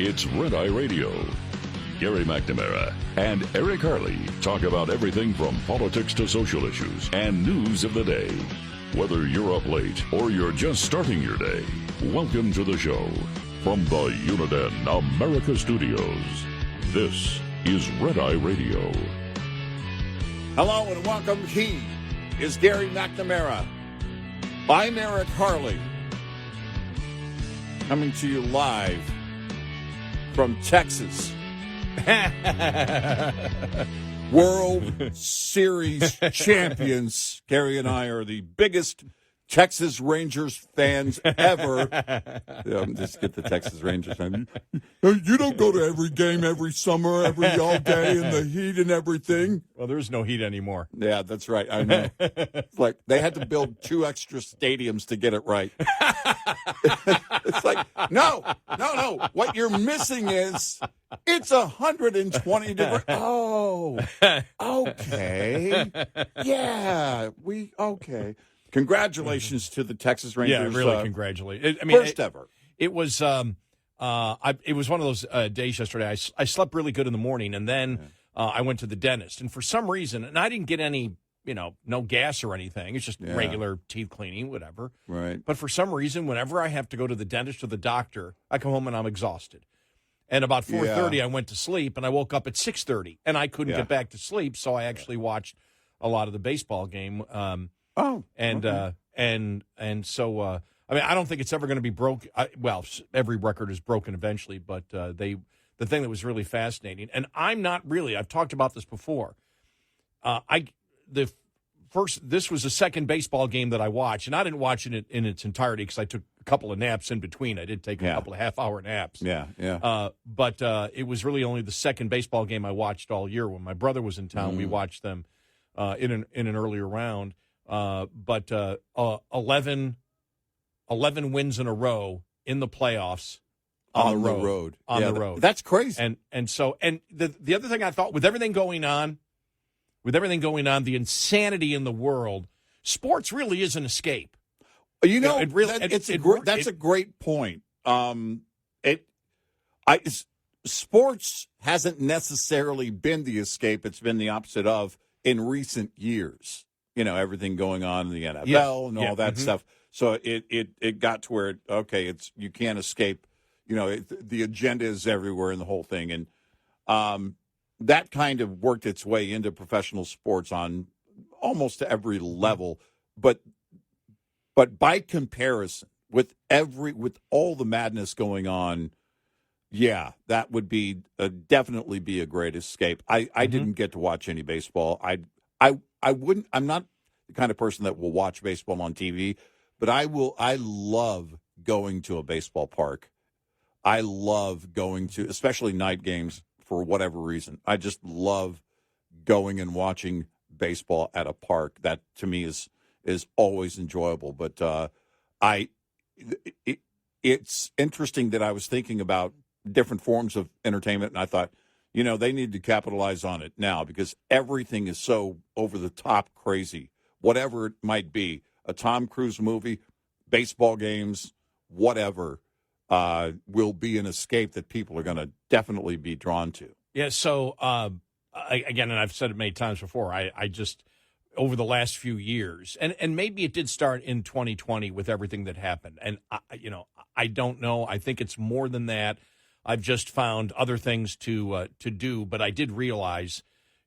It's Red Eye Radio. Gary McNamara and Eric Harley talk about everything from politics to social issues and news of the day. Whether you're up late or you're just starting your day, welcome to the show. From the Uniden America Studios, this is Red Eye Radio. Hello and welcome. He is Gary McNamara. I'm Eric Harley. Coming to you live from Texas. World Series champions. Gary and I are the biggest Texas Rangers fans ever. Just get the Texas Rangers. You don't go to every game every summer, all day in the heat and everything. Well, there's no heat anymore. Yeah, that's right. I know. It's like they had to build 2 extra stadiums to get it right. It's like, no. What you're missing is it's 120 degrees. Oh, okay. Yeah, okay. Congratulations to the Texas Rangers. Yeah, really congratulate. First ever. It was it was one of those days yesterday. I slept really good in the morning, and then I went to the dentist. And for some reason, and I didn't get any, no gas or anything. It's just regular teeth cleaning, whatever. Right. But for some reason, whenever I have to go to the dentist or the doctor, I come home and I'm exhausted. And about 4:30, I went to sleep, and I woke up at 6:30, and I couldn't get back to sleep, so I actually watched a lot of the baseball game. So I don't think it's ever going to be broke. Every record is broken eventually, but the thing that was really fascinating, and I've talked about this before. This was the second baseball game that I watched, and I didn't watch it in its entirety because I took a couple of naps in between. I did take a couple of half-hour naps. But it was really only the second baseball game I watched all year. When my brother was in town, we watched them in an earlier round. 11 wins in a row in the playoffs on the road. The road. That's crazy. And the other thing I thought, with everything going on, the insanity in the world, sports really is an escape. That's a great point. Sports hasn't necessarily been the escape. It's been the opposite of in recent years. Everything going on in the NFL and all that stuff. So it got to where, you can't escape. The agenda is everywhere in the whole thing. And that kind of worked its way into professional sports on almost every level. But by comparison, with all the madness going on, that would be definitely be a great escape. I didn't get to watch any baseball. I wouldn't. I'm not the kind of person that will watch baseball on TV, but I will. I love going to a baseball park. I love going to, especially night games, for whatever reason. I just love going and watching baseball at a park. That to me is always enjoyable. But it's interesting that I was thinking about different forms of entertainment, and I thought, they need to capitalize on it now because everything is so over-the-top crazy. Whatever it might be, a Tom Cruise movie, baseball games, whatever, will be an escape that people are going to definitely be drawn to. Yeah, so, again, and I've said it many times before, I just, over the last few years, and maybe it did start in 2020 with everything that happened. And, I don't know. I think it's more than that. I've just found other things to do, but I did realize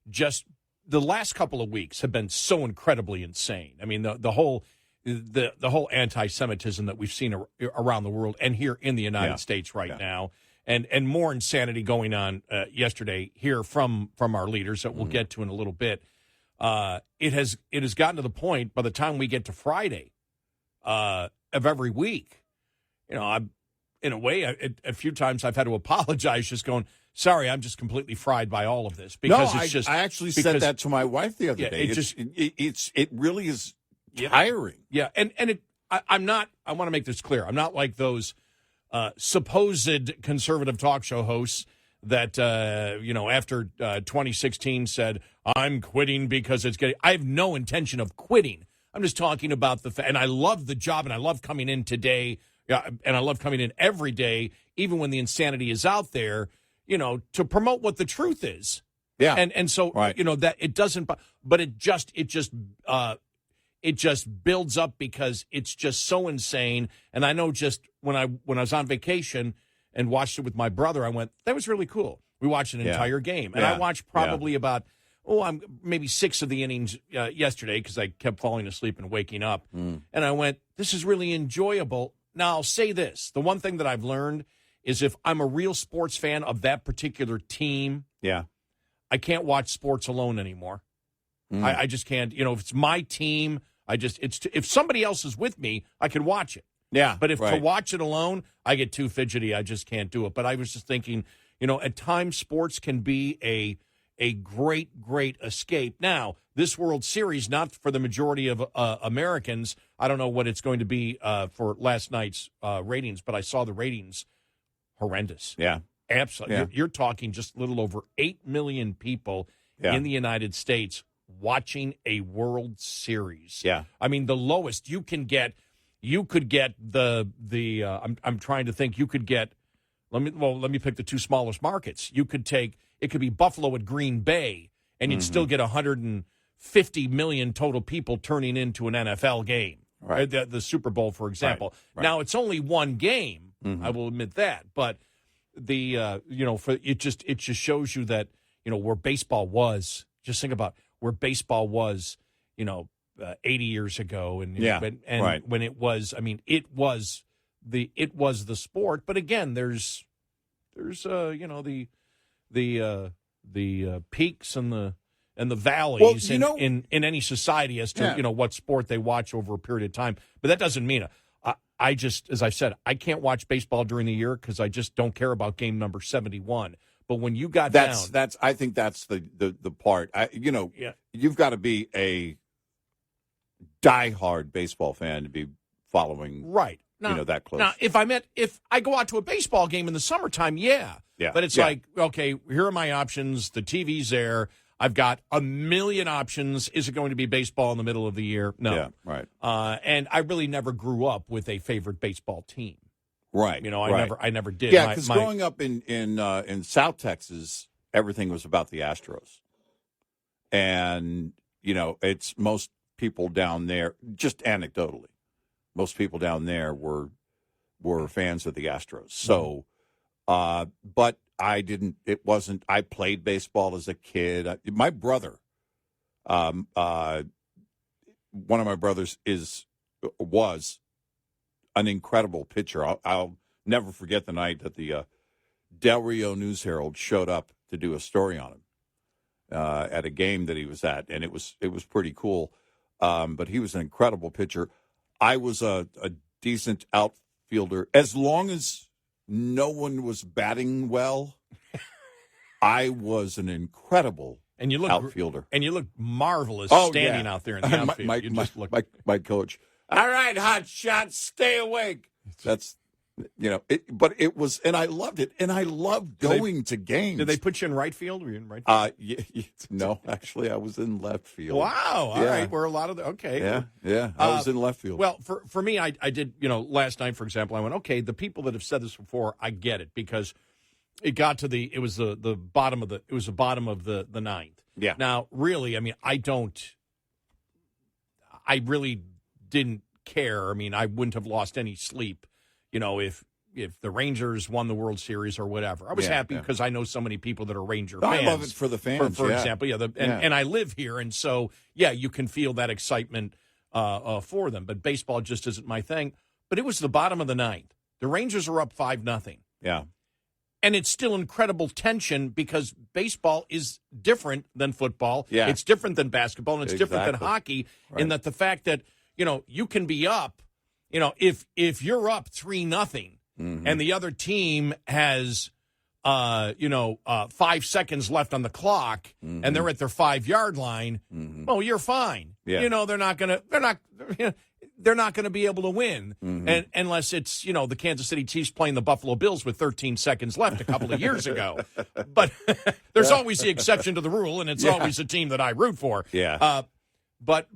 just the last couple of weeks have been so incredibly insane. I mean, the whole anti-Semitism that we've seen around the world and here in the United States right now, and more insanity going on yesterday here from our leaders that we'll get to in a little bit. It has gotten to the point by the time we get to Friday of every week, in a way, a few times I've had to apologize, just going, sorry, I'm just completely fried by all of this. Because I actually said that to my wife the other day. It really is tiring. Yeah, and I want to make this clear. I'm not like those supposed conservative talk show hosts that, after 2016 said, I'm quitting because it's getting. I have no intention of quitting. I'm just talking about and I love the job and I love coming in today Yeah, and I love coming in every day, even when the insanity is out there, to promote what the truth is. Yeah. And so, right. That it doesn't, but it just builds up because it's just so insane. And I know just when I was on vacation and watched it with my brother, I went, that was really cool. We watched an entire game. And I watched probably about, maybe 6 of the innings yesterday because I kept falling asleep and waking up. And I went, this is really enjoyable. Now, I'll say this. The one thing that I've learned is if I'm a real sports fan of that particular team, I can't watch sports alone anymore. I just can't. If it's my team, if somebody else is with me, I can watch it. Yeah. But to watch it alone, I get too fidgety. I just can't do it. But I was just thinking, at times sports can be a great, great escape. Now, this World Series, not for the majority of Americans, I don't know what it's going to be for last night's ratings, but I saw the ratings horrendous. Yeah. Absolutely. Yeah. You're talking just a little over 8 million people in the United States watching a World Series. Yeah. I mean, the lowest you could get I'm trying to think, you could get, let me pick the 2 smallest markets. It could be Buffalo at Green Bay, and you'd still get 150 million total people turning into an NFL game. Right. The Super Bowl, for example. Right. Now, it's only one game. I will admit that. But it just shows you that, where baseball was, just think about where baseball was, 80 years ago. And when it was, it was the sport. But again, there's the peaks and the valleys in any society as to what sport they watch over a period of time. But that doesn't mean I just, as I said, I can't watch baseball during the year because I just don't care about game number 71. But when you got down, I think that's the part. You've got to be a diehard baseball fan to be following that close. Now, if I go out to a baseball game in the summertime, but it's like, okay, here are my options. The TV's there. I've got a million options. Is it going to be baseball in the middle of the year? No. Yeah, right. And I really never grew up with a favorite baseball team. Right. I never did. Yeah, because growing up in South Texas, everything was about the Astros. And, it's most people down there, just anecdotally, most people down there were fans of the Astros. So, but I played baseball as a kid. My brother, one of my brothers was an incredible pitcher. I'll never forget the night that the Del Rio News Herald showed up to do a story on him at a game that he was at, and it was pretty cool. But he was an incredible pitcher. I was a decent outfielder as long as no one was batting well. I was an incredible outfielder. And you look marvelous standing out there in the outfield. My coach, all right, hot shot, stay awake. That's, but it was, and I loved it. And I loved going to games. Did they put you in right field? Were you in right field? No, actually, I was in left field. Wow. All right. We're a lot of okay. Yeah. I was in left field. Well, for me, I did, last night, for example, I went, okay, the people that have said this before, I get it, because it got to it was the bottom of the ninth. Yeah. Now, really, I really didn't care. I wouldn't have lost any sleep, if the Rangers won the World Series or whatever. I was happy because I know so many people that are Ranger fans. I love it for the fans, for example. And I live here, and so you can feel that excitement for them. But baseball just isn't my thing. But it was the bottom of the ninth. The Rangers are up 5-0. Yeah. And it's still incredible tension because baseball is different than football. Yeah. It's different than basketball, and it's different than hockey. Right. In that the fact that you can be up, if you're up 3-0 and the other team has 5 seconds left on the clock and they're at their 5-yard line, well, you're fine. Yeah. They're not going to be able to win, and unless it's the Kansas City Chiefs playing the Buffalo Bills with 13 seconons left a couple of years ago. But there's always the exception to the rule, and it's always a team that I root for. Yeah. But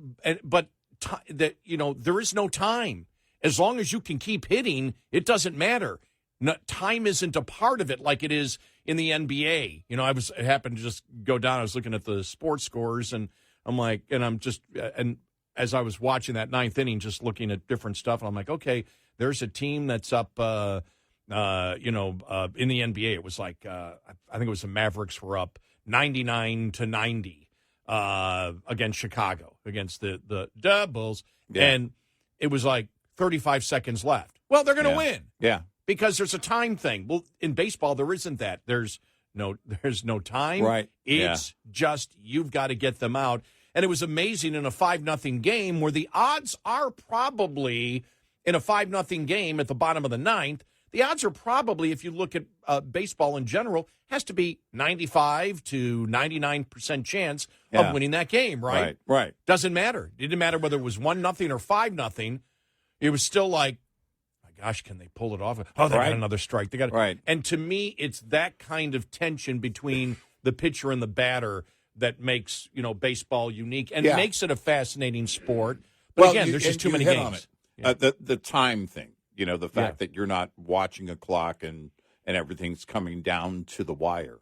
there is no time. As long as you can keep hitting, it doesn't matter. No, time isn't a part of it like it is in the NBA. You know, I happened to just go down. I was looking at the sports scores, and and as I was watching that ninth inning, just looking at different stuff, and I'm like, okay, there's a team that's up, in the NBA. It was like, I think it was the Mavericks were up 99-90 against Chicago, against the Bulls, and it was like 35 seconds left. Well, they're going to win. Yeah. Because there's a time thing. Well, in baseball, there isn't that. There's no time. Right. It's just you've got to get them out. And it was amazing in a 5-0 game where the odds are probably in a 5-0 game at the bottom of the ninth. The odds are probably, if you look at baseball in general, has to be 95 to 99% chance of winning that game, right? Right. Doesn't matter. It didn't matter whether it was 1-0 or 5-0. It was still like, gosh, can they pull it off? Oh, they got another strike. They got right. And to me, it's that kind of tension between the pitcher and the batter that makes, baseball unique and makes it a fascinating sport. But again, there's just too many games. The time thing, the fact that you're not watching a clock and everything's coming down to the wire.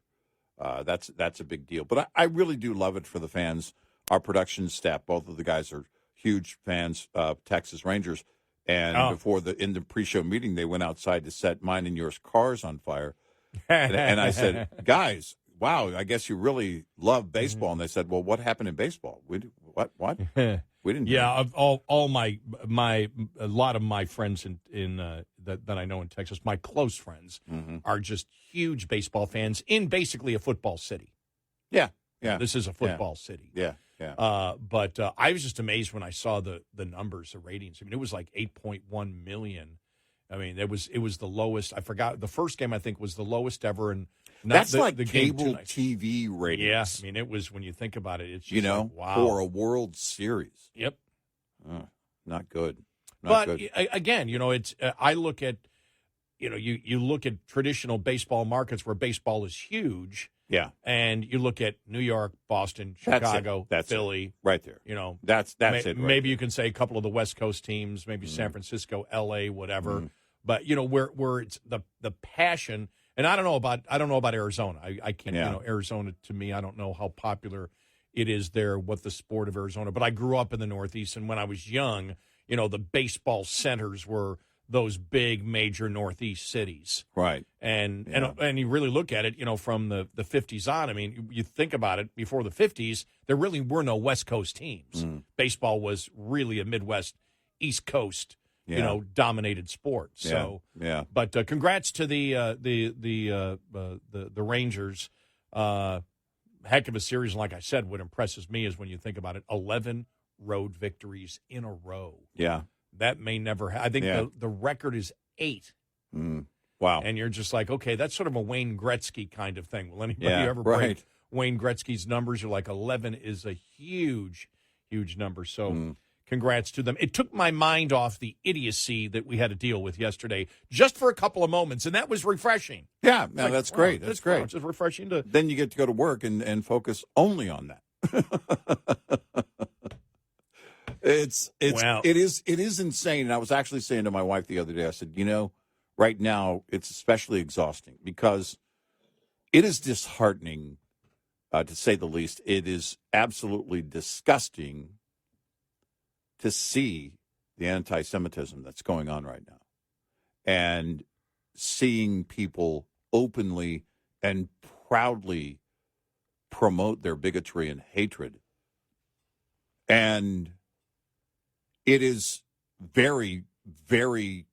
That's a big deal. But I really do love it for the fans. Our production staff, both of the guys are huge fans of Texas Rangers. And in the pre-show meeting, they went outside to set mine and yours cars on fire. And I said, guys, wow, I guess you really love baseball. And they said, well, what happened in baseball? What? We didn't. Yeah, all my a lot of my friends that I know in Texas, my close friends, are just huge baseball fans in basically a football city. Yeah. This is a football city. Yeah. But I was just amazed when I saw the numbers, the ratings. I mean, it was like 8.1 million. I mean, it was the lowest. I forgot the first game. I think was the lowest ever, and that's like the cable TV ratings. Yeah, I mean, it was when you think about it. It's just wow, for a World Series. Yep, not good. Again, it's. I look at, you look at traditional baseball markets where baseball is huge. Yeah, and you look at New York, Boston, Chicago, Philly, right there. That's it. Maybe you can say a couple of the West Coast teams, maybe San Francisco, L.A., whatever. But where it's the passion, and I don't know about Arizona. I can't. Arizona to me, I don't know how popular it is there. What the sport of Arizona? But I grew up in the Northeast, and when I was young, the baseball centers were those big major Northeast cities. Right. And you really look at it, from the 50s on. I mean, you think about it, before the 50s, there really were no West Coast teams. Baseball was really a Midwest, East Coast, dominated sport. So, But congrats to the Rangers. Heck of a series. And like I said, what impresses me is when you think about it, 11 road victories in a row. Yeah. That may never happen. I think the record is 8. Wow. And you're just like, okay, that's sort of a Wayne Gretzky kind of thing. Will anybody ever break Wayne Gretzky's numbers? You're like, 11 is a huge, huge number. So congrats to them. It took my mind off the idiocy that we had to deal with yesterday just for a couple of moments, and that was refreshing. Yeah, no, that's great. That's great. It's just refreshing to. Then you get to go to work and focus only on that. It is insane. And I was actually saying to my wife the other day, I said, right now it's especially exhausting because it is disheartening, to say the least. It is absolutely disgusting to see the anti-Semitism that's going on right now and seeing people openly and proudly promote their bigotry and hatred. And it is very, very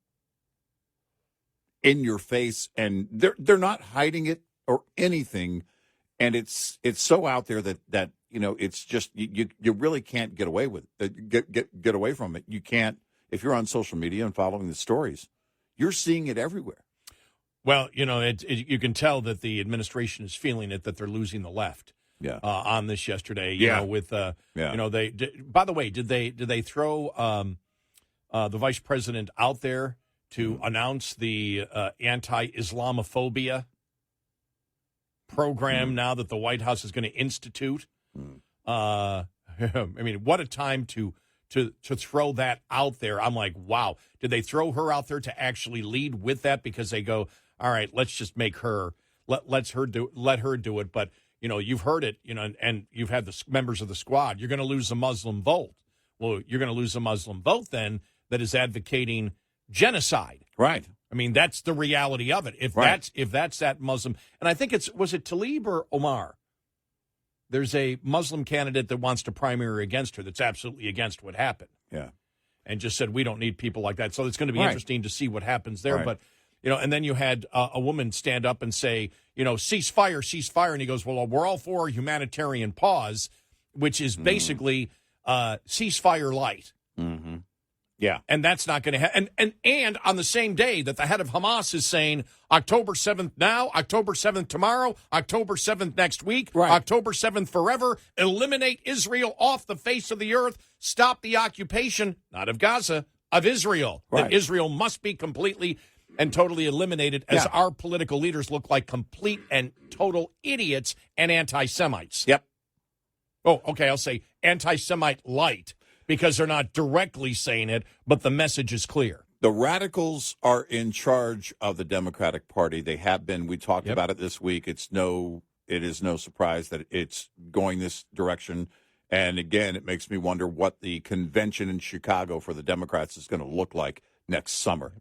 in your face, and they're not hiding it or anything. And it's so out there that it's just you really can't get away with it, get away from it. You can't if you're on social media and following the stories. You're seeing it everywhere. Well, you can tell that the administration is feeling it, that they're losing the left. Yeah. On this yesterday, they. By the way, did they throw the vice president out there to announce the anti-Islamophobia program now that the White House is going to institute? I mean, what a time to to throw that out there. I'm like, wow. Did they throw her out there to actually lead with that? Because they go, all right, let's just make her, let her do it. But, you've heard it, and you've had the members of the squad. You're going to lose the Muslim vote. Well, you're going to lose a Muslim vote then that is advocating genocide. Right. I mean, that's the reality of it. If that's that Muslim, and I think was it Tlaib or Omar? There's a Muslim candidate that wants to primary against her that's absolutely against what happened. Yeah. And just said, we don't need people like that. So it's going to be interesting to see what happens there. Right. But, and then you had a woman stand up and say, ceasefire. And he goes, well, we're all for a humanitarian pause, which is basically ceasefire light. Mm-hmm. Yeah. And that's not going to happen. And on the same day that the head of Hamas is saying October 7th now, October 7th tomorrow, October 7th next week, October 7th forever, eliminate Israel off the face of the earth, stop the occupation, not of Gaza, of Israel. Right. That Israel must be completely and totally eliminated as our political leaders look like complete and total idiots and anti-Semites. Yep. Oh, okay, I'll say anti-Semite light. Because they're not directly saying it, but the message is clear. The radicals are in charge of the Democratic Party. They have been. We talked about it this week. It is no surprise that it's going this direction. And again, it makes me wonder what the convention in Chicago for the Democrats is going to look like next summer.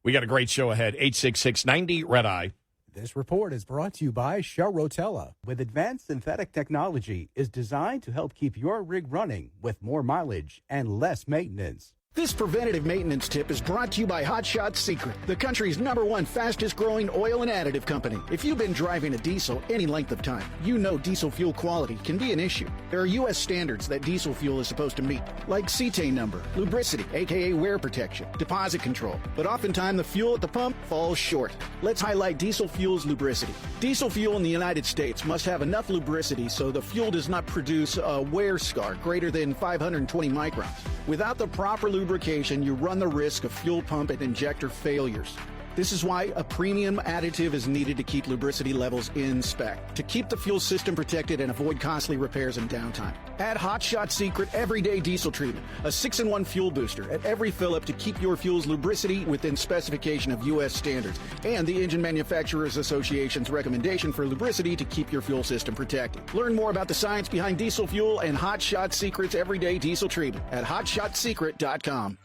We got a great show ahead. 866-90 Red Eye. This report is brought to you by Shell Rotella. With advanced synthetic technology, is designed to help keep your rig running with more mileage and less maintenance. This preventative maintenance tip is brought to you by Hot Shot Secret, the country's #1 fastest growing oil and additive company. If you've been driving a diesel any length of time, you know diesel fuel quality can be an issue. There are U.S. standards that diesel fuel is supposed to meet, like cetane number, lubricity, aka wear protection, deposit control. But oftentimes the fuel at the pump falls short. Let's highlight diesel fuel's lubricity. Diesel fuel in the United States must have enough lubricity so the fuel does not produce a wear scar greater than 520 microns. Without the proper lubrication, you run the risk of fuel pump and injector failures. This is why a premium additive is needed to keep lubricity levels in spec, to keep the fuel system protected and avoid costly repairs and downtime. Add Hot Shot Secret Everyday Diesel Treatment, a 6-in-1 fuel booster at every fill-up to keep your fuel's lubricity within specification of U.S. standards, and the Engine Manufacturers Association's recommendation for lubricity to keep your fuel system protected. Learn more about the science behind diesel fuel and Hot Shot Secret's Everyday Diesel Treatment at hotshotsecret.com.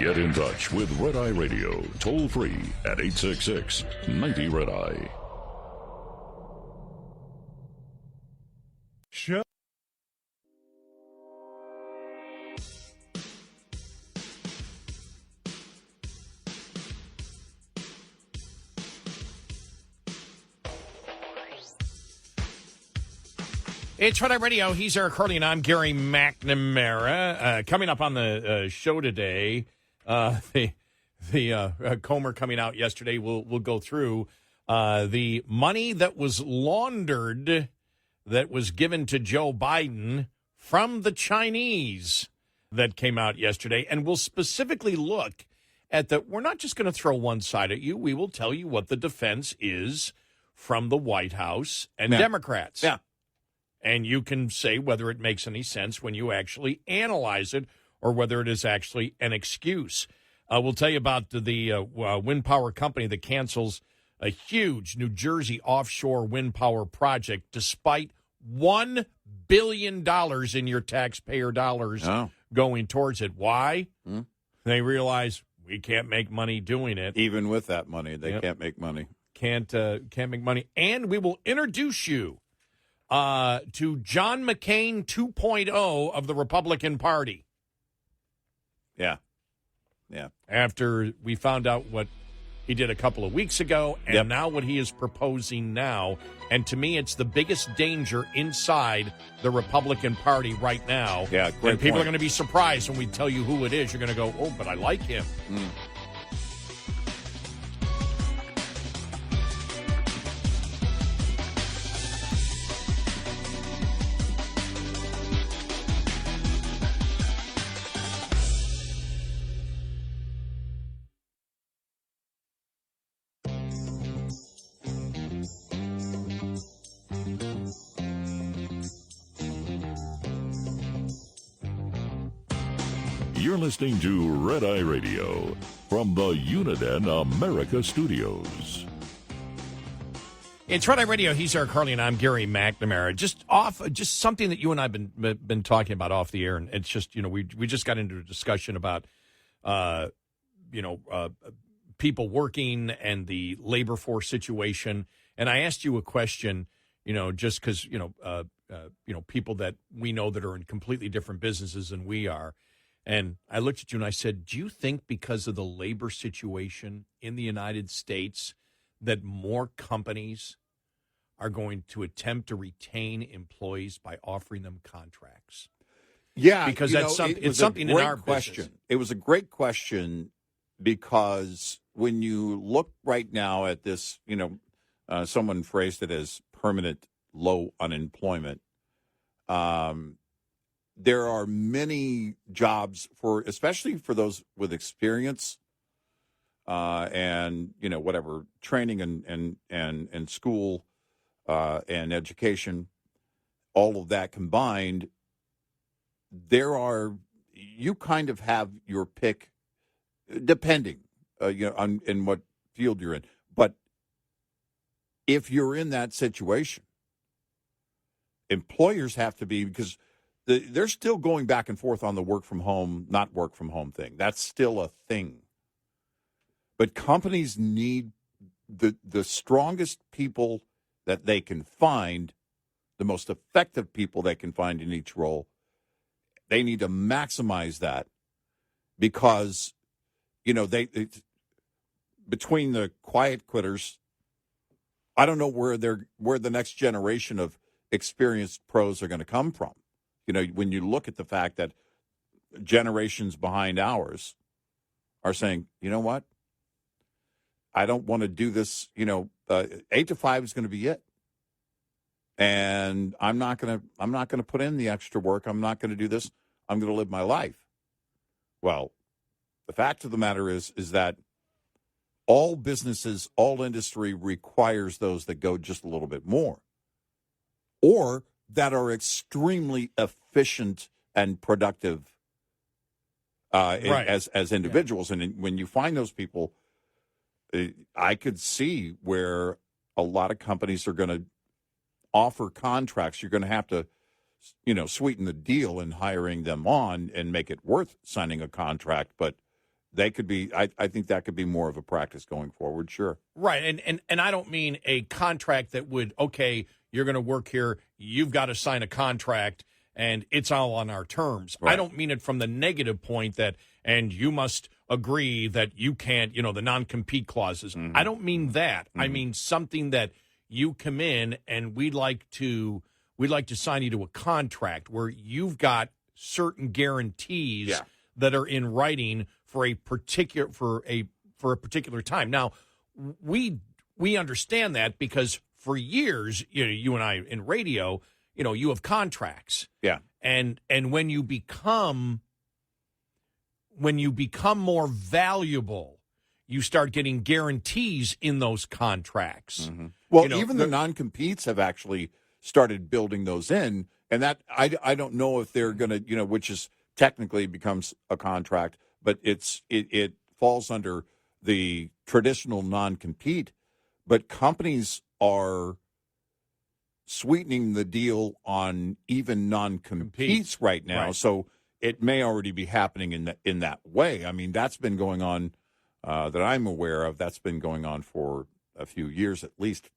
Get in touch with Red Eye Radio, toll free at 866-90 Red Eye. Show. It's Red Eye Radio. He's Eric Hurley, and I'm Gary McNamara. Coming up on the show today, the Comer coming out yesterday. We'll go through the money that was laundered, that was given to Joe Biden from the Chinese, that came out yesterday, and we'll specifically look at that. We're not just going to throw one side at you. We will tell you what the defense is from the White House and Democrats. Yeah. And you can say whether it makes any sense when you actually analyze it or whether it is actually an excuse. We'll tell you about the wind power company that cancels a huge New Jersey offshore wind power project despite $1 billion in your taxpayer dollars going towards it. Why? They realize we can't make money doing it. Even with that money, they can't make money. Can't make money. And we will introduce you to John McCain 2.0 of the Republican Party. Yeah. After we found out what he did a couple of weeks ago, and now what he is proposing now. And to me, it's the biggest danger inside the Republican Party right now. Yeah, great and people point. are going to be surprised when we tell you who it is. You're going to go, oh, but I like him. You're listening to Red Eye Radio from the Uniden America Studios. It's Red Eye Radio. He's Eric Harley, and I'm Gary McNamara. Just something that you and I have been talking about off the air, and it's just, we just got into a discussion about, people working and the labor force situation, and I asked you a question, just because, people that we know that are in completely different businesses than we are. And I looked at you and I said, do you think because of the labor situation in the United States that more companies are going to attempt to retain employees by offering them contracts? Yeah, because it's something in our business. It was a great question because when you look right now at this, someone phrased it as permanent low unemployment. There are many jobs especially for those with experience, and whatever training and school and education, all of that combined. You kind of have your pick, depending, on in what field you're in. But if you're in that situation, employers have to be, because they're still going back and forth on the work from home, not work from home thing. That's still a thing. But companies need the strongest people that they can find, the most effective people they can find in each role. They need to maximize that because, between the quiet quitters, I don't know where the next generation of experienced pros are going to come from. When you look at the fact that generations behind ours are saying, you know what, I don't want to do this. 8 to 5 is going to be it, and I'm not going to put in the extra work. I'm not going to do this. I'm going to live my life. Well, the fact of the matter is that all businesses, all industry requires those that go just a little bit more, or that are extremely efficient and productive right. as individuals. Yeah. And when you find those people, I could see where a lot of companies are going to offer contracts. You're going to have to, sweeten the deal in hiring them on and make it worth signing a contract. But they could be, I think that could be more of a practice going forward. Sure. Right. And I don't mean a contract that would, okay, you're going to work here, you've got to sign a contract, and it's all on our terms. Right. I don't mean it from the negative point that, and you must agree that you can't, the non-compete clauses. Mm-hmm. I don't mean that. Mm-hmm. I mean something that you come in and we'd like to sign you to a contract where you've got certain guarantees that are in writing for a particular time. Now, we understand that because for years, you and I in radio, you have contracts. Yeah. And when you become more valuable, you start getting guarantees in those contracts. Mm-hmm. Well, even the non-competes have actually started building those in, and that I don't know if they're going to, which is technically becomes a contract, but it falls under the traditional non-compete. But companies are sweetening the deal on even non-competes right now, so it may already be happening in that way. I mean, that's been going on that I'm aware of. That's been going on for a few years at least.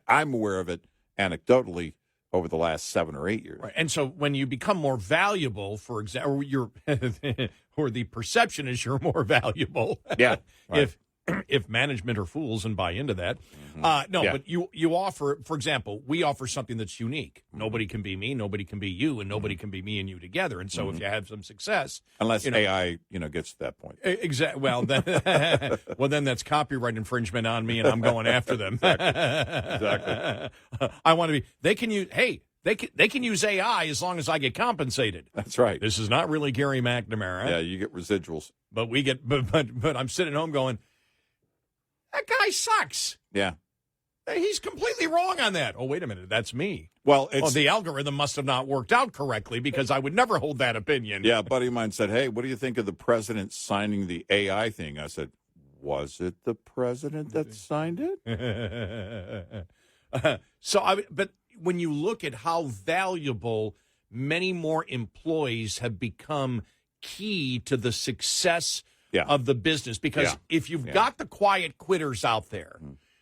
I'm aware of it anecdotally over the last 7 or 8 years. Right. And so when you become more valuable, for example, or the perception is you're more valuable. Yeah. Right. If management are fools and buy into that. Mm-hmm. But you offer, for example, we offer something that's unique. Mm-hmm. Nobody can be me, nobody can be you, and nobody can be me and you together. And so if you have some success. Unless AI, gets to that point. Exactly. Well, then that's copyright infringement on me, and I'm going after them. Exactly. I want to be, they can use AI as long as I get compensated. That's right. This is not really Gary McNamara. Yeah, you get residuals. But but I'm sitting home going, that guy sucks. Yeah. Hey, he's completely wrong on that. Oh, wait a minute. That's me. Well, the algorithm must have not worked out correctly because I would never hold that opinion. Yeah, a buddy of mine said, hey, what do you think of the president signing the AI thing? I said, was it the president that signed it? But when you look at how valuable many more employees have become key to the success of the business, because if you've got the quiet quitters out there,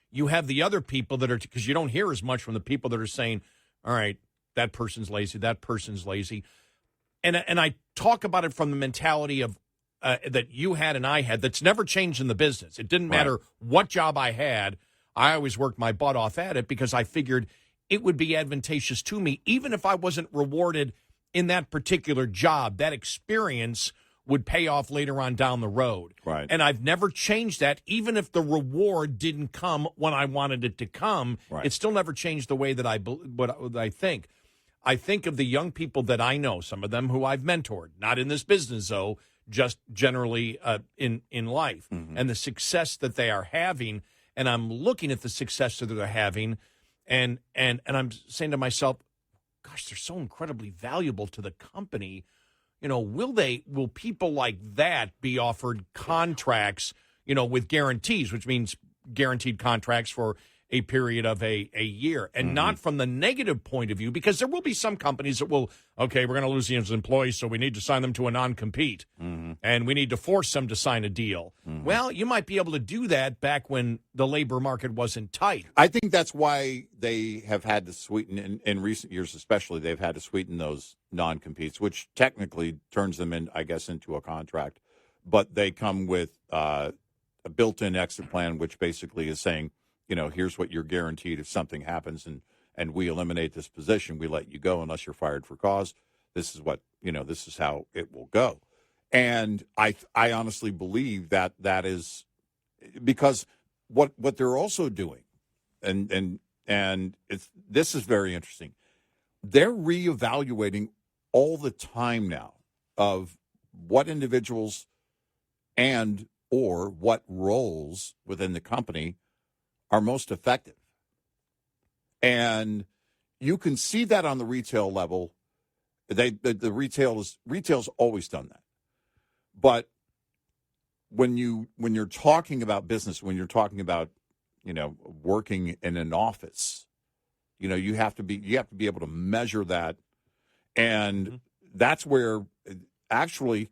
you have the other people that are, because you don't hear as much from the people that are saying, all right, that person's lazy, that person's lazy. And I talk about it from the mentality of that you had and I had that's never changed in the business. It didn't matter what job I had. I always worked my butt off at it because I figured it would be advantageous to me, even if I wasn't rewarded in that particular job. That experience would pay off later on down the road. Right. And I've never changed that, even if the reward didn't come when I wanted it to come. Right. It still never changed the way that what I think. I think of the young people that I know, some of them who I've mentored, not in this business, though, just generally in life, and the success that they are having. And I'm looking at the success that they're having, and I'm saying to myself, gosh, they're so incredibly valuable to the company. You know, will people like that be offered contracts, you know, with guarantees, which means guaranteed contracts for a period of a year, and not from the negative point of view, because there will be some companies that will, okay, we're going to lose these employees, so we need to sign them to a non-compete, and we need to force them to sign a deal. Well, you might be able to do that back when the labor market wasn't tight. I think that's why they have had to sweeten, in recent years especially, they've had to sweeten those non-competes, which technically turns them, I guess, into a contract. But they come with a built-in exit plan, which basically is saying, you know, here's what you're guaranteed if something happens and we eliminate this position, we let you go unless you're fired for cause. This is what, you know, this is how it will go. And I honestly believe that is because what they're also doing, and this is very interesting. They're reevaluating all the time now of what individuals and or what roles within the company are most effective. And you can see that on the retail level. The retail's always done that. But when you're talking about business, when you're talking about, you know, working in an office, you know, you have to be able to measure that. And that's where actually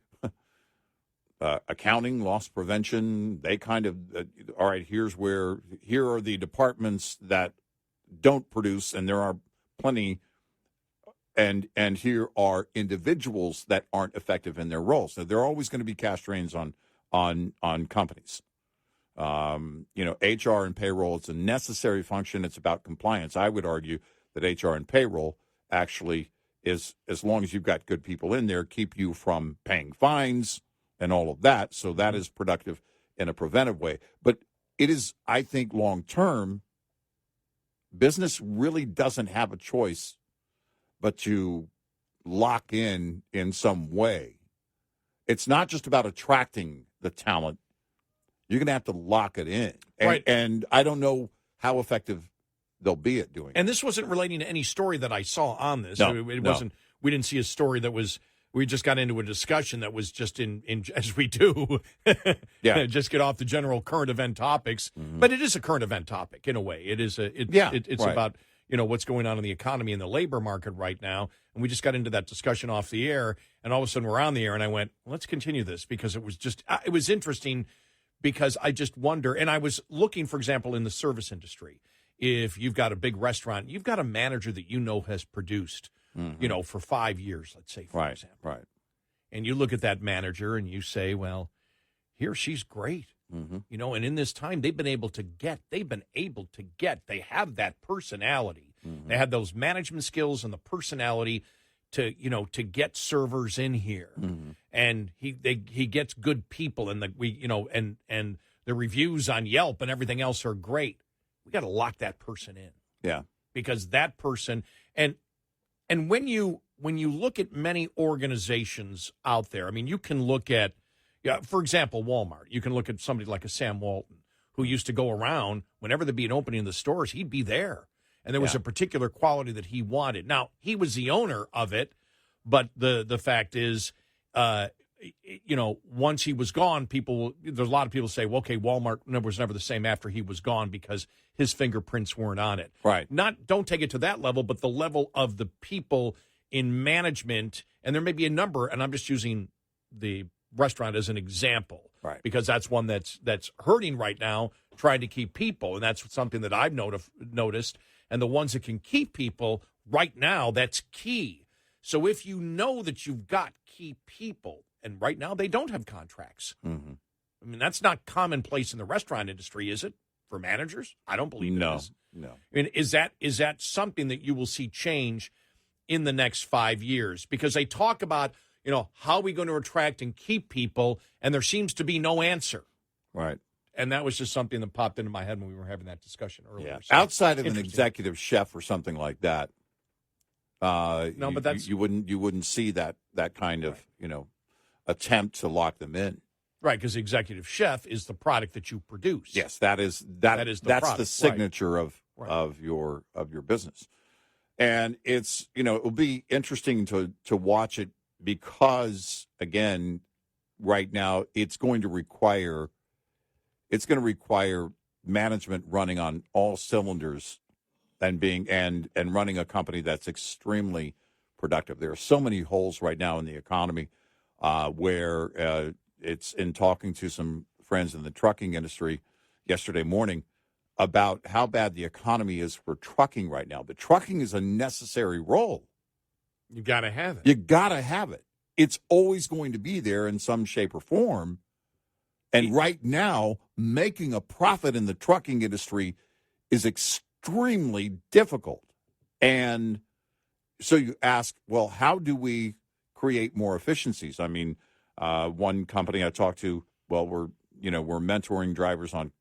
accounting, loss prevention, they kind of, all right, here are the departments that don't produce, and there are plenty, and here are individuals that aren't effective in their roles. So there are always going to be cash drains on companies. You know, HR and payroll, it's a necessary function. It's about compliance. I would argue that HR and payroll actually is, as long as you've got good people in there, keep you from paying fines and all of that. So that is productive in a preventive way. But it is, I think, long term, business really doesn't have a choice but to lock in some way. It's not just about attracting the talent. You're going to have to lock it in. Right. And I don't know how effective they'll be at doing it. And this wasn't relating to any story that I saw on this. No, it wasn't. We didn't see a story that was. We just got into a discussion that was just in as we do. Just get off the general current event topics. But it is a current event topic in a way. It is it's right. about, you know, what's going on in the economy and the labor market right now. And we just got into that discussion off the air, and all of a sudden we're on the air, and I went, let's continue this, because it was interesting, because I just wonder, and I was looking, for example, in the service industry, if you've got a big restaurant, you've got a manager that you know has produced, you know, for 5 years, let's say, for example. Right. And you look at that manager and you say, well, he or she's great. You know, and in this time, they have that personality. They have those management skills and the personality to, you know, to get servers in here. And he gets good people, and and the reviews on Yelp and everything else are great. We got to lock that person in. Yeah. Because that person, and when you look at many organizations out there, I mean, you can look at, for example, Walmart. You can look at somebody like a Sam Walton, who used to go around whenever there'd be an opening in the stores, he'd be there. And there was a particular quality that he wanted. Now, he was the owner of it, but the fact is, once he was gone, there's a lot of people say, well, okay, Walmart was never the same after he was gone because his fingerprints weren't on it. Right. Don't take it to that level, but the level of the people in management, and there may be a number, and I'm just using the restaurant as an example, right? Because that's one that's hurting right now, trying to keep people, and that's something that I've noticed. And the ones that can keep people right now, that's key. So if you know that you've got key people, and right now they don't have contracts. Mm-hmm. I mean, that's not commonplace in the restaurant industry, is it? For managers? I don't believe it is. No. I mean, is that something that you will see change in the next 5 years? Because they talk about, how are we going to attract and keep people, and there seems to be no answer. Right. And that was just something that popped into my head when we were having that discussion earlier. Yeah. So, outside of an executive chef or something like that, no, but that's you wouldn't see that kind of attempt to lock them in. Right, because the executive chef is the product that you produce. Yes, that's product. the signature of your business. And it's it will be interesting to watch it because again, right now it's going to require management running on all cylinders and running a company that's extremely productive. There are so many holes right now in the economy where it's in talking to some friends in the trucking industry yesterday morning about how bad the economy is for trucking right now. But trucking is a necessary role. You got to have it. You got to have it. It's always going to be there in some shape or form. And right now, making a profit in the trucking industry is extremely difficult. And so you ask, well, how do we create more efficiencies? I mean, one company I talked to, well, we're mentoring drivers on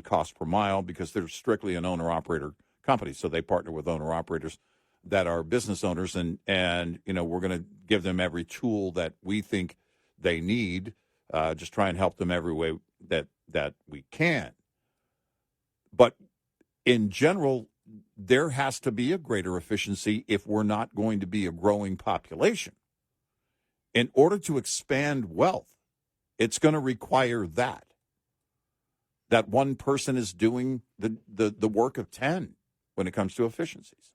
cost per mile because they're strictly an owner-operator company. So they partner with owner-operators that are business owners, and we're going to give them every tool that we think they need, just try and help them every way that we can. But in general, there has to be a greater efficiency if we're not going to be a growing population. In order to expand wealth, it's going to require that one person is doing the work of 10 when it comes to efficiencies.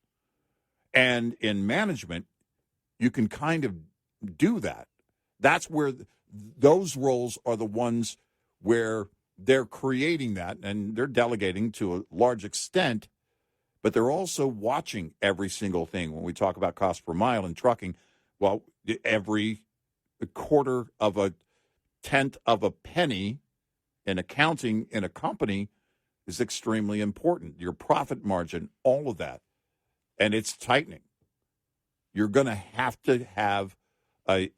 And in management, you can kind of do that. That's where those roles are the ones where they're creating that, and they're delegating to a large extent, but they're also watching every single thing. When we talk about cost per mile in trucking, well, every quarter of a tenth of a penny in accounting in a company is extremely important. Your profit margin, all of that, and it's tightening. You're going to have an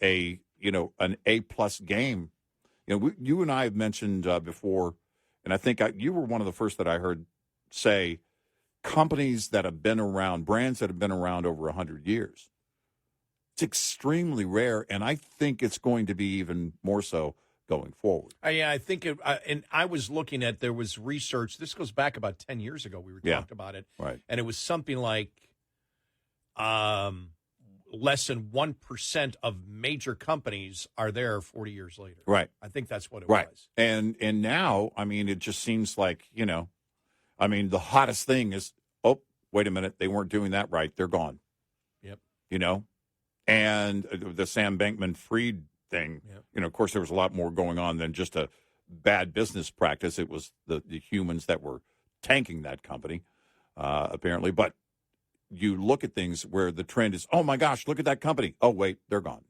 A-plus game. You and I have mentioned before, and I think you were one of the first that I heard say, companies that have been around, brands that have been around over 100 years. It's extremely rare, and I think it's going to be even more so going forward. Yeah, I think and I was looking at, there was research, this goes back about 10 years ago, we were talking about it, right? And it was something like less than 1% of major companies are there 40 years later. Right. I think that's what it was. And now, I mean, it just seems like, the hottest thing is, oh, wait a minute, they weren't doing that right. They're gone. Yep. And the Sam Bankman-Fried thing, yep. Of course, there was a lot more going on than just a bad business practice. It was the humans that were tanking that company, apparently. But you look at things where the trend is, oh, my gosh, look at that company. Oh, wait, they're gone.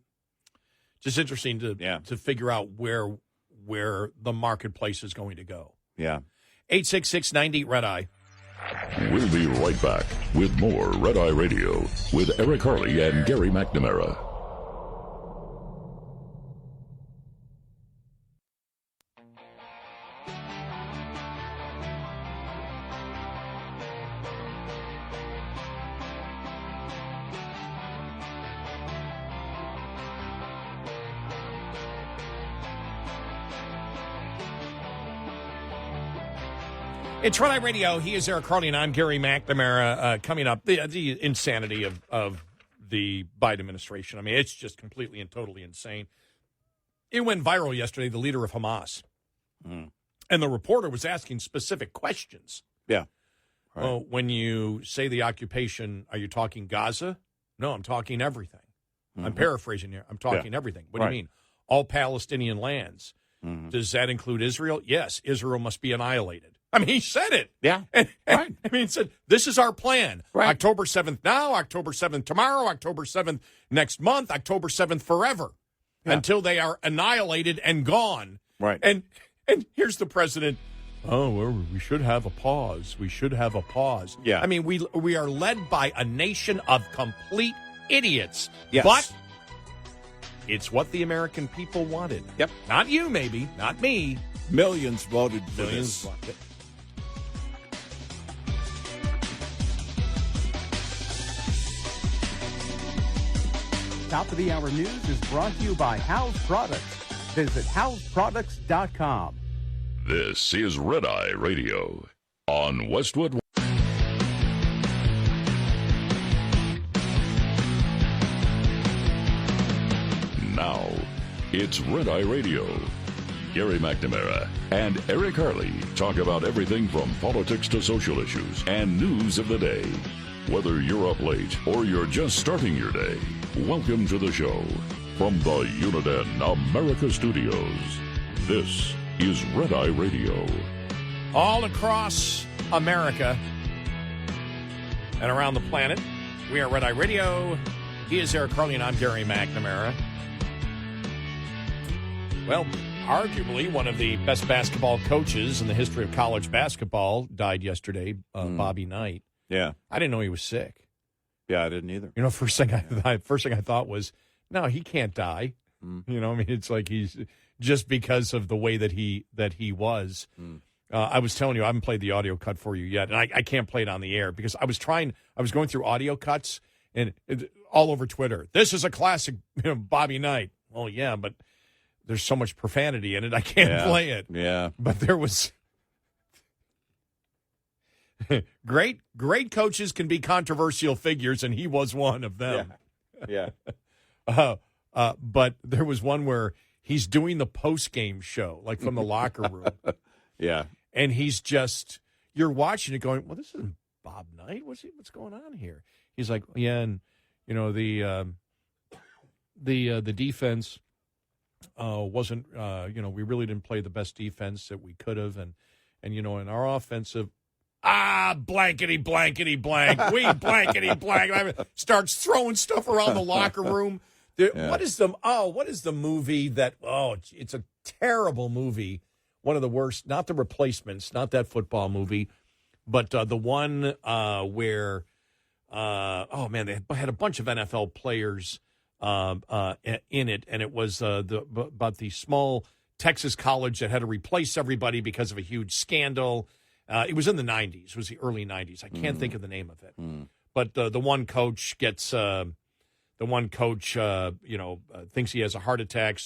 Just interesting to figure out where the marketplace is going to go. Yeah. 866-90 Red Eye. We'll be right back with more Red Eye Radio with Eric Harley and Gary McNamara. It's Red Eye Radio. He is Eric Carly, and I'm Gary McNamara. Coming up, the insanity of the Biden administration. I mean, it's just completely and totally insane. It went viral yesterday, the leader of Hamas. And the reporter was asking specific questions. Yeah. Right. When you say the occupation, are you talking Gaza? No, I'm talking everything. I'm paraphrasing here. I'm talking everything. What do you mean? All Palestinian lands. Does that include Israel? Yes, Israel must be annihilated. I mean, he said it. Yeah. Right. I mean, he said, this is our plan. Right. October 7th now, October 7th tomorrow, October 7th next month, October 7th forever, until they are annihilated and gone. Right. And here's the president. Oh, well, we should have a pause. We should have a pause. Yeah. I mean, we are led by a nation of complete idiots. Yes. But it's what the American people wanted. Yep. Not you, maybe. Not me. Millions voted for Millions this. wanted it. Top of the hour news is brought to you by House Products. Visit houseproducts.com. This is Red Eye Radio on Westwood. Now, it's Red Eye Radio. Gary McNamara and Eric Harley talk about everything from politics to social issues and news of the day. Whether you're up late or you're just starting your day, welcome to the show. From the Uniden America Studios, this is Red Eye Radio. All across America and around the planet, we are Red Eye Radio. He is Eric Carly, and I'm Gary McNamara. Well, arguably one of the best basketball coaches in the history of college basketball died yesterday, Bobby Knight. Yeah. I didn't know he was sick. Yeah, I didn't either. You know, first thing I thought was, no, he can't die. You know, I mean, it's like he's just because of the way that he was. I was telling you, I haven't played the audio cut for you yet, and I can't play it on the air because I was going through audio cuts and all over Twitter. This is a classic, Bobby Knight. Well, yeah, but there's so much profanity in it, I can't play it. Yeah. But there was great coaches can be controversial figures, and he was one of them. Yeah. But there was one where he's doing the post-game show, like from the locker room. Yeah. And he's just, you're watching it going, well, this isn't Bob Knight. What's going on here? He's like, yeah, and, the defense wasn't, we really didn't play the best defense that we could have. And in our offensive, blankety, blankety, blank. We blankety, blank. I mean, starts throwing stuff around the locker room. What is the movie that, it's a terrible movie. One of the worst, not The Replacements, not that football movie, but the one where, they had a bunch of NFL players in it, and it was about the small Texas college that had to replace everybody because of a huge scandal. It was in the 90s. It was the early 90s. I can't think of the name of it. But the one coach gets thinks he has a heart attack,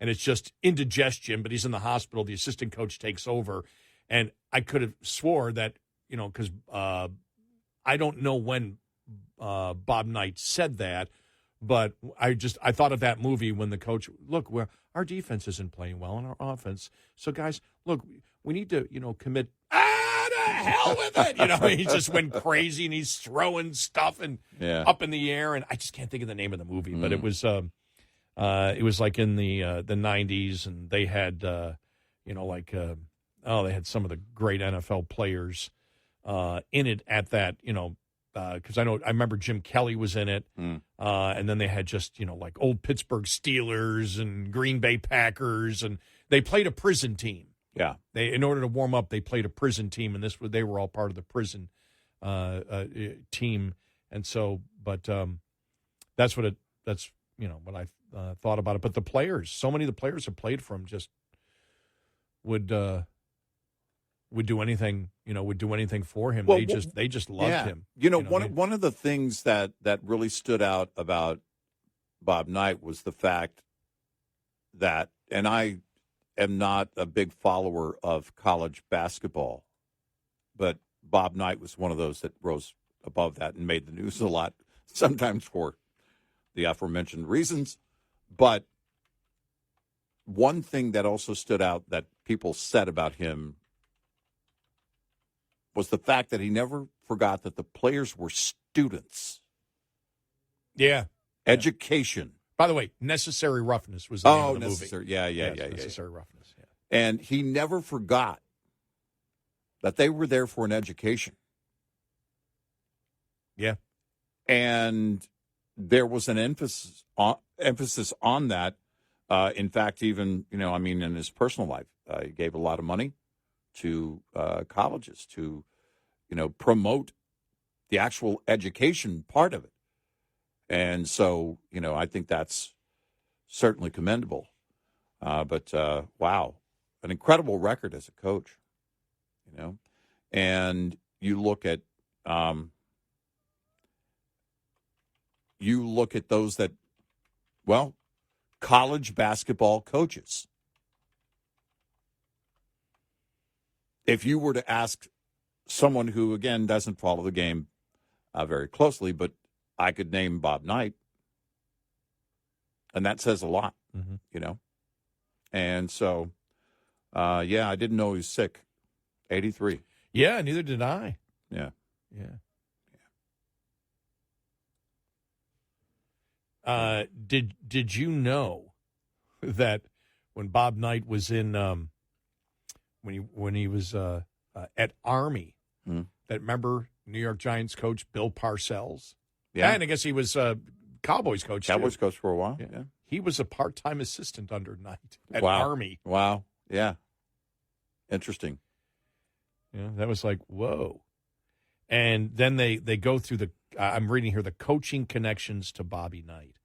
and it's just indigestion, but he's in the hospital. The assistant coach takes over. And I could have swore that, because I don't know when Bob Knight said that, but I thought of that movie when the coach, look, our defense isn't playing well in our offense. So, guys, look, we need to, commit, to hell with it. He just went crazy, and he's throwing stuff and up in the air. And I just can't think of the name of the movie, but it was like in the 90s, and they had, they had some of the great NFL players in it at that, because I remember Jim Kelly was in it, and then they had just, like old Pittsburgh Steelers and Green Bay Packers, and they played a prison team. Yeah. In order to warm up, they played a prison team, and they were all part of the prison team, and so, but that's what I thought about it. But the players, so many of the players have played for him, just would do anything, would do anything for him. Well, they just loved him. One of the things that really stood out about Bob Knight was the fact that, and I am not a big follower of college basketball, but Bob Knight was one of those that rose above that and made the news a lot, sometimes for the aforementioned reasons. But one thing that also stood out that people said about him was the fact that he never forgot that the players were students. Yeah. Education. By the way, Necessary Roughness was the name of the necessary. movie. Yeah. Necessary Roughness, yeah. And he never forgot that they were there for an education. Yeah. And there was an emphasis on that. In fact, even, in his personal life, he gave a lot of money to colleges to, promote the actual education part of it. And so, I think that's certainly commendable. But wow, an incredible record as a coach, And you look at those that, college basketball coaches. If you were to ask someone who, again, doesn't follow the game very closely, but I could name Bob Knight, and that says a lot, And so, I didn't know he was sick. 83. Yeah, neither did I. Yeah. Did you know that when Bob Knight was in when he was at Army, that remember New York Giants coach Bill Parcells? Yeah, and I guess he was Cowboys coach. Cowboys too. coach for a while. Yeah. He was a part-time assistant under Knight at Wow. Army. Wow. Yeah. Interesting. Yeah, that was like, whoa. And then they go through I'm reading here, the coaching connections to Bobby Knight.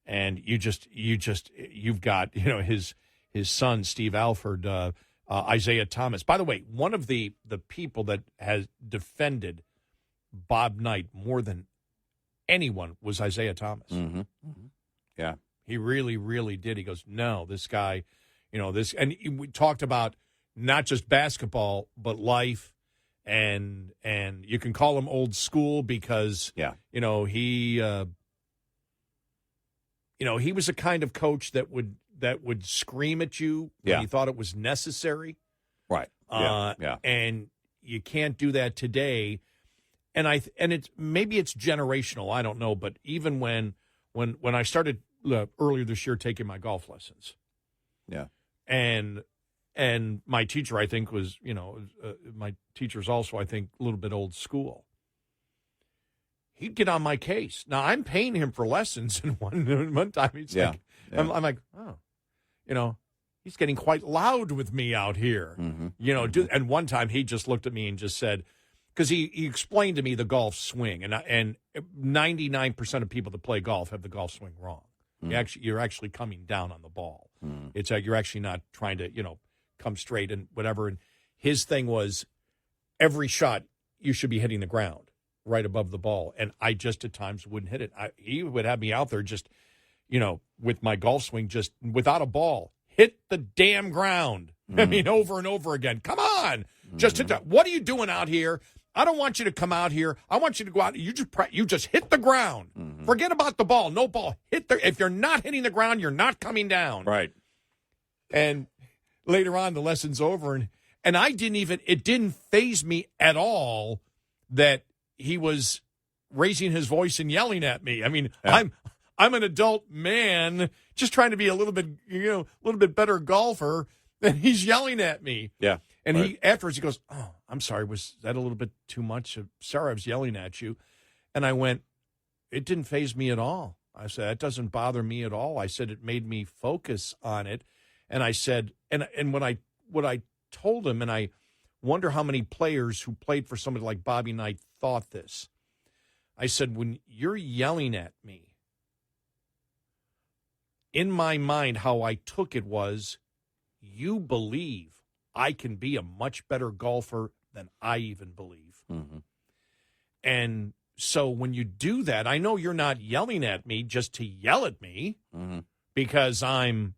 And you've got, his son, Steve Alford, Isaiah Thomas. By the way, one of the people that has defended Bob Knight more than anyone was Isaiah Thomas. Mm-hmm. Mm-hmm. Yeah. He really, really did. He goes, no, this guy, and we talked about not just basketball, but life, and you can call him old school because, he was a kind of coach that would scream at you when he thought it was necessary. Right. Yeah. And you can't do that today. And it's maybe it's generational. I don't know. But even when I started earlier this year taking my golf lessons, and my teacher, I think, was my teacher's also, I think, a little bit old school. He'd get on my case. Now I'm paying him for lessons, and one time he's like, I'm like, oh, he's getting quite loud with me out here, And one time he just looked at me and just said, because he explained to me the golf swing, and 99% of people that play golf have the golf swing wrong. You're actually coming down on the ball. It's you're actually not trying to come straight and whatever. And his thing was every shot you should be hitting the ground right above the ball, and I just at times wouldn't hit it. He would have me out there just with my golf swing, just without a ball, hit the damn ground. I mean, over and over again. Come on, just hit that. What are you doing out here? I don't want you to come out here. I want you to go out. You just hit the ground. Forget about the ball. No ball. If you're not hitting the ground, you're not coming down. Right. And later on, the lesson's over, and it didn't faze me at all that he was raising his voice and yelling at me. I mean, I'm an adult man just trying to be a little bit better golfer, and he's yelling at me. Yeah. And he afterwards he goes, "Oh, I'm sorry. Was that a little bit too much? Sorry, I was yelling at you." And I went, "It didn't faze me at all." I said, "That doesn't bother me at all." I said, "It made me focus on it." And I said, and what I told him, and I wonder how many players who played for somebody like Bobby Knight thought this. I said, when you're yelling at me, in my mind, how I took it was, you believe I can be a much better golfer than I even believe. And so when you do that, I know you're not yelling at me just to yell at me because I'm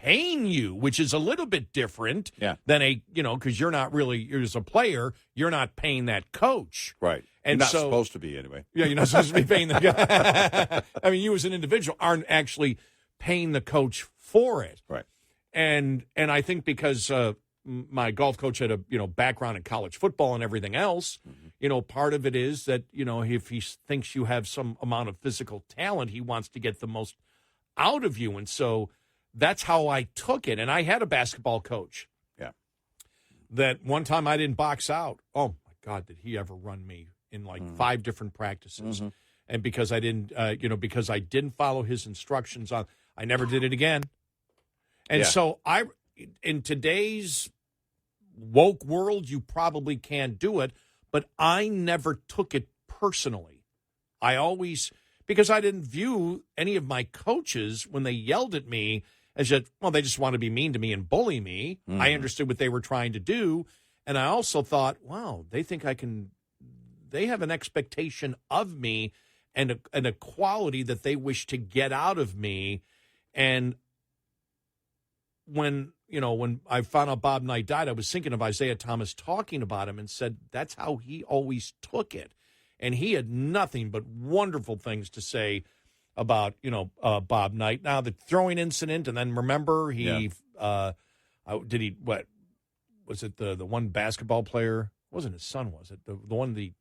paying you, which is a little bit different than because you're not really, as a player, you're not paying that coach. Right. And you're not supposed to be anyway. Yeah, you're not supposed to be paying the guy. I mean, you as an individual aren't actually paying the coach for it. Right. And I think because my golf coach had a background in college football and everything else, part of it is that, if he thinks you have some amount of physical talent, he wants to get the most out of you. And so that's how I took it. And I had a basketball coach. Yeah. That one time I didn't box out. Oh, my God, did he ever run me in like 5 different practices. Mm-hmm. And because I didn't follow his instructions I never did it again. And so in today's woke world, you probably can't do it, but I never took it personally. Because I didn't view any of my coaches when they yelled at me as they just want to be mean to me and bully me. Mm-hmm. I understood what they were trying to do. And I also thought, wow, they think they have an expectation of me and a quality that they wish to get out of me. And when I found out Bob Knight died, I was thinking of Isaiah Thomas talking about him and said that's how he always took it. And he had nothing but wonderful things to say about, Bob Knight. Now, the throwing incident, and then remember what was it, the one basketball player? It wasn't his son, was it? The one they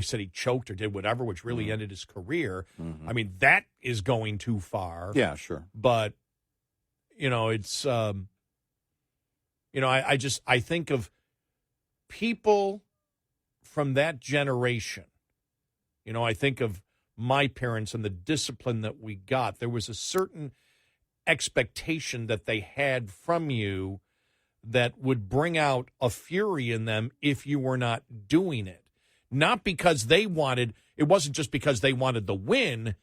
said he choked or did whatever, which really ended his career. Mm-hmm. I mean, that is going too far. Yeah, sure. But, it's, I think of people from that generation. I think of my parents and the discipline that we got. There was a certain expectation that they had from you that would bring out a fury in them if you were not doing it. Not because it wasn't just because they wanted the win.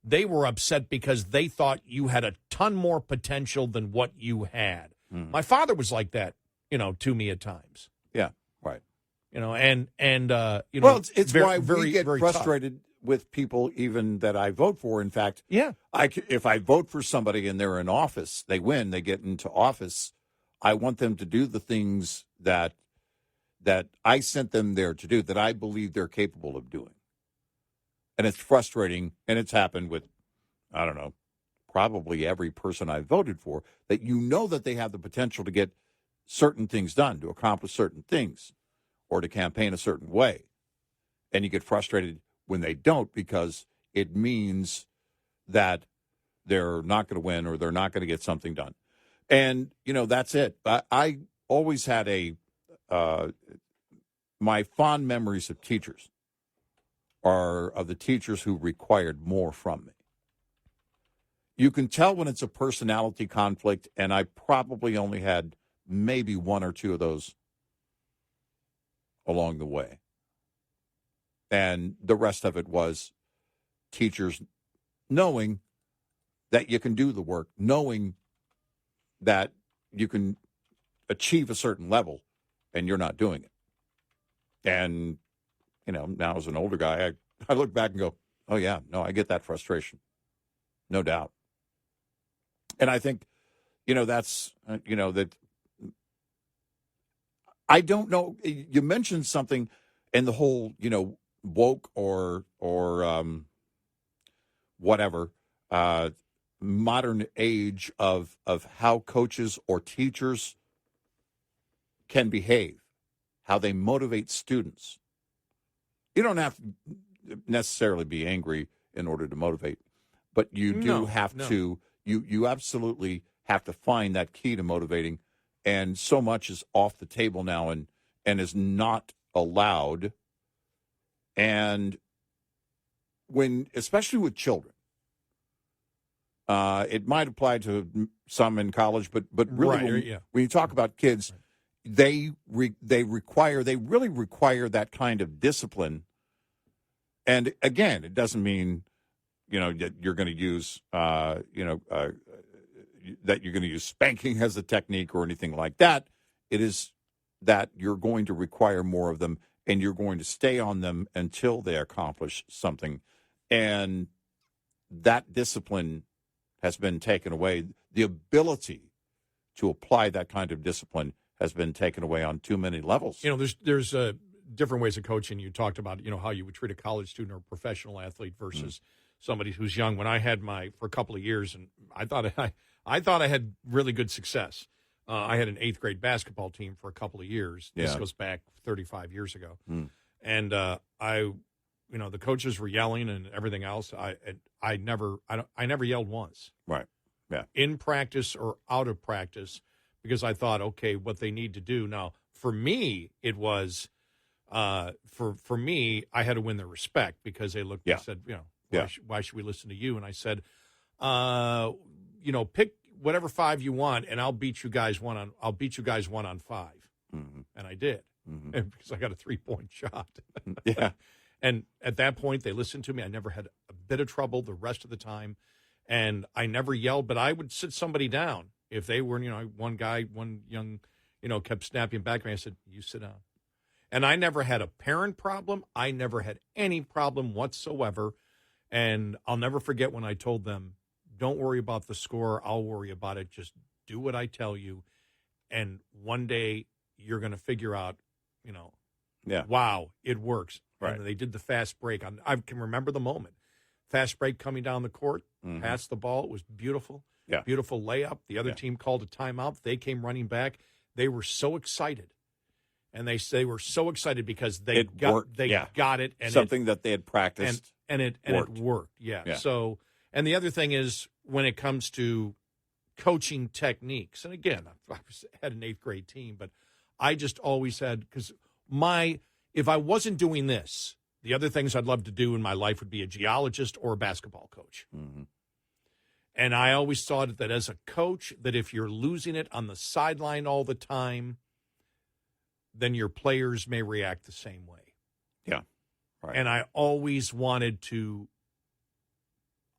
They were upset because they thought you had a ton more potential than what you had. Mm. My father was like that, to me at times. Yeah, right. Well, it's why we get frustrated with people even that I vote for. In fact, if I vote for somebody and they're in office, they win, they get into office, I want them to do the things that I sent them there to do, that I believe they're capable of doing. And it's frustrating, and it's happened with, I don't know, probably every person I voted for, that that they have the potential to get certain things done, to accomplish certain things, or to campaign a certain way. And you get frustrated when they don't, because it means that they're not going to win or they're not going to get something done. And, that's it. I always had my fond memories of teachers are of the teachers who required more from me. You can tell when it's a personality conflict, and I probably only had maybe 1 or 2 of those along the way. And the rest of it was teachers knowing that you can do the work, knowing that you can achieve a certain level, and you're not doing it. And, now as an older guy, I look back and go, oh, yeah, no, I get that frustration. No doubt. And I think, that's, that I don't know. You mentioned something in the whole, woke or whatever, modern age of how coaches or teachers can behave, how they motivate students. You don't have to necessarily be angry in order to motivate, but you do have to, you absolutely have to find that key to motivating. And so much is off the table now and is not allowed. And especially with children, it might apply to some in college, but really when you talk about kids, they really require that kind of discipline. And again, it doesn't mean, that you're going to use, that you're going to use spanking as a technique or anything like that. It is that you're going to require more of them, and you're going to stay on them until they accomplish something. And that discipline has been taken away. the ability to apply that kind of discipline has been taken away on too many levels. There's different ways of coaching. You talked about, how you would treat a college student or a professional athlete versus somebody who's young. When I had for a couple of years, and I thought I had really good success. I had an 8th grade basketball team for a couple of years. This goes back 35 years ago. And the coaches were yelling and everything else. I never yelled once. Right. Yeah. In practice or out of practice, because I thought, okay, what they need to do now. For me, it was for me, I had to win their respect because they looked and said, why should we listen to you? And I said, pick whatever 5 you want, and I'll beat you guys one on 5. Mm-hmm. And I did, because I got a 3-point shot. Yeah. And at that point, they listened to me. I never had a bit of trouble the rest of the time, and I never yelled. But I would sit somebody down if they were, one young, kept snapping back at me. I said, "You sit down." And I never had a parent problem. I never had any problem whatsoever. And I'll never forget when I told them, don't worry about the score. I'll worry about it. Just do what I tell you. And one day you're going to figure out, wow, it works. Right. And they did the fast break. I can remember the moment. Fast break coming down the court, passed the ball. It was beautiful. Yeah. Beautiful layup. The other team called a timeout. They came running back. They were so excited. And they were so excited because they got it, and something that they had practiced, and it worked. Yeah. So, and the other thing is when it comes to coaching techniques, and again, I had an 8th grade team, but I just always had, because if I wasn't doing this, the other things I'd love to do in my life would be a geologist or a basketball coach. Mm-hmm. And I always thought that as a coach, that if you're losing it on the sideline all the time, then your players may react the same way. Yeah. Right. And I always wanted to,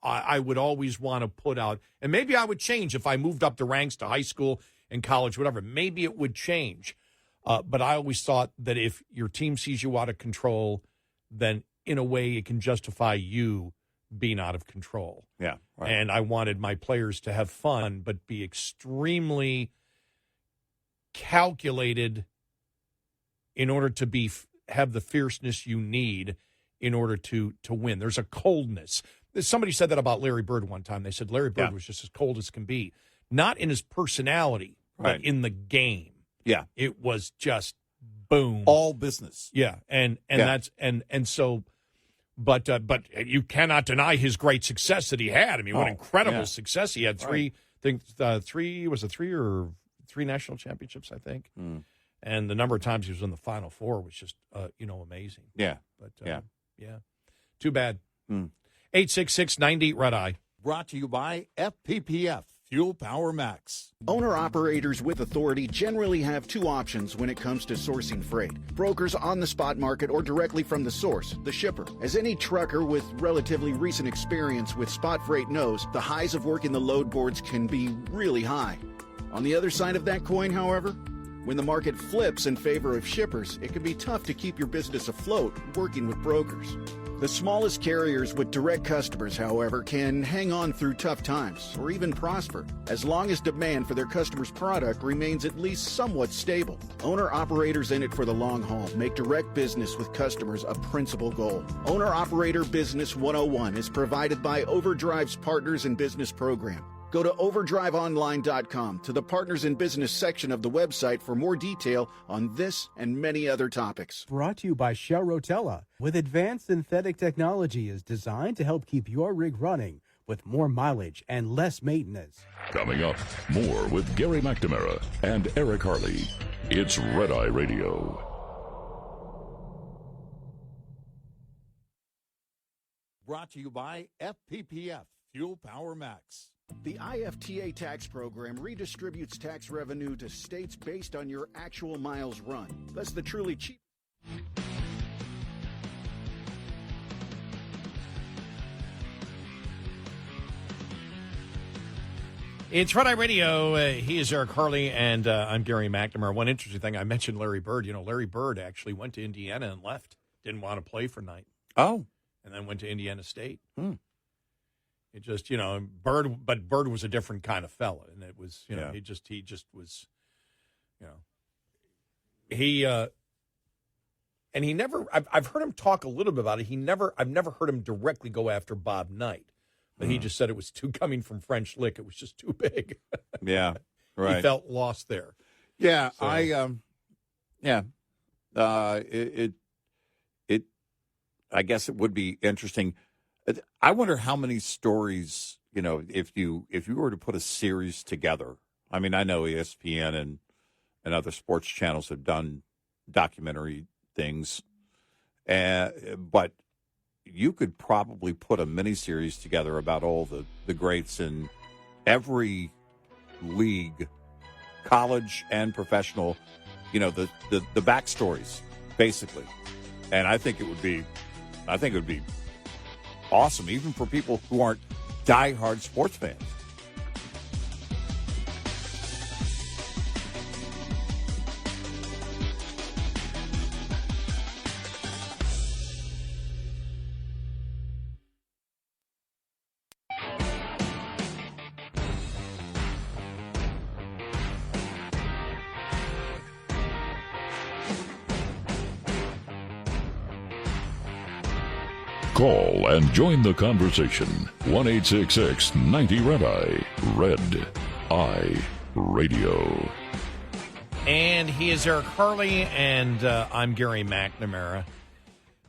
I would always want to put out, and maybe I would change if I moved up the ranks to high school and college, whatever. Maybe it would change. But I always thought that if your team sees you out of control, then in a way it can justify you being out of control. Yeah. Right. And I wanted my players to have fun, but be extremely calculated in order to have the fierceness you need in order to win. There's a coldness. Somebody said that about Larry Bird one time. They said Larry Bird was just as cold as can be. Not in his personality, but in the game. Yeah. It was just boom. All business. Yeah. And that's so but you cannot deny his great success that he had. I mean, what incredible success he had. Three national championships, I think. Mm. And the number of times he was in the Final Four was just, amazing. Yeah. But, too bad. 866-90-RED-EYE. Brought to you by FPPF, Fuel Power Max. Owner-operators with authority generally have 2 options when it comes to sourcing freight. Brokers on the spot market or directly from the source, the shipper. As any trucker with relatively recent experience with spot freight knows, the highs of working the load boards can be really high. On the other side of that coin, however, when the market flips in favor of shippers, it can be tough to keep your business afloat working with brokers. The smallest carriers with direct customers, however, can hang on through tough times or even prosper as long as demand for their customers' product remains at least somewhat stable. Owner-operators in it for the long haul make direct business with customers a principal goal. Owner-Operator Business 101 is provided by Overdrive's Partners in Business program. Go to overdriveonline.com to the Partners in Business section of the website for more detail on this and many other topics. Brought to you by Shell Rotella. With advanced synthetic technology is designed to help keep your rig running with more mileage and less maintenance. Coming up, more with Gary McNamara and Eric Harley. It's Red Eye Radio. Brought to you by FPPF, Fuel Power Max. The IFTA tax program redistributes tax revenue to states based on your actual miles run. Thus, the truly cheap. It's Red Eye Radio. He is Eric Harley, and I'm Gary McNamara. One interesting thing, I mentioned Larry Bird. Larry Bird actually went to Indiana and left. Didn't want to play for Knight. Oh. And then went to Indiana State. It just, Bird was a different kind of fella, and it was, Yeah. he just was, he and he never. I've heard him talk a little bit about it. I've never heard him directly go after Bob Knight, but he just said it was too coming from French Lick. It was just too big. Yeah, right. He felt lost there. Yeah, So. I guess it would be interesting. I wonder how many stories, if you were to put a series together. I mean, I know ESPN and other sports channels have done documentary things, but you could probably put a miniseries together about all the greats in every league, college and professional, the backstories, basically. And I think it would be awesome, even for people who aren't diehard sports fans. Call and join the conversation. 1-866-90-RED-I. Red Eye Radio. And he is Eric Harley, and I'm Gary McNamara.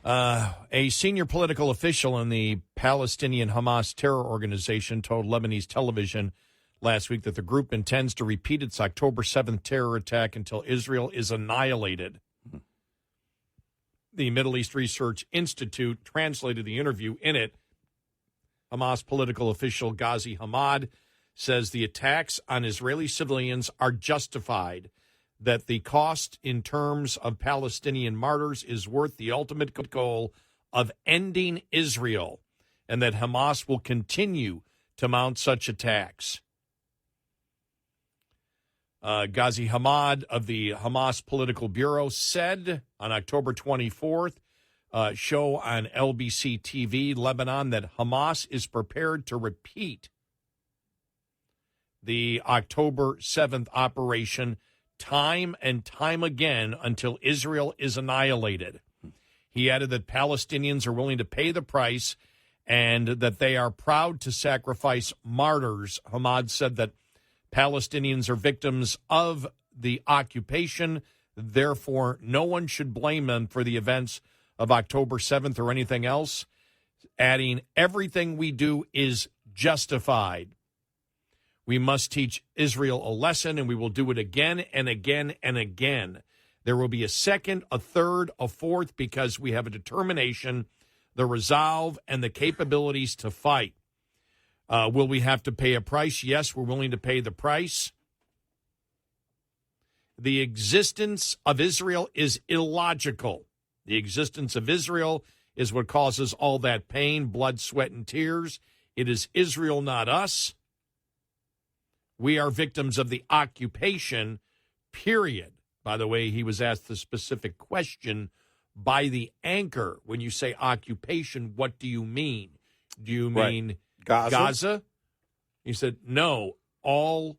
A senior political official in the Palestinian Hamas terror organization told Lebanese television last week that the group intends to repeat its October 7th terror attack until Israel is annihilated. The Middle East Research Institute translated the interview. In it, Hamas political official Ghazi Hamad says the attacks on Israeli civilians are justified, that the cost in terms of Palestinian martyrs is worth the ultimate goal of ending Israel, and that Hamas will continue to mount such attacks. Ghazi Hamad of the Hamas Political Bureau said on October 24th, show on LBC TV Lebanon, that Hamas is prepared to repeat the October 7th operation time and time again until Israel is annihilated. He added that Palestinians are willing to pay the price and that they are proud to sacrifice martyrs. Hamad said that Palestinians are victims of the occupation. Therefore, no one should blame them for the events of October 7th or anything else, adding, everything we do is justified. We must teach Israel a lesson, and we will do it again and again and again. There will be a second, a third, a fourth, because we have a determination, the resolve, and the capabilities to fight. Will we have to pay a price? Yes, we're willing to pay the price. The existence of Israel is illogical. The existence of Israel is what causes all that pain, blood, sweat, and tears. It is Israel, not us. We are victims of the occupation, period. By the way, he was asked the specific question by the anchor. When you say occupation, what do you mean? Do you mean Gaza? He said, no, all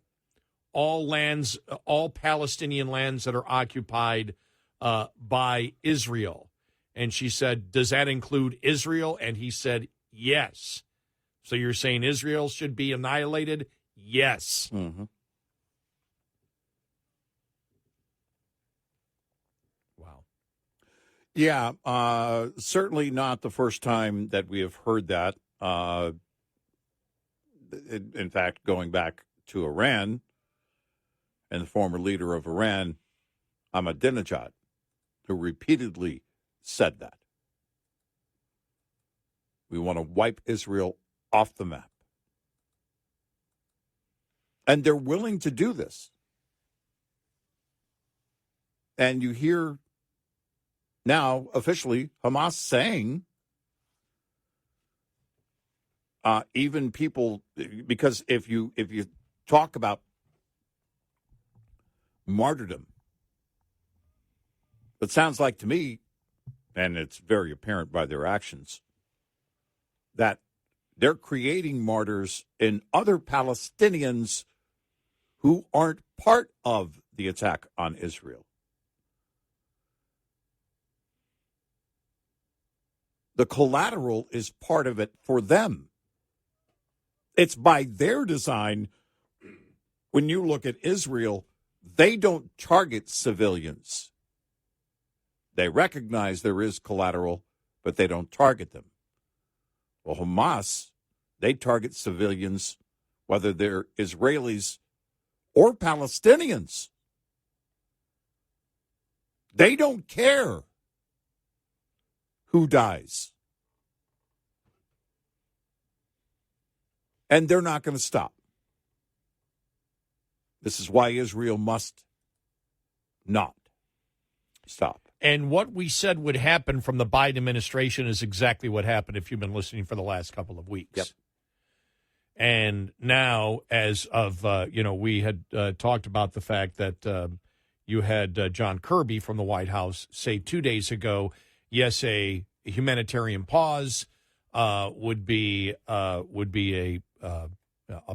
lands, all Palestinian lands that are occupied by Israel. And she said, does that include Israel? And he said, yes. So you're saying Israel should be annihilated? Yes. Mm-hmm. Wow. Yeah, certainly not the first time that we have heard that. In fact, going back to Iran and the former leader of Iran, Ahmadinejad, who repeatedly said that. We want to wipe Israel off the map. And they're willing to do this. And you hear now officially Hamas saying, even people, because if you talk about martyrdom, it sounds like to me, and it's very apparent by their actions, that they're creating martyrs in other Palestinians who aren't part of the attack on Israel. The collateral is part of it for them. It's by their design. When you look at Israel, they don't target civilians. They recognize there is collateral, but they don't target them. Well, Hamas, they target civilians, whether they're Israelis or Palestinians. They don't care who dies. And they're not going to stop. This is why Israel must not stop. And what we said would happen from the Biden administration is exactly what happened if you've been listening for the last couple of weeks. Yep. And now, as of, we had talked about the fact that you had John Kirby from the White House say 2 days ago, yes, a humanitarian pause would be a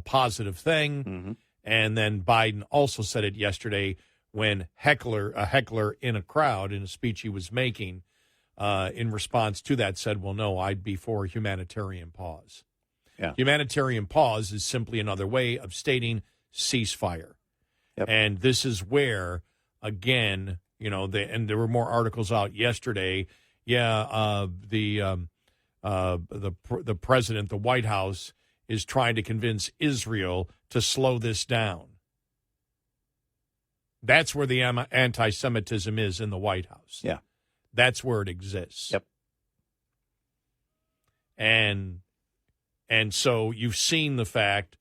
positive thing. Mm-hmm. And then Biden also said it yesterday when a heckler in a crowd, in a speech he was making, in response to that, said, well, no, I'd be for a humanitarian pause. Yeah. Humanitarian pause is simply another way of stating ceasefire. Yep. And this is where, again, and there were more articles out yesterday. Yeah, the president, the White House, is trying to convince Israel to slow this down. That's where the anti-Semitism is in the White House. Yeah. That's where it exists. Yep. And so you've seen the fact,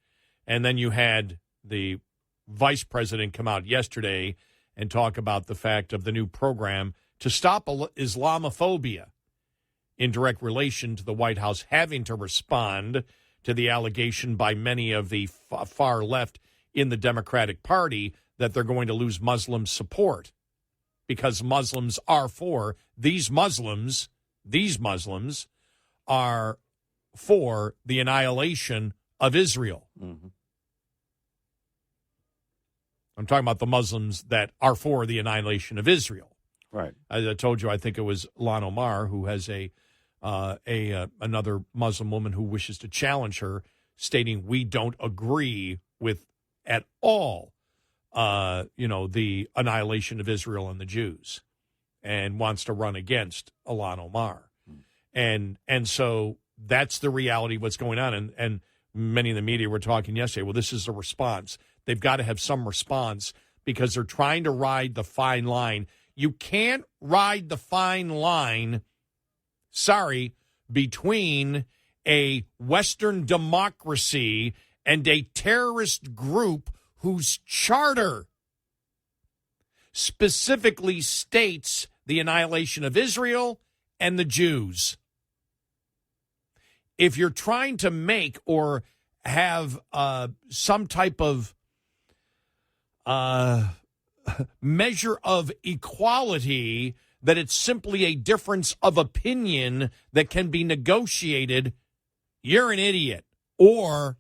and then you had the vice president come out yesterday and talk about the fact of the new program to stop Islamophobia in direct relation to the White House having to respond to the allegation by many of the far left in the Democratic Party that they're going to lose Muslim support because Muslims are for these Muslims are for the annihilation of Israel. Mm-hmm. I'm talking about the Muslims that are for the annihilation of Israel. Right. As I told you, I think it was Lan Omar who has another Muslim woman who wishes to challenge her, stating we don't agree with at all, the annihilation of Israel and the Jews, and wants to run against Lan Omar. And so that's the reality of what's going on. And many in the media were talking yesterday, well, this is a response. They've got to have some response because they're trying to ride the fine line. You can't ride the fine line, between a Western democracy and a terrorist group whose charter specifically states the annihilation of Israel and the Jews. If you're trying to make or have some type of measure of equality, that it's simply a difference of opinion that can be negotiated, you're an idiot or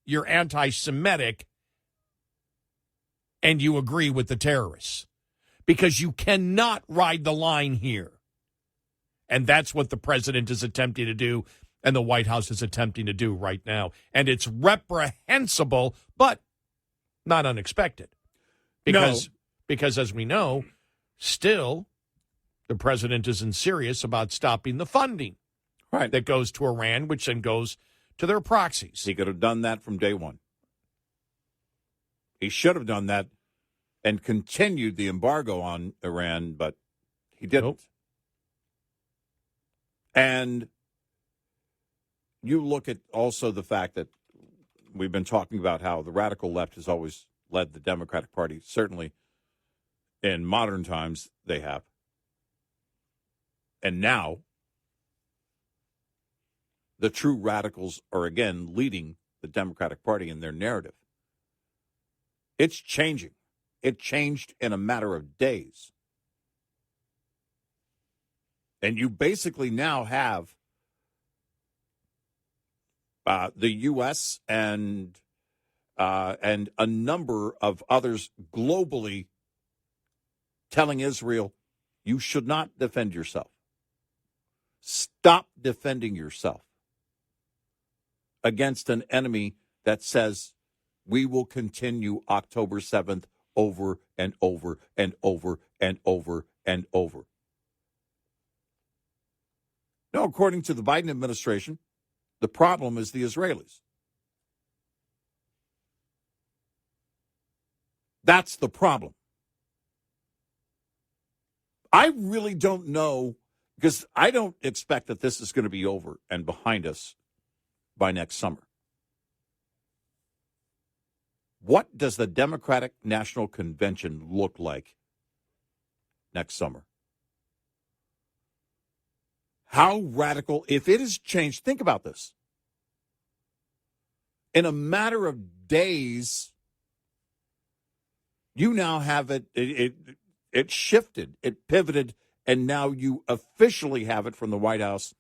you're anti-Semitic and you agree with the terrorists, because you cannot ride the line here. And that's what the president is attempting to do and the White House is attempting to do right now. And it's reprehensible, but not unexpected. Because as we know, still the president isn't serious about stopping the funding that goes to Iran, which then goes to their proxies. He could have done that from day one. He should have done that and continued the embargo on Iran, but he didn't. Nope. And you look at also the fact that we've been talking about how the radical left has always led the Democratic Party. Certainly in modern times, they have. And now the true radicals are again leading the Democratic Party in their narrative. It's changing. It changed in a matter of days. And you basically now have the U.S. and a number of others globally telling Israel, you should not defend yourself. Stop defending yourself against an enemy that says we will continue October 7th over and over and over and over and over. Now, according to the Biden administration, the problem is the Israelis. That's the problem. I really don't know, because I don't expect that this is going to be over and behind us by next summer. What does the Democratic National Convention look like next summer? How radical, if it has changed, think about this. In a matter of days, you now have it shifted, it pivoted, and now you officially have it from the White House.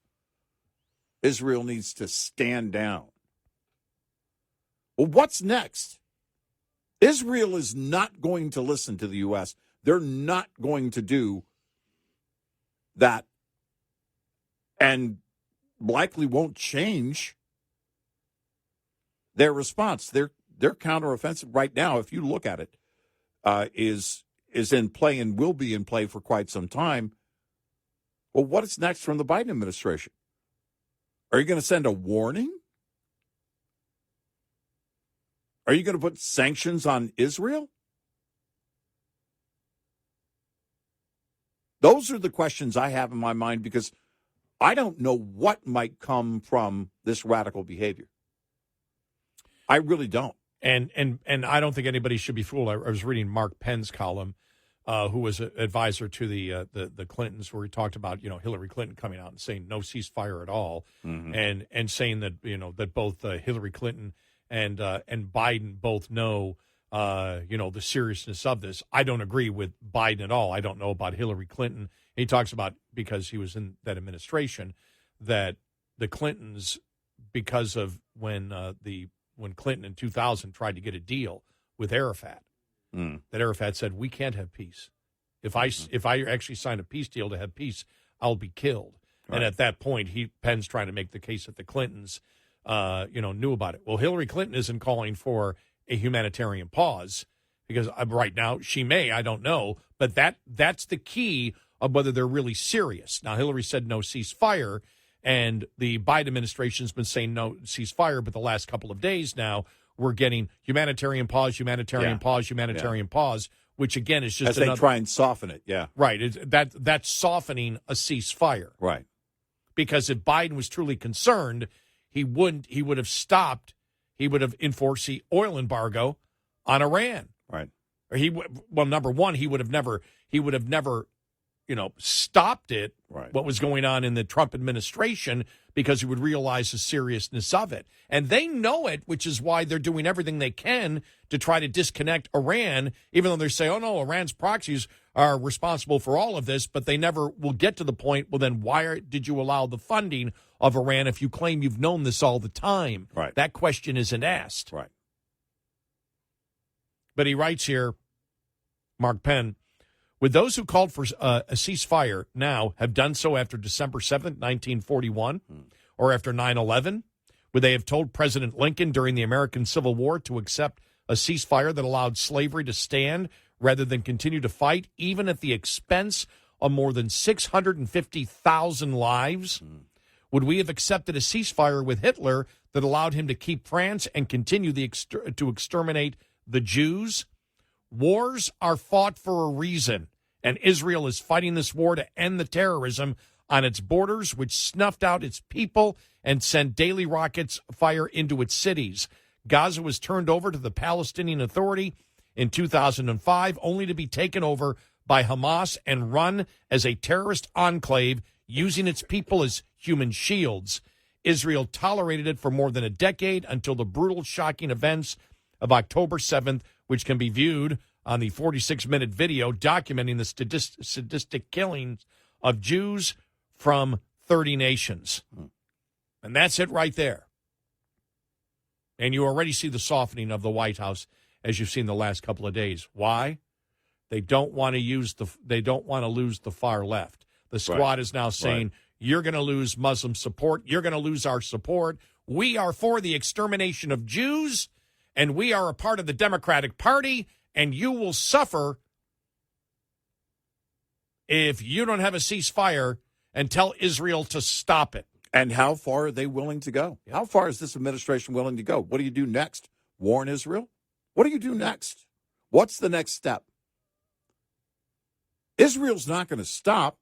Israel needs to stand down. Well, what's next? Israel is not going to listen to the U.S. They're not going to do that, and likely won't change their response. Their counteroffensive right now, if you look at it, is in play and will be in play for quite some time. Well, what is next from the Biden administration? Are you going to send a warning? Are you going to put sanctions on Israel? Those are the questions I have in my mind, because I don't know what might come from this radical behavior. I really don't. And I don't think anybody should be fooled. I was reading Mark Penn's column, who was an advisor to the Clintons, where he talked about, Hillary Clinton coming out and saying no ceasefire at all, and saying that that both Hillary Clinton and Biden both know the seriousness of this. I don't agree with Biden at all. I don't know about Hillary Clinton. He talks about, because he was in that administration, that the Clintons, because of when Clinton in 2000 tried to get a deal with Arafat, that Arafat said, we can't have peace. If I actually sign a peace deal to have peace, I'll be killed. Right. And at that point, Penn's trying to make the case that the Clintons, knew about it. Well, Hillary Clinton isn't calling for a humanitarian pause, because right now she may, I don't know, but that's the key of whether they're really serious. Now, Hillary said no ceasefire, and the Biden administration's been saying no ceasefire, but the last couple of days now, we're getting humanitarian pause, pause, which again is just as they try and soften it. Yeah, right. That's softening a ceasefire. Right. Because if Biden was truly concerned, he would have stopped. He would have enforced the oil embargo on Iran. Right. Or number one, he would have never stopped it. Right. What was going on in the Trump administration, because he would realize the seriousness of it. And they know it, which is why they're doing everything they can to try to disconnect Iran, even though they say, oh, no, Iran's proxies are responsible for all of this, but they never will get to the point, well, then why did you allow the funding of Iran if you claim you've known this all the time? Right. That question isn't asked. Right. But he writes here, Mark Penn, would those who called for a ceasefire now have done so after December 7th, 1941, or after 9/11? Would they have told President Lincoln during the American Civil War to accept a ceasefire that allowed slavery to stand rather than continue to fight, even at the expense of more than 650,000 lives? Would we have accepted a ceasefire with Hitler that allowed him to keep France and continue to exterminate the Jews? Wars are fought for a reason, and Israel is fighting this war to end the terrorism on its borders, which snuffed out its people and sent daily rockets fire into its cities. Gaza was turned over to the Palestinian Authority in 2005, only to be taken over by Hamas and run as a terrorist enclave, using its people as human shields. Israel tolerated it for more than a decade until the brutal, shocking events of October 7th, which can be viewed on the 46-minute video documenting the sadistic killings of Jews from 30 nations. And that's it right there. And you already see the softening of the White House as you've seen the last couple of days. Why? They don't want to lose the far left. The squad is now saying, you're going to lose Muslim support. You're going to lose our support. We are for the extermination of Jews, and we are a part of the Democratic Party, and you will suffer if you don't have a ceasefire and tell Israel to stop it. And how far are they willing to go? How far is this administration willing to go? What do you do next? Warn Israel? What do you do next? What's the next step? Israel's not going to stop,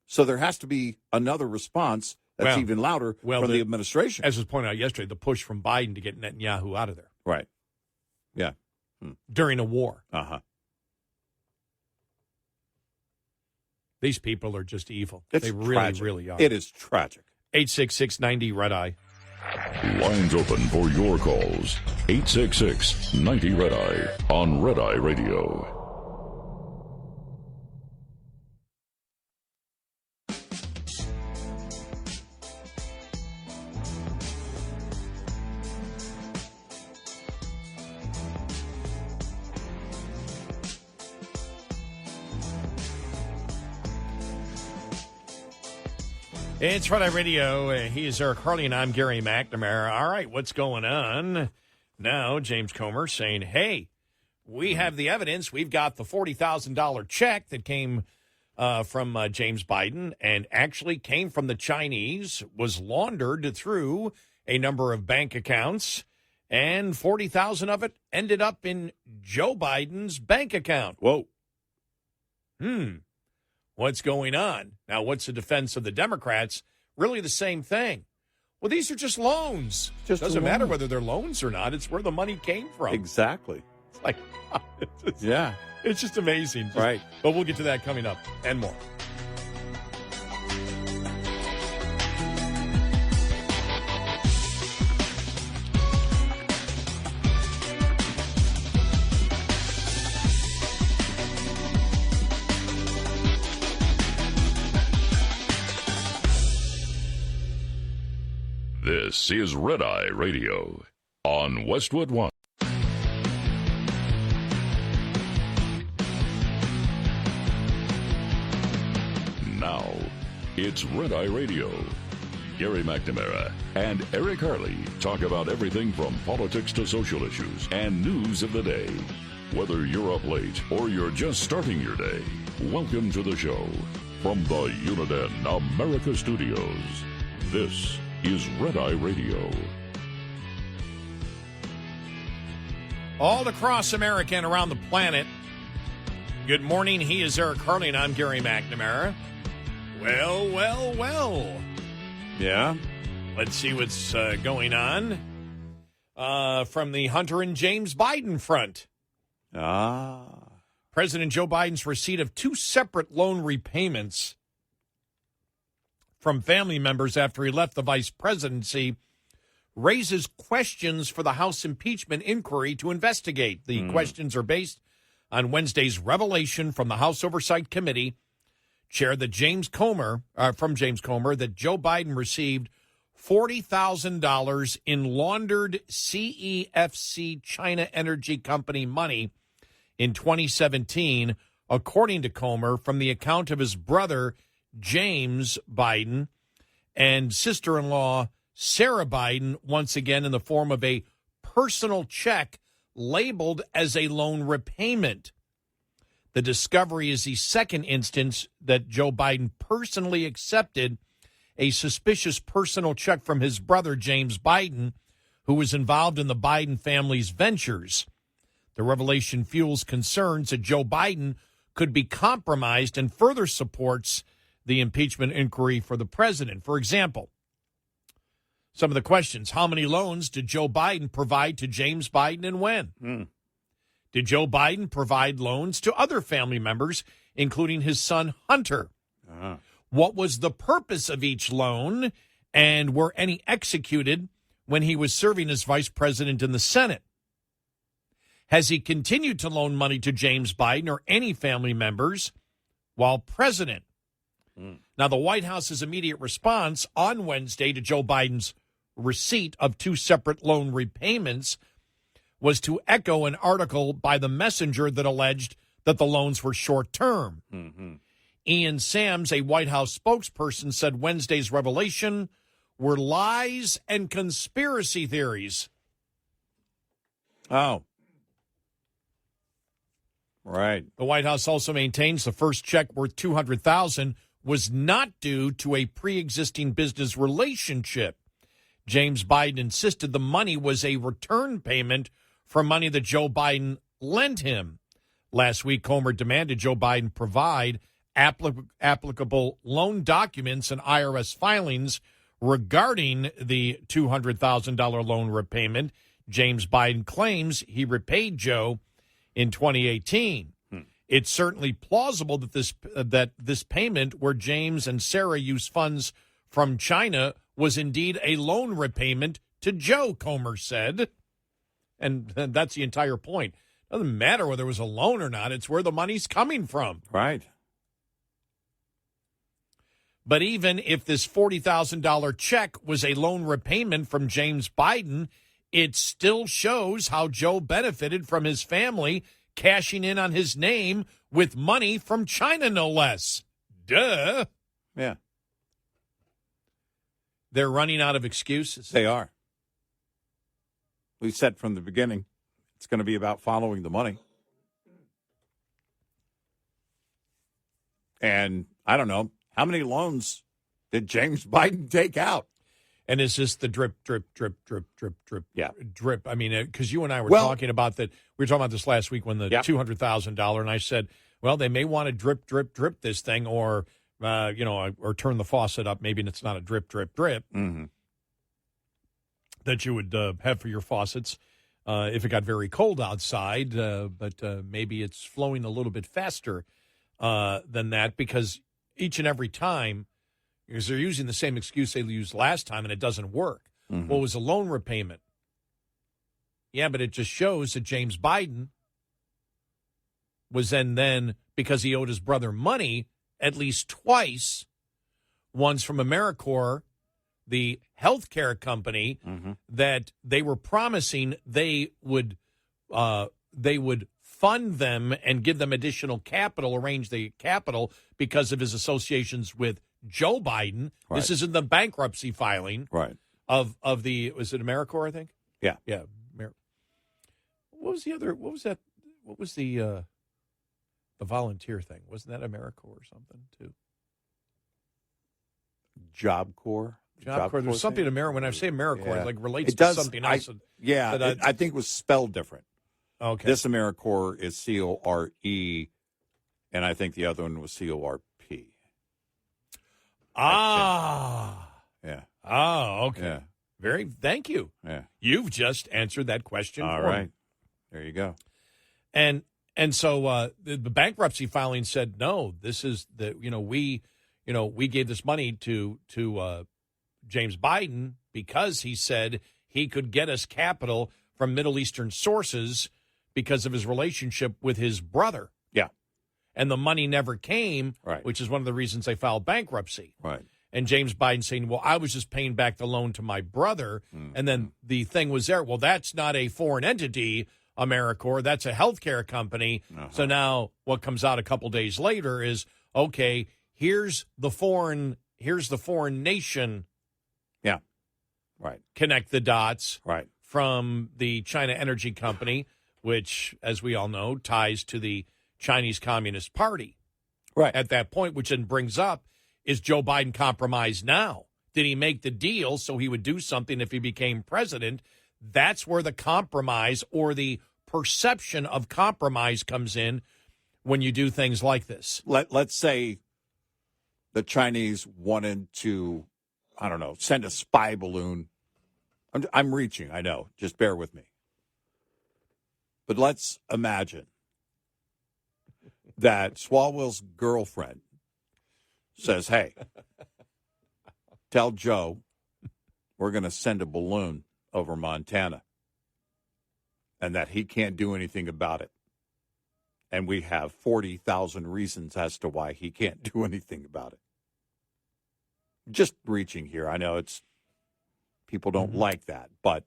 so there has to be another response that's even louder from the administration. As was pointed out yesterday, the push from Biden to get Netanyahu out of there. Right. Yeah. During a war. Uh-huh. These people are just evil. It's they really, tragic. really are. It is tragic. 866-90 Red Eye. Lines open for your calls. 866-90 Red Eye on Red Eye Radio. It's Red Eye Radio. He is Eric Harley, and I'm Gary McNamara. All right, what's going on? Now, James Comer saying, hey, we have the evidence. We've got the $40,000 check that came from James Biden and actually came from the Chinese, was laundered through a number of bank accounts, and $40,000 of it ended up in Joe Biden's bank account. Whoa. What's going on? Now, what's the defense of the Democrats? Really the same thing. Well, these are just loans. Doesn't matter whether they're loans or not. It's where the money came from. Exactly. It's like, it's just amazing. Right. But we'll get to that coming up and more. This is Red Eye Radio on Westwood One. Now, it's Red Eye Radio. Gary McNamara and Eric Harley talk about everything from politics to social issues and news of the day. Whether you're up late or you're just starting your day, welcome to the show. From the Uniden America Studios, this is Red Eye Radio. All across America and around the planet, good morning. He is Eric Harley, and I'm Gary McNamara. Well. Yeah? Let's see what's going on from the Hunter and James Biden front. President Joe Biden's receipt of two separate loan repayments from family members after he left the vice presidency raises questions for the House impeachment inquiry to investigate. The questions are based on Wednesday's revelation from the House Oversight Committee chair that James Comer that Joe Biden received $40,000 in laundered CEFC China Energy Company money in 2017, according to Comer, from the account of his brother James Biden and sister-in-law Sarah Biden, once again in the form of a personal check labeled as a loan repayment. The discovery is the second instance that Joe Biden personally accepted a suspicious personal check from his brother James Biden, who was involved in the Biden family's ventures. The revelation fuels concerns that Joe Biden could be compromised and further supports the impeachment inquiry for the president. For example, some of the questions: how many loans did Joe Biden provide to James Biden and when? Did Joe Biden provide loans to other family members, including his son Hunter? What was the purpose of each loan, and were any executed when he was serving as vice president in the Senate? Has he continued to loan money to James Biden or any family members while president? Now, the White House's immediate response on Wednesday to Joe Biden's receipt of 2 separate loan repayments was to echo an article by the Messenger that alleged that the loans were short-term. Mm-hmm. Ian Sams, a White House spokesperson, said Wednesday's revelation were lies and conspiracy theories. Oh. Right. The White House also maintains the first check worth $200,000 was not due to a pre-existing business relationship. James Biden insisted the money was a return payment for money that Joe Biden lent him. Last week, Comer demanded Joe Biden provide applicable loan documents and IRS filings regarding the $200,000 loan repayment. James Biden claims he repaid Joe in 2018. It's certainly plausible that this payment, where James and Sarah used funds from China, was indeed a loan repayment to Joe, Comer said. And that's the entire point. It doesn't matter whether it was a loan or not. It's where the money's coming from. Right. But even if this $40,000 check was a loan repayment from James Biden, it still shows how Joe benefited from his family cashing in on his name with money from China, no less. Duh. Yeah. They're running out of excuses. They are. We said from the beginning it's going to be about following the money. And I don't know, how many loans did James Biden take out? And is this the drip, drip, drip, drip, drip, drip, Yeah. drip? I mean, because you and I were Well, talking about that. We were talking about this last week when the $200,000, and I said, well, they may want to drip, drip, drip this thing, or or turn the faucet up. Maybe it's not a drip, drip, drip that you would have for your faucets if it got very cold outside. But maybe it's flowing a little bit faster than that, because each and every time, because they're using the same excuse they used last time, and it doesn't work. Mm-hmm. Well, it was a loan repayment. Yeah, but it just shows that James Biden was then because he owed his brother money at least twice, once from AmeriCorps, the healthcare company, that they were promising they would fund them and give them additional capital, arrange the capital because of his associations with Joe Biden. Right. This isn't the bankruptcy filing of the, was it AmeriCorps, I think? Yeah. Yeah. What was the other, what was that? What was the volunteer thing? Wasn't that AmeriCorps or something too? Job Corps. Job Corps. There's something AmeriCorps. When I say AmeriCorps, it relates it does, to something else. I think it was spelled different. Okay. This AmeriCorps is CORE, and I think the other one was CORP. Ah. Yeah. Oh, okay. Yeah. Thank you. Yeah. You've just answered that question. All for right. me. There you go. And so the bankruptcy filing said, no, this is we gave this money to James Biden because he said he could get us capital from Middle Eastern sources because of his relationship with his brother. Yeah. And the money never came, right, which is one of the reasons they filed bankruptcy. Right. And James Biden saying, well, I was just paying back the loan to my brother. And then the thing was there, well, that's not a foreign entity, AmeriCorps. That's a healthcare company. So now what comes out a couple days later is, okay, here's the foreign nation. Yeah. Right. Connect the dots. Right. From the China Energy Company, which, as we all know, ties to the Chinese Communist Party. Right. At that point, which then brings up, is Joe Biden compromised now? Did he make the deal so he would do something if he became president? That's where the compromise or the perception of compromise comes in when you do things like this. Let's say the Chinese wanted to, I don't know, send a spy balloon. I'm reaching, I know. Just bear with me. But let's imagine that Swalwell's girlfriend says, hey, tell Joe we're going to send a balloon over Montana and that he can't do anything about it. And we have 40,000 reasons as to why he can't do anything about it. Just reaching here. I know it's People don't like that. But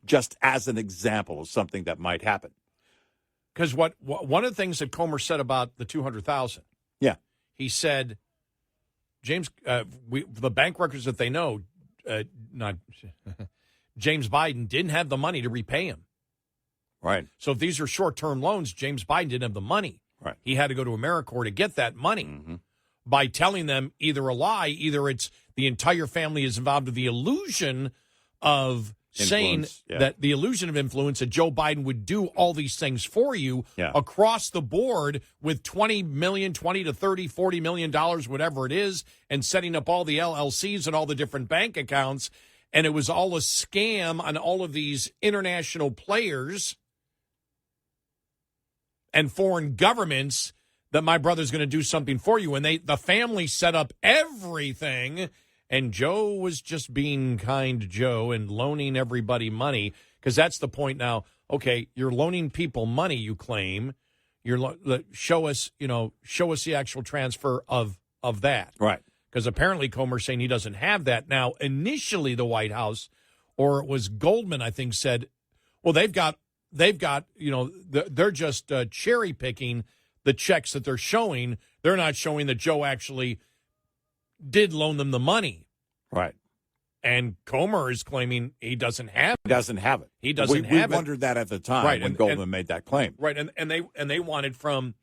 just as an example of something that might happen. Because one of the things that Comer said about the $200,000, yeah, he said, James, the bank records that they know, not James Biden didn't have the money to repay him. Right. So if these are short-term loans, James Biden didn't have the money. Right. He had to go to AmeriCorps to get that money by telling them either a lie, either it's the entire family is involved with the illusion of saying that the illusion of influence that Joe Biden would do all these things for you across the board with $20 million, $20 to $30, $40 million, whatever it is, and setting up all the LLCs and all the different bank accounts. And it was all a scam on all of these international players and foreign governments that my brother's going to do something for you. And the family set up everything. And Joe was just being kind Joe and loaning everybody money, because that's the point now. Okay, you're loaning people money, you claim. Show us the actual transfer of that. Right. Because apparently Comer's saying he doesn't have that. Now, initially the White House, or it was Goldman, I think, said, well, they've got they're just cherry picking the checks that they're showing. They're not showing that Joe actually did loan them the money. Right. And Comer is claiming he doesn't have it. He doesn't have it. He doesn't have it. We wondered that at the time when Goldman made that claim. Right. And they wanted from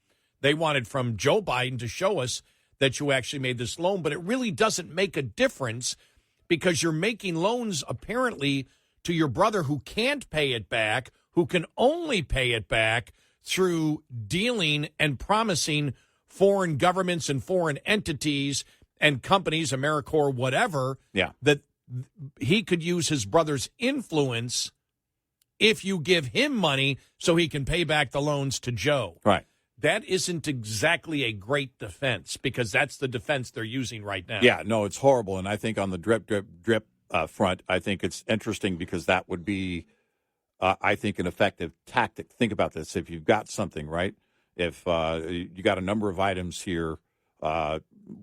Joe Biden to show us that you actually made this loan, but it really doesn't make a difference, because you're making loans apparently to your brother who can't pay it back, who can only pay it back through dealing and promising foreign governments and foreign entities and companies, AmeriCorps, whatever, that he could use his brother's influence if you give him money so he can pay back the loans to Joe. Right. That isn't exactly a great defense, because that's the defense they're using right now. Yeah, no, it's horrible. And I think on the drip front, I think it's interesting, because that would be, I think, an effective tactic. Think about this. If you've got something, right, if you got a number of items here,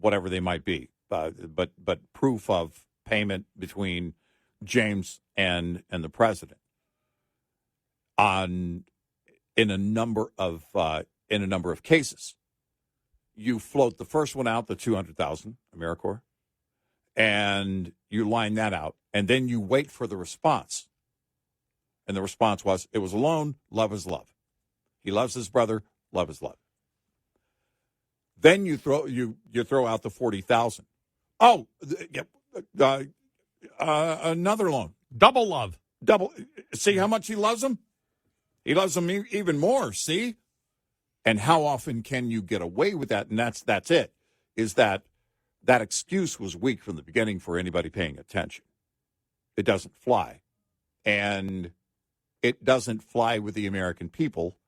whatever they might be, but proof of payment between James and the president in a number of cases, you float the first one out, the $200,000 AmeriCorps, and you line that out, and then you wait for the response. And the response was, it was a loan, love is love. He loves his brother, love is love. Then you throw out the $40,000. Oh, another loan. Double love. See how much he loves him? He loves him even more, see? And how often can you get away with that? And that's it, is that excuse was weak from the beginning for anybody paying attention. It doesn't fly. And it doesn't fly with the American people.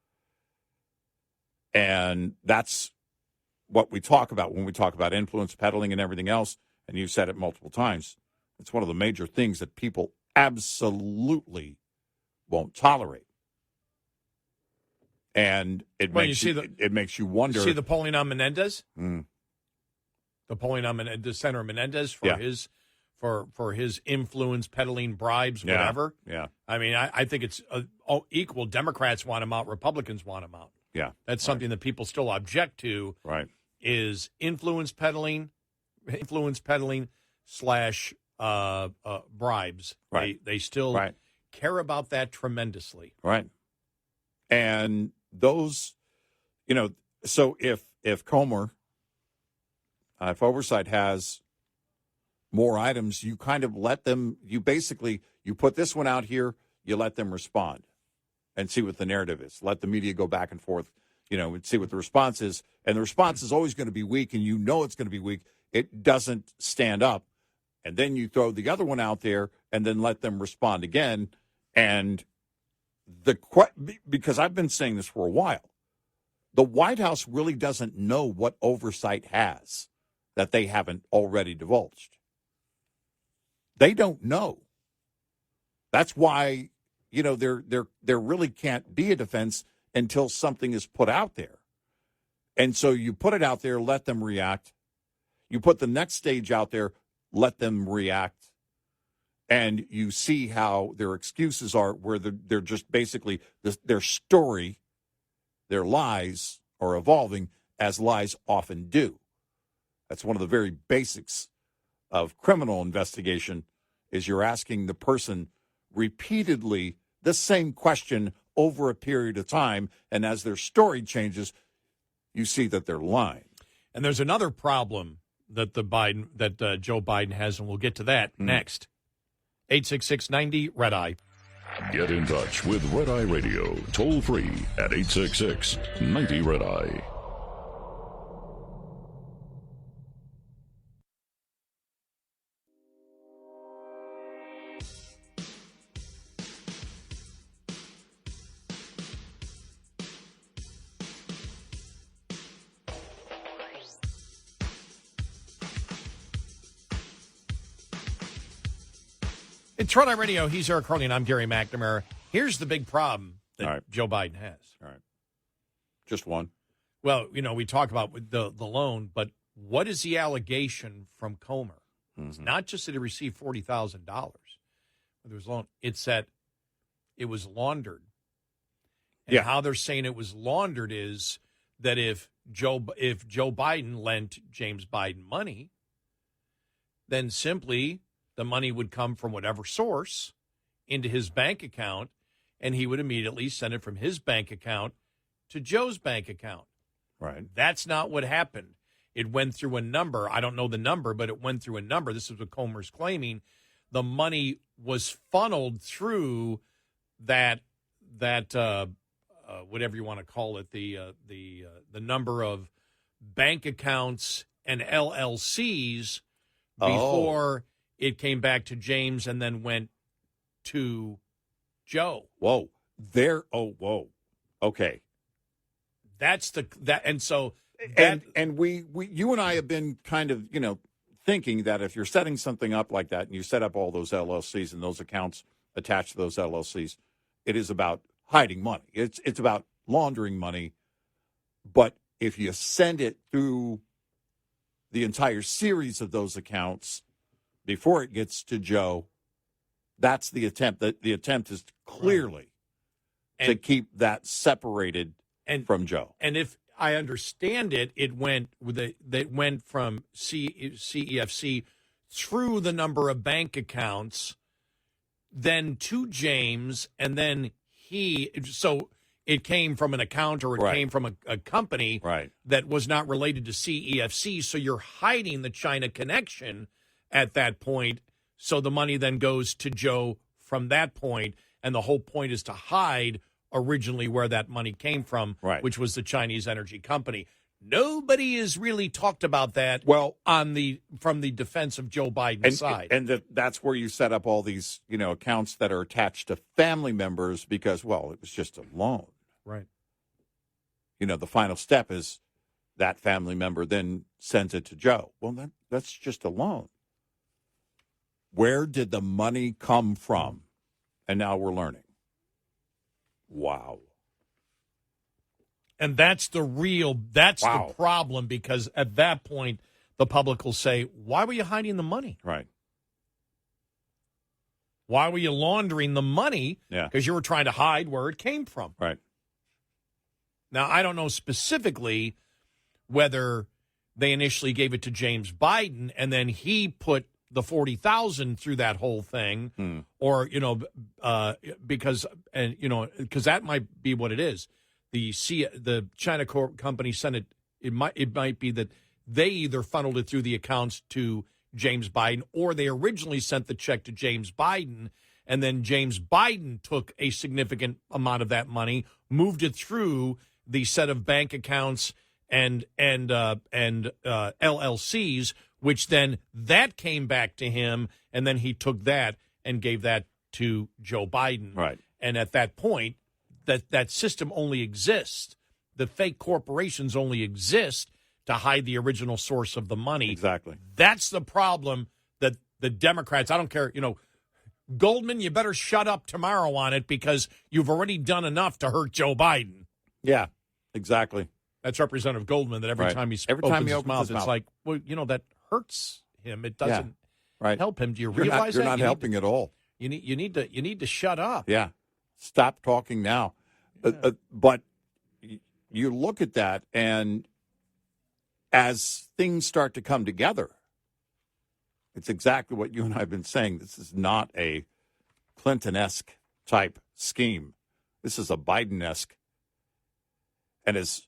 And that's what we talk about when we talk about influence peddling and everything else. And you've said it multiple times. It's one of the major things that people absolutely won't tolerate. And it makes you wonder. See the polling on Menendez? The polling on Menendez, Senator Menendez, for his influence, peddling bribes, whatever. Yeah. I mean, I think it's equal. Democrats want him out. Republicans want him out. Yeah. That's something that people still object to. Right. Is influence peddling / bribes. Right. They still care about that tremendously. Right. And those, so if Comer, if oversight has more items, you kind of let them, you put this one out here, you let them respond and see what the narrative is. Let the media go back and forth, and see what the response is. And the response is always going to be weak, and it's going to be weak. It doesn't stand up. And then you throw the other one out there and then let them respond again. And because I've been saying this for a while, the White House really doesn't know what oversight has that they haven't already divulged. They don't know. That's why, there really can't be a defense until something is put out there. And so you put it out there, let them react. You put the next stage out there, let them react. and you see how their excuses are, where they're just basically their story, their lies are evolving as lies often do. That's one of the very basics of criminal investigation, is you're asking the person repeatedly the same question over a period of time, and as their story changes, you see that they're lying. And there's another problem that Joe Biden has, and we'll get to that next. 866-90-RED-EYE. Get in touch with Red Eye Radio, toll free at 866-90-RED-EYE. It's Red Eye Radio. He's Eric Carly, and I'm Gary McNamara. Here's the big problem that Joe Biden has. All right. Just one. Well, we talk about the loan, but what is the allegation from Comer? Mm-hmm. It's not just that he received $40,000. There was loan. It's that it was laundered. And how they're saying it was laundered is that if Joe Biden lent James Biden money, then simply the money would come from whatever source into his bank account, and he would immediately send it from his bank account to Joe's bank account. Right. That's not what happened. It went through a number. I don't know the number, but it went through a number. This is what Comer's claiming. The money was funneled through that whatever you want to call it, the number of bank accounts and LLCs before it came back to James and then went to Joe. Whoa. Whoa. Okay. And we you and I have been kind of, thinking that if you're setting something up like that and you set up all those LLCs and those accounts attached to those LLCs, it is about hiding money. It's about laundering money. But if you send it through the entire series of those accounts before it gets to Joe, that's the attempt. The attempt is clearly to keep that separated from Joe. And if I understand it, it went from CEFC through the number of bank accounts, then to James, and then so it came from an account or it came from a company that was not related to CEFC. So you're hiding the China connection at that point. So the money then goes to Joe from that point, and the whole point is to hide originally where that money came from, which was the Chinese energy company. Nobody has really talked about that from the defense of Joe Biden's side. And that's where you set up all these, accounts that are attached to family members because, it was just a loan. Right. The final step is that family member then sends it to Joe. Well, that's just a loan. Where did the money come from? And now we're learning. Wow. And that's the problem, because at that point, the public will say, why were you hiding the money? Right. Why were you laundering the money? Yeah. Because you were trying to hide where it came from. Right. Now, I don't know specifically whether they initially gave it to James Biden and then he put the $40,000 through that whole thing, or because that might be what it is. The China company sent it. It might be that they either funneled it through the accounts to James Biden, or they originally sent the check to James Biden, and then James Biden took a significant amount of that money, moved it through the set of bank accounts and LLCs, which then that came back to him, and then he took that and gave that to Joe Biden. Right. And at that point, that system only exists. The fake corporations only exist to hide the original source of the money. Exactly. That's the problem that the Democrats, I don't care, Goldman, you better shut up tomorrow on it because you've already done enough to hurt Joe Biden. Yeah, exactly. That's Representative Goldman, that every time he opens his mouth, it's like, that hurts him. It doesn't. Right. help him. Do you You're realize you're that? not helping at all. You need to shut up. Yeah. Stop talking now. Yeah. But you look at that, and as things start to come together, it's exactly what you and I have been saying. This is not a Clinton-esque type scheme. This is a Biden-esque. And as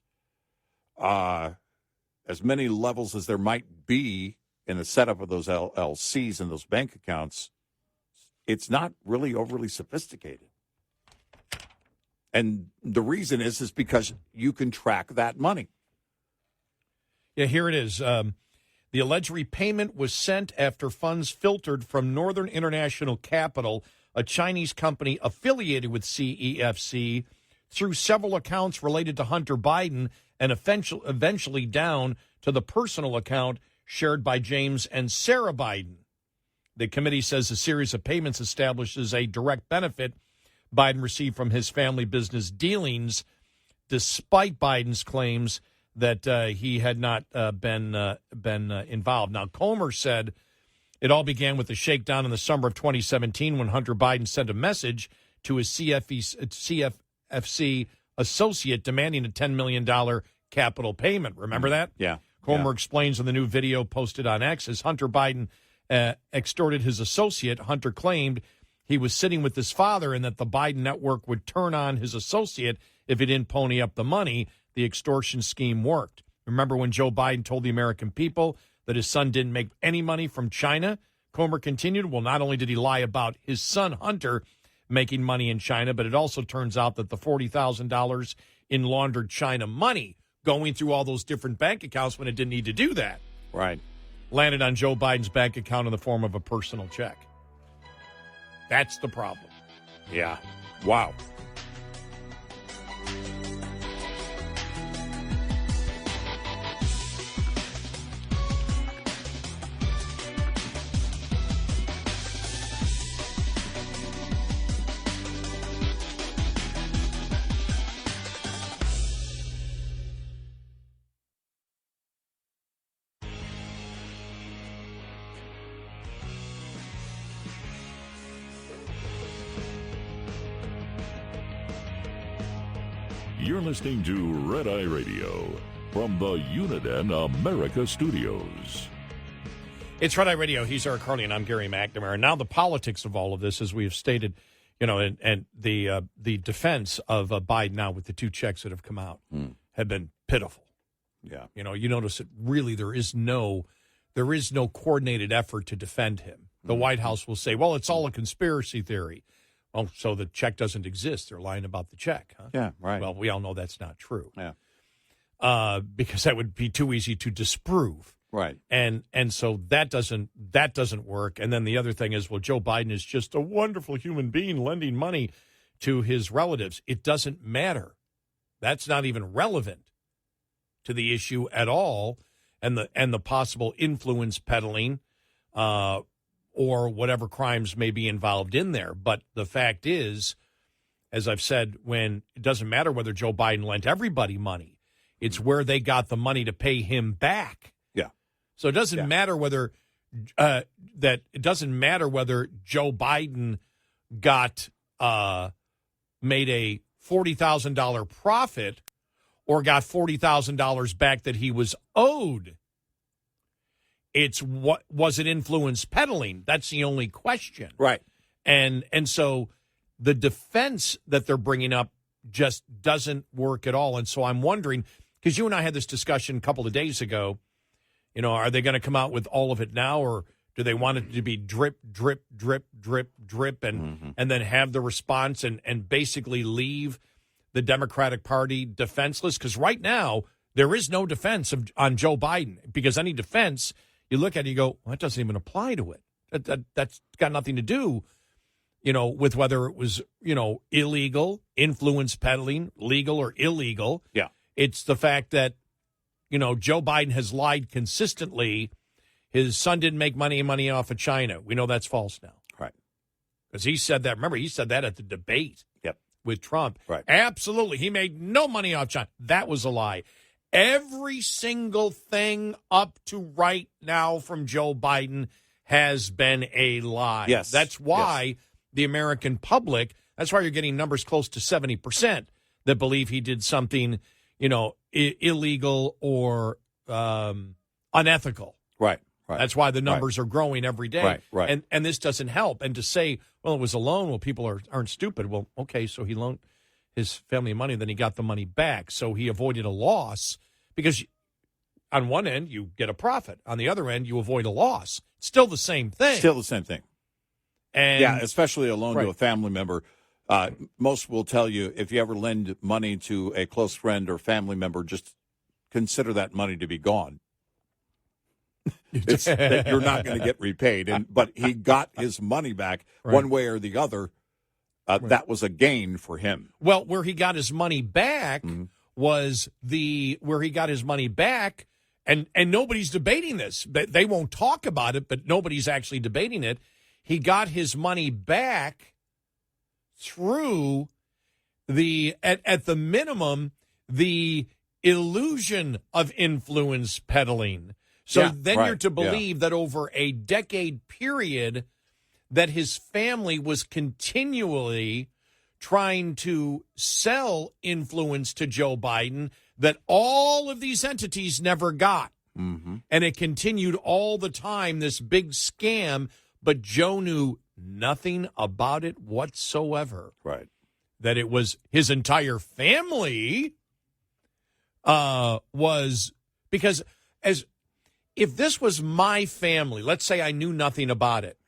many levels as there might be in the setup of those LLCs and those bank accounts, it's not really overly sophisticated. And the reason is because you can track that money. Yeah, here it is. The alleged repayment was sent after funds filtered from Northern International Capital, a Chinese company affiliated with CEFC, through several accounts related to Hunter Biden and eventually down to the personal account shared by James and Sarah Biden. The committee says a series of payments establishes a direct benefit Biden received from his family business dealings, despite Biden's claims that he had not been involved. Now, Comer said it all began with the shakedown in the summer of 2017 when Hunter Biden sent a message to his CFFC associate demanding a $10 million capital payment. Remember that? Yeah. Comer explains in the new video posted on X as Hunter Biden extorted his associate. Hunter claimed he was sitting with his father and that the Biden network would turn on his associate if he didn't pony up the money. The extortion scheme worked. Remember when Joe Biden told the American people that his son didn't make any money from China? Comer continued, well, not only did he lie about his son Hunter making money in China, but it also turns out that the $40,000 in laundered China money going through all those different bank accounts when it didn't need to do that. Right. Landed on Joe Biden's bank account in the form of a personal check. That's the problem. Yeah. Wow. You're listening to Red Eye Radio from the Uniden America Studios. It's Red Eye Radio. He's Eric Harley, and I'm Gary McNamara. And now the politics of all of this, as we have stated, and the defense of Biden now with the two checks that have come out have been pitiful. Yeah. You notice that really there is no coordinated effort to defend him. The White House will say, well, it's all a conspiracy theory. Oh, so the check doesn't exist. They're lying about the check, huh? Yeah, right. Well, we all know that's not true. Yeah. Because that would be too easy to disprove. Right. And so that doesn't work. And then the other thing is, well, Joe Biden is just a wonderful human being lending money to his relatives. It doesn't matter. That's not even relevant to the issue at all, and the possible influence peddling, or whatever crimes may be involved in there. But the fact is, as I've said, when it doesn't matter whether Joe Biden lent everybody money, it's where they got the money to pay him back. Yeah. So it doesn't matter whether Joe Biden got made a $40,000 profit or got $40,000 back that he was owed. It's what was it influence peddling? That's the only question. Right. And so the defense that they're bringing up just doesn't work at all. And so I'm wondering, because you and I had this discussion a couple of days ago, are they going to come out with all of it now, or do they want it to be drip, drip, drip, drip, drip, and then have the response and basically leave the Democratic Party defenseless? Because right now there is no defense on Joe Biden, because any defense – you look at it, you go, well, that doesn't even apply to it. That's got nothing to do, with whether it was, illegal, influence peddling, legal or illegal. Yeah. It's the fact that, Joe Biden has lied consistently. His son didn't make money off of China. We know that's false now. Right. Because he said that. Remember, he said that at the debate with Trump. Right. Absolutely. He made no money off China. That was a lie. Every single thing up to right now from Joe Biden has been a lie. Yes. That's why the American public, that's why you're getting numbers close to 70% that believe he did something, illegal or unethical. Right. That's why the numbers are growing every day. Right. And this doesn't help. And to say, well, it was a loan, well, people aren't stupid. Well, okay, so he loaned his family money, then he got the money back. So he avoided a loss because on one end, you get a profit. On the other end, you avoid a loss. Still the same thing. And yeah, especially a loan to a family member. Most will tell you if you ever lend money to a close friend or family member, just consider that money to be gone. That you're not going to get repaid. But he got his money back one way or the other. That was a gain for him. Well, where he got his money back was where he got his money back, and nobody's debating this. They won't talk about it, but nobody's actually debating it. He got his money back through at the minimum, the illusion of influence peddling. So you're to believe that over a decade period that his family was continually trying to sell influence to Joe Biden that all of these entities never got. Mm-hmm. And it continued all the time, this big scam, but Joe knew nothing about it whatsoever. Right. That it was his entire family was, because if this was my family, let's say I knew nothing about it.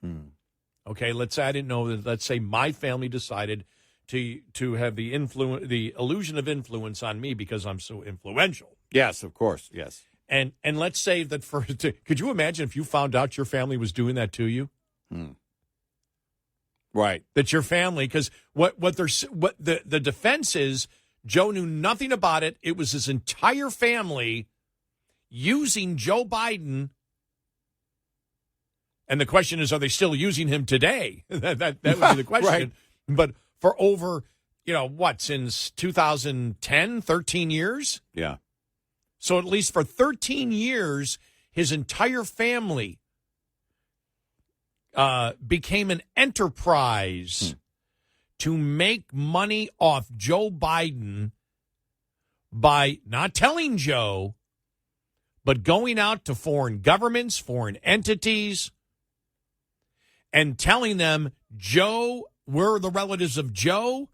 Okay, let's say I didn't know that. Let's say my family decided to have the illusion of influence on me because I'm so influential. Yes, of course. Yes. And let's say that could you imagine if you found out your family was doing that to you? Right. That your family, because what the defense is, Joe knew nothing about it. It was his entire family using Joe Biden. And the question is, are they still using him today? that would be the question. Right. But for over, since 2010, 13 years? Yeah. So at least for 13 years, his entire family became an enterprise to make money off Joe Biden by not telling Joe, but going out to foreign governments, foreign entities, and telling them, Joe, we're the relatives of Joe,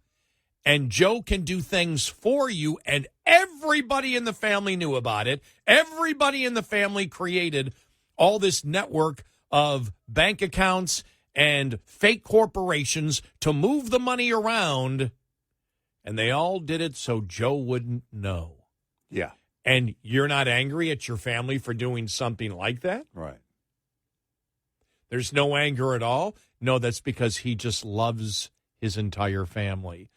and Joe can do things for you. And everybody in the family knew about it. Everybody in the family created all this network of bank accounts and fake corporations to move the money around. And they all did it so Joe wouldn't know. Yeah. And you're not angry at your family for doing something like that? Right. There's no anger at all? No, that's because he just loves his entire family.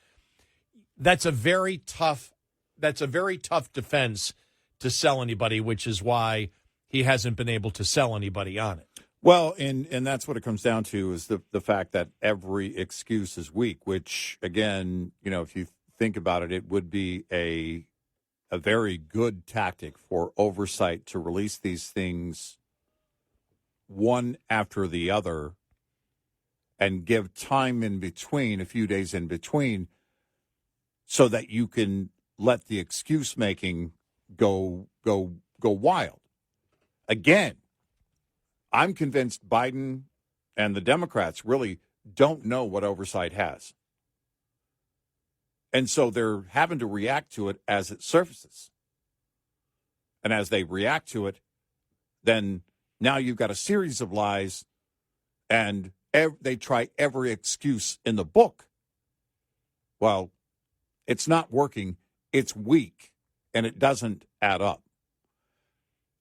That's a very tough defense to sell anybody, which is why he hasn't been able to sell anybody on it. Well, and that's what it comes down to is the fact that every excuse is weak, which, again, if you think about it, it would be a very good tactic for oversight to release these things one after the other and give time in between, a few days in between, so that you can let the excuse making go wild. Again, I'm convinced Biden and the Democrats really don't know what oversight has. And so they're having to react to it as it surfaces. And as they react to it, then now you've got a series of lies, and they try every excuse in the book. Well, it's not working. It's weak, and it doesn't add up.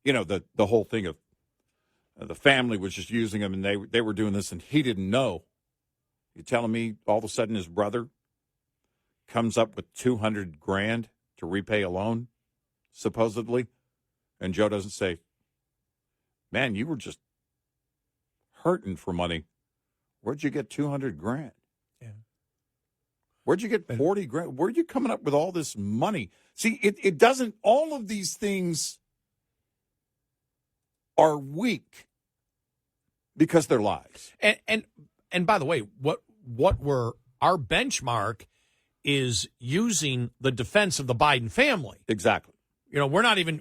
The whole thing of the family was just using him, and they were doing this, and he didn't know. You're telling me all of a sudden his brother comes up with $200,000 to repay a loan, supposedly, and Joe doesn't say, man, you were just hurting for money. Where'd you get $200,000? Yeah. Where'd you get $40,000? Where'd you coming up with all this money? See, it doesn't, all of these things are weak Because they're lies. And by the way, what our benchmark is using the defense of the Biden family. Exactly. You know, we're not even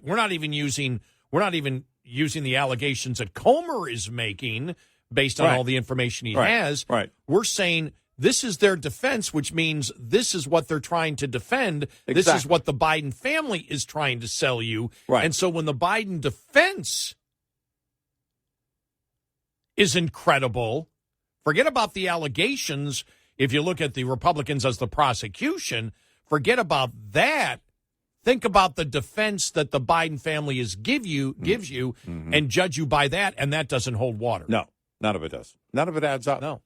using the allegations that Comer is making based on all the information he has. Right. We're saying this is their defense, which means this is what they're trying to defend. Exactly. This is what the Biden family is trying to sell you. Right. And so when the Biden defense is incredible, forget about the allegations. If you look at the Republicans as the prosecution, forget about that. Think about the defense that the Biden family gives you, and judge you by that, and that doesn't hold water. No, none of it does. None of it adds up. No.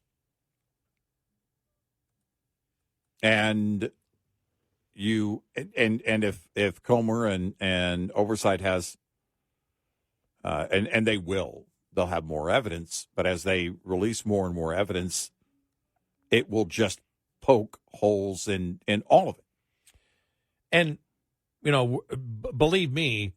And if Comer and oversight has, and they'll have more evidence. But as they release more and more evidence, it will just poke holes in all of it. And you know, believe me,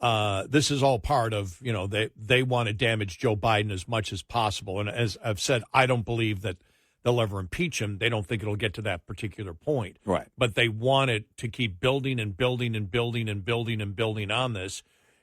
this is all part of, you know, they want to damage Joe Biden as much as possible. And as I've said, I don't believe that they'll ever impeach him. They don't think it'll get to that particular point. Right. But they want it to keep building and building and building and building and building on this.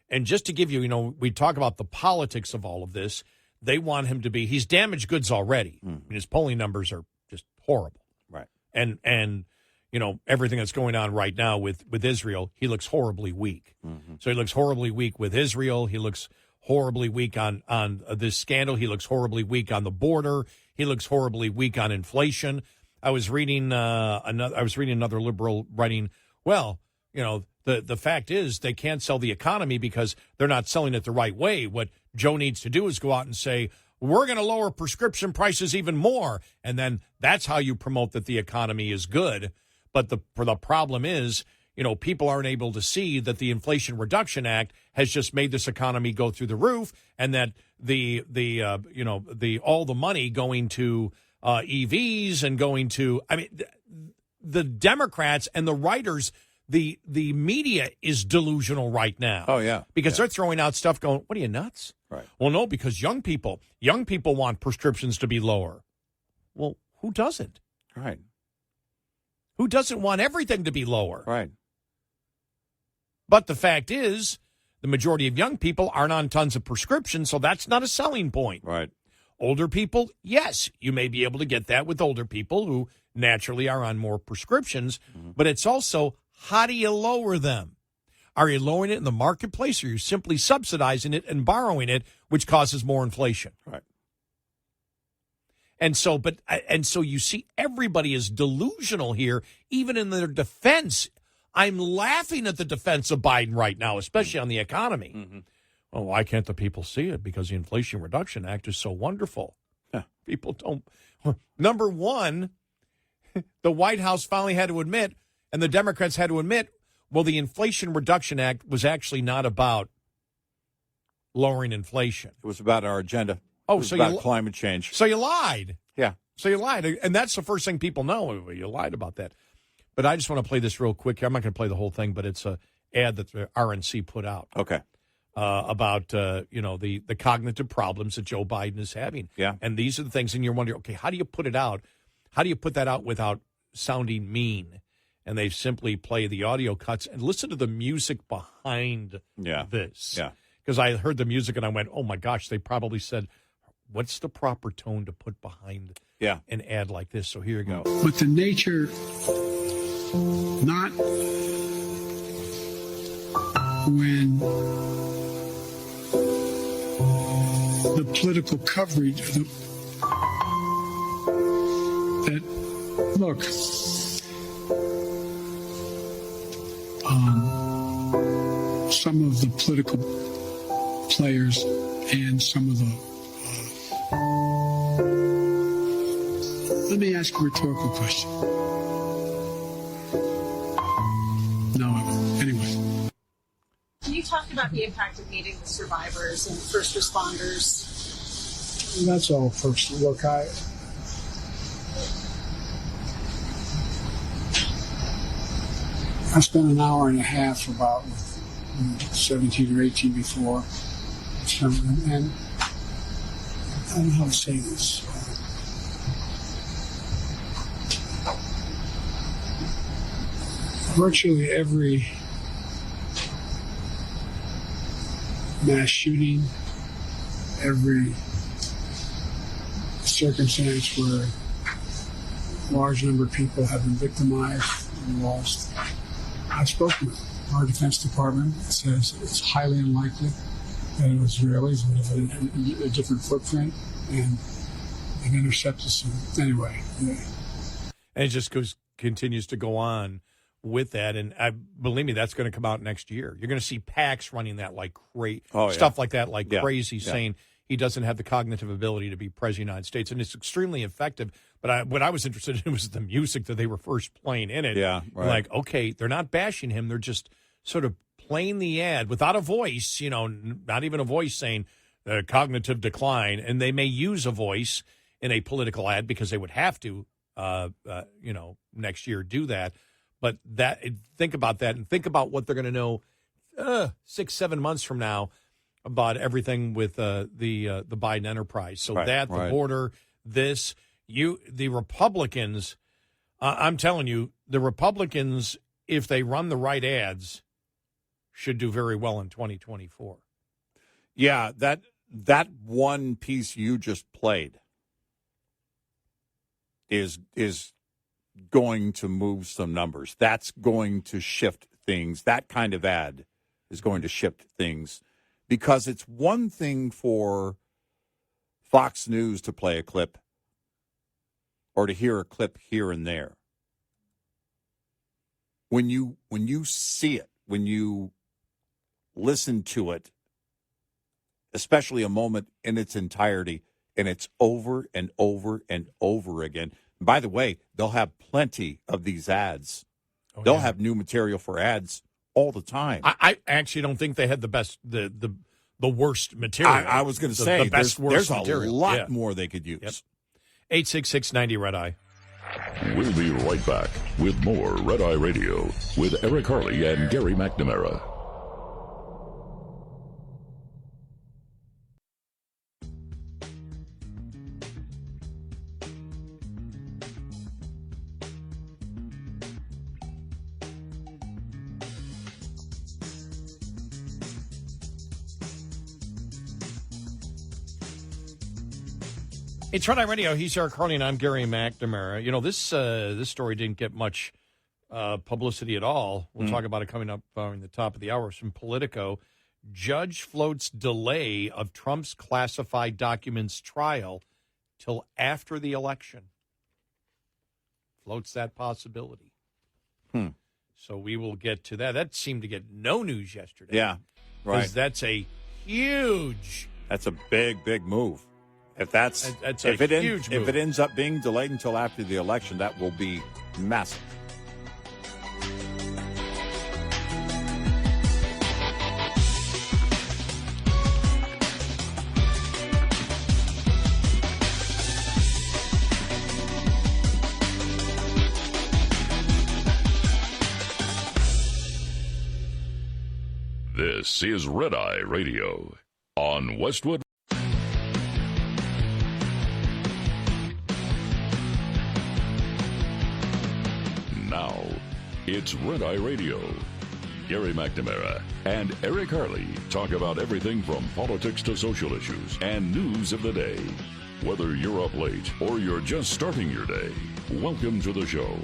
And just to give you, you know, we talk about the politics of all of this. They want him to be, he's damaged goods already. I mean, his polling numbers are just horrible. Right. And you know, everything that's going on right now with Israel, he looks horribly weak. Mm-hmm. So he looks horribly weak with Israel. He looks horribly weak on this scandal. He looks horribly weak on the border. He looks horribly weak on inflation. I was reading another liberal writing, well, you know, the fact is they can't sell the economy because they're not selling it the right way. What Joe needs to do is go out and say, we're going to lower prescription prices even more. And then that's how you promote that the economy is good. But the problem is, you know, people aren't able to see that the Inflation Reduction Act has just made this economy go through the roof, and that all the money going to EVs and going to, I mean, the Democrats and the writers, the media is delusional right now. Oh yeah, because they're throwing out stuff going, what are you, nuts? Right. Well, no, because young people want prescriptions to be lower. Well, who doesn't? Right. Who doesn't want everything to be lower? Right. But the fact is, the majority of young people aren't on tons of prescriptions, so that's not a selling point. Right. Older people, yes, you may be able to get that with older people who naturally are on more prescriptions, but it's also, how do you lower them? Are you lowering it in the marketplace, or are you simply subsidizing it and borrowing it, which causes more inflation? Right. And so you see, everybody is delusional here, even in their defense. I'm laughing at the defense of Biden right now, especially on the economy. Mm-hmm. Well, why can't the people see it? Because the Inflation Reduction Act is so wonderful. Huh. People don't. Number one, the White House finally had to admit, and the Democrats had to admit, well, the Inflation Reduction Act was actually not about lowering inflation. It was about our agenda. Oh, so about climate change. So you lied. Yeah. So you lied. And that's the first thing people know. You lied about that. But I just want to play this real quick. I'm not going to play the whole thing, but it's an ad that the RNC put out. Okay. About, the cognitive problems that Joe Biden is having. Yeah. And these are the things, and you're wondering, okay, how do you put it out? How do you put that out without sounding mean? And they simply play the audio cuts and listen to the music behind this. Yeah. Because I heard the music and I went, oh, my gosh, they probably said, what's the proper tone to put behind an ad like this? So here you go. But the nature, not when the political coverage, some of the political players and some of the let me ask a rhetorical question. No, I won't. Anyway. Can you talk about the impact of meeting the survivors and first responders? That's all first. Look, I spent an hour and a half about 17 or 18 before, and I don't know how to say this. Virtually every mass shooting, every circumstance where a large number of people have been victimized and lost, I've spoken with our Defense Department. It says it's highly unlikely that it was Israelis would have a different footprint and intercepted some. Anyway. Yeah. And it just continues to go on with that. And believe me, that's going to come out next year. You're going to see PACs running that like stuff like that, like crazy, saying he doesn't have the cognitive ability to be president of the United States. And it's extremely effective. But what I was interested in was the music that they were first playing in it. Yeah, right. Like, okay, they're not bashing him. They're just sort of playing the ad without a voice, not even a voice saying cognitive decline. And they may use a voice in a political ad because they would have to, next year do that. But think about that and think about what they're going to know 6-7 months from now about everything with the Biden enterprise. So the border, the Republicans, I'm telling you, the Republicans, if they run the right ads, should do very well in 2024. Yeah, that one piece you just played is going to move some numbers. That's going to shift things. That kind of ad is going to shift things because it's one thing for Fox News to play a clip or to hear a clip here and there. When you see it, when you listen to it, especially a moment in its entirety, and it's over and over and over again. By the way, they'll have plenty of these ads. They'll have new material for ads all the time. I actually don't think they had the best, the worst material. I was going to say, the best, there's material. A lot more they could use. Yep. 866-90 Red Eye. We'll be right back with more Red Eye Radio with Eric Harley and Gary McNamara. It's Red Eye Radio. He's Eric Harley, and I'm Gary McNamara. This story didn't get much publicity at all. We'll talk about it coming up in the top of the hour. From Politico, judge floats delay of Trump's classified documents trial till after the election. Floats that possibility. So we will get to that. That seemed to get no news yesterday. Yeah, right. That's a huge. That's a big, big move. If it ends up being delayed until after the election, that will be massive. This is Red Eye Radio on Westwood. Now, it's Red Eye Radio. Gary McNamara and Eric Harley talk about everything from politics to social issues and news of the day. Whether you're up late or you're just starting your day, welcome to the show.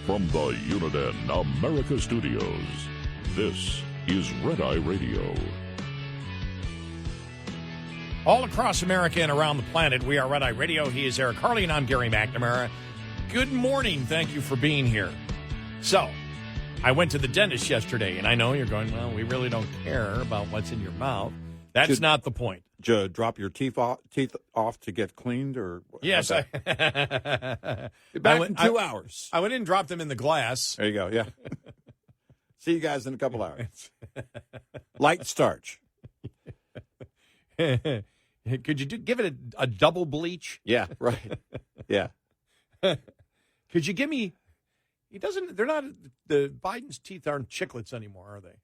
From the Uniden America Studios, this is Red Eye Radio. All across America and around the planet, we are Red Eye Radio. He is Eric Harley, and I'm Gary McNamara. Good morning. Thank you for being here. So, I went to the dentist yesterday, and I know you're going, well, we really don't care about what's in your mouth. That's not the point. Did you drop your teeth off to get cleaned? Or yes. Back in 2 hours. I went in and dropped them in the glass. There you go, yeah. See you guys in a couple hours. Light starch. Could you give it a double bleach? Yeah, right. Yeah. Could you give me... they're not, the Biden's teeth aren't chiclets anymore, are they?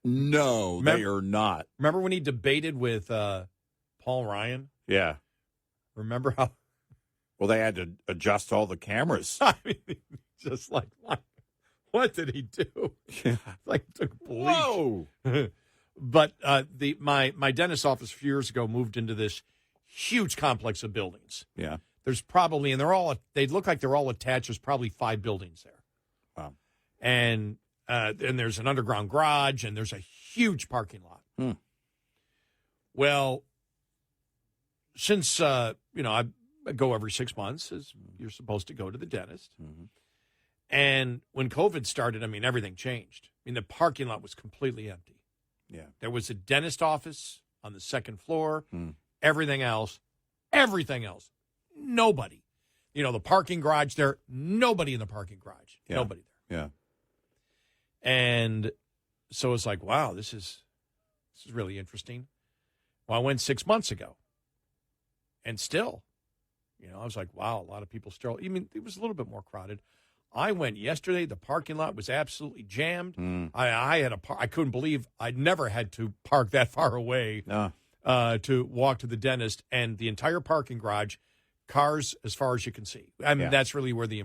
No, they are not. Remember when he debated with Paul Ryan. Yeah. Remember how? Well, they had to adjust all the cameras. I mean, just like, what did he do? Yeah. Like, took bleach. Whoa. But my dentist's office a few years ago moved into this huge complex of buildings. Yeah. There's probably, and they look like they're all attached. There's probably 5 buildings there. Wow. And there's an underground garage, and there's a huge parking lot. Well, since, I go every 6 months, as you're supposed to go to the dentist. Mm-hmm. And when COVID started, I mean, everything changed. I mean, the parking lot was completely empty. Yeah. There was a dentist office on the second floor. Everything else, nobody. The parking garage there, nobody in the parking garage. Yeah. Nobody there. Yeah. And so it's like, wow, this is really interesting. Well, I went 6 months ago. And still, I was like, wow, a lot of people still. I mean, it was a little bit more crowded. I went yesterday. The parking lot was absolutely jammed. I couldn't believe I'd never had to park that far away to walk to the dentist, and the entire parking garage, cars as far as you can see. I mean, that's really where a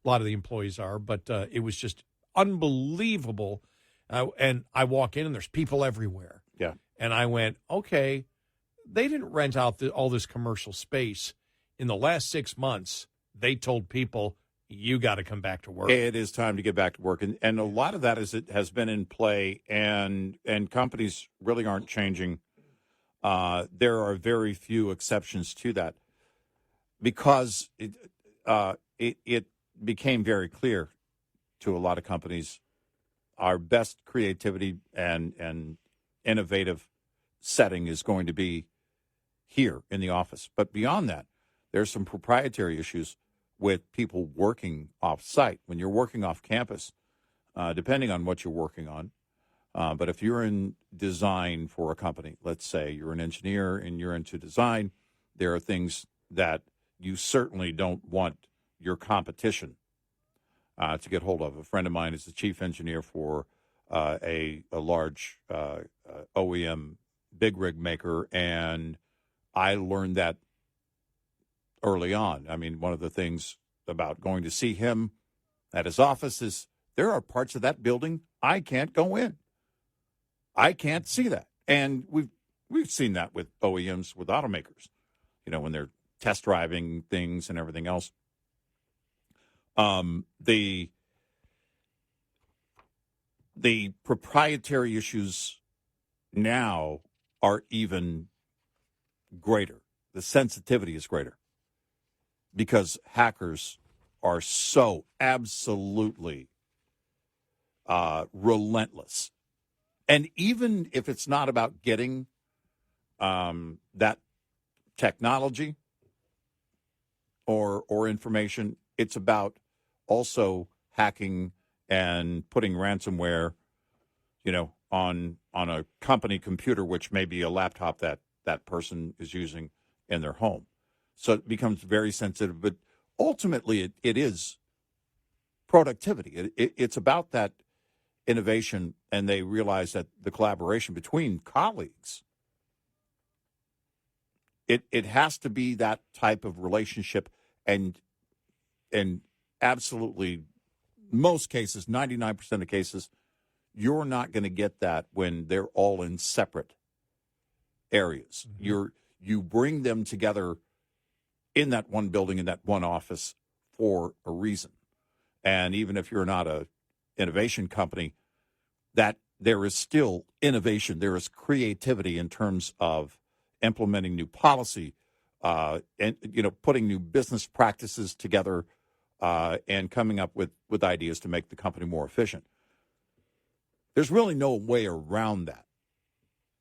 lot of the employees are, but it was just unbelievable. And I walk in, and there's people everywhere. Yeah. And I went, okay, they didn't rent out all this commercial space. In the last 6 months, they told people, you got to come back to work. It is time to get back to work. And a lot of that has been in play, and companies really aren't changing. There are very few exceptions to that because it became very clear to a lot of companies our best creativity and innovative setting is going to be here in the office. But beyond that, there's some proprietary issues with people working off-site. When you're working off campus, depending on what you're working on, but if you're in design for a company, let's say you're an engineer and you're into design, there are things that you certainly don't want your competition to get hold of. A friend of mine is the chief engineer for a large OEM big rig maker, and I learned that early on. I mean, one of the things about going to see him at his office is there are parts of that building I can't go in. I can't see that. And we've seen that with OEMs, with automakers, when they're test driving things and everything else. The proprietary issues now are even greater. The sensitivity is greater because hackers are so absolutely relentless. And even if it's not about getting that technology or information, it's about also hacking and putting ransomware, on a company computer, which may be a laptop that person is using in their home. So it becomes very sensitive. But ultimately, it is productivity. It's about that innovation, and they realize that the collaboration between colleagues, it has to be that type of relationship, and absolutely most cases, 99% of cases, you're not going to get that when they're all in separate areas. Mm-hmm. You bring them together in that one building, in that one office for a reason. And even if you're not a innovation company, that there is still innovation. There is creativity in terms of implementing new policy, and putting new business practices together, and coming up with ideas to make the company more efficient. There's really no way around that,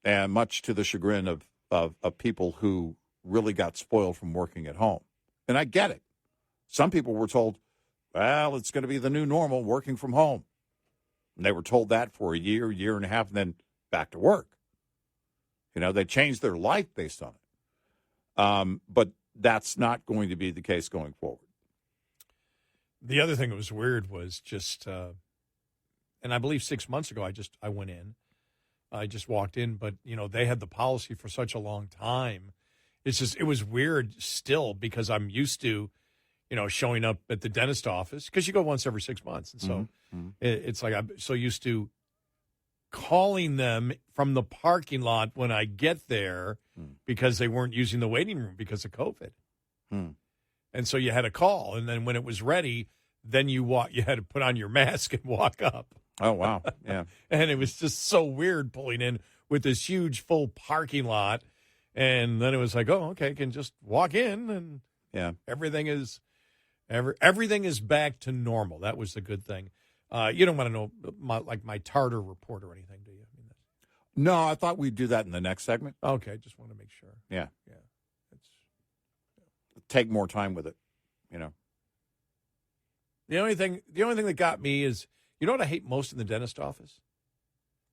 and much to the chagrin of people who really got spoiled from working at home. And I get it. Some people were told, well, it's going to be the new normal, working from home. And they were told that for a year and a half, and then back to work. They changed their life based on it. But that's not going to be the case going forward. The other thing that was weird was just, and I believe 6 months ago, I went in. I just walked in, but, they had the policy for such a long time. It was weird still because I'm used to, showing up at the dentist office because you go once every 6 months. And so it's like I'm so used to calling them from the parking lot when I get there because they weren't using the waiting room because of COVID. And so you had to call. And then when it was ready, then you had to put on your mask and walk up. Oh, wow. Yeah. And it was just so weird pulling in with this huge full parking lot. And then it was like, oh, okay, I can just walk in and everything is back to normal. That was the good thing. You don't want to know my tartar report or anything, do you? No, I thought we'd do that in the next segment. Okay, just want to make sure. Yeah. Take more time with it, The only thing that got me is, you know what I hate most in the dentist office?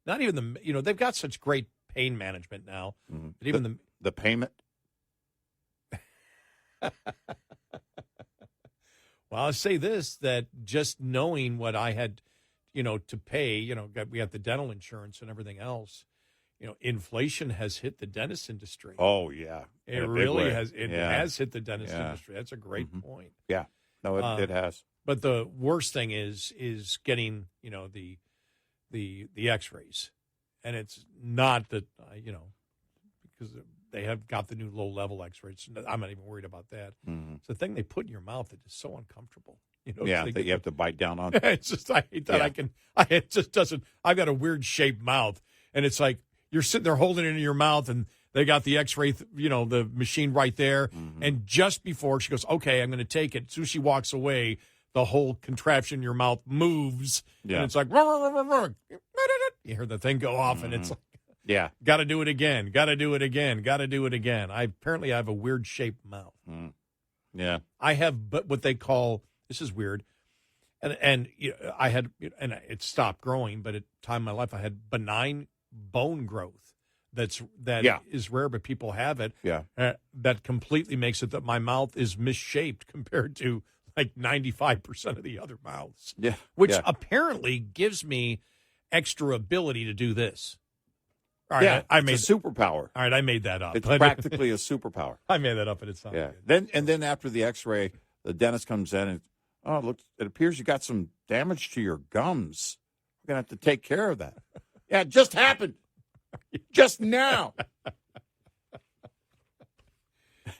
Not even they've got such great pain management now. That even the payment. Well, I'll say this, that just knowing what I had, to pay, we got the dental insurance and everything else, inflation has hit the dentist industry. Oh, yeah. It really has. It has hit the dentist industry. That's a great point. Yeah. No, it has. But the worst thing is getting, the x-rays. And it's not that, because they have got the new low-level x-rays. I'm not even worried about that. It's the thing they put in your mouth that is so uncomfortable. That you have to bite down on. It's just, I hate that. It just doesn't, I've got a weird-shaped mouth. And it's like, you're sitting there holding it in your mouth, and they got the x-ray, the machine right there. And just before she goes, okay, I'm going to take it, as soon as she walks away, the whole contraption in your mouth moves. Yeah. And it's like, you hear the thing go off, and it's like, got to do it again. Got to do it again. Got to do it again. I have a weird shaped mouth. Yeah. I have what they call, this is weird. And I had, and it stopped growing, but at the time in my life, I had benign bone growth. That is rare, but people have it. Yeah. That completely makes it that my mouth is misshaped compared to like 95% of the other mouths. Yeah. Which apparently gives me extra ability to do this. All right, it's a superpower. All right, I made that up. It's practically a superpower. I made that up, and it's not. Yeah. Then after the X-ray, the dentist comes in and look, it appears you got some damage to your gums. We're gonna have to take care of that. Yeah, it just happened. Just now.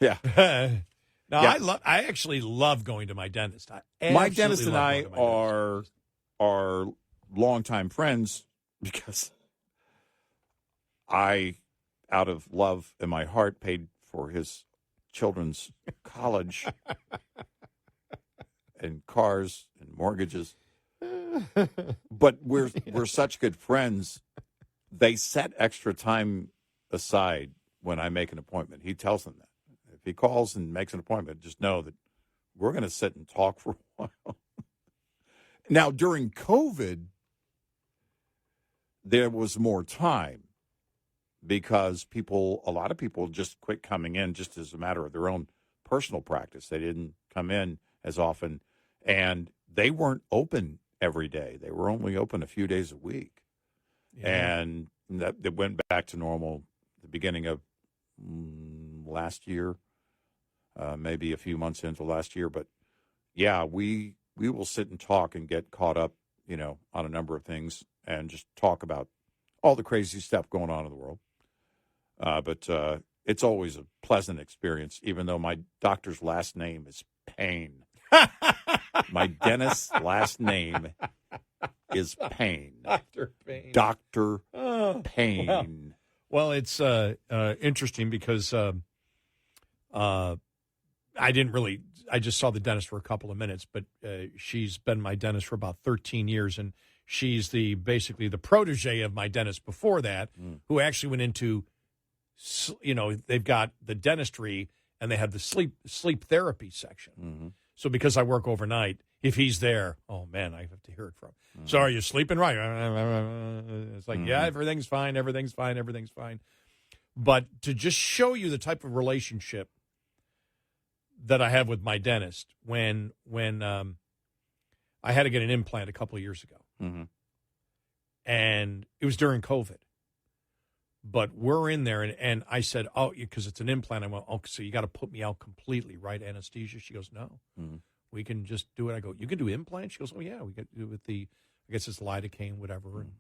Yeah. I actually love going to my dentist. My dentist and I are longtime friends because I, out of love in my heart, paid for his children's college and cars and mortgages. But we're such good friends. They set extra time aside when I make an appointment. He tells them that. If he calls and makes an appointment, just know that we're going to sit and talk for a while. Now, during COVID, there was more time because a lot of people just quit coming in just as a matter of their own personal practice. They didn't come in as often, and they weren't open every day. They were only open a few days a week. Yeah. And that went back to normal at the beginning of last year, maybe a few months into last year. But, yeah, we will sit and talk and get caught up, on a number of things and just talk about all the crazy stuff going on in the world. But it's always a pleasant experience, even though my doctor's last name is Payne. My dentist's last name is Payne. Dr. Payne. Dr. Payne. Well, it's interesting because I just saw the dentist for a couple of minutes, but she's been my dentist for about 13 years, and she's basically the protege of my dentist before that, who actually went into, they've got the dentistry and they have the sleep therapy section. Mm-hmm. So because I work overnight, if he's there, oh, man, I have to hear it from him. So are you sleeping right? It's like, yeah, everything's fine. But to just show you the type of relationship that I have with my dentist, when I had to get an implant a couple of years ago, and it was during COVID, But we're in there, and I said, oh, because it's an implant. I went, oh, so you got to put me out completely, right? Anesthesia? She goes, no. We can just do it. I go, you can do implants? She goes, oh, yeah, we can do it with the, I guess it's lidocaine, whatever. And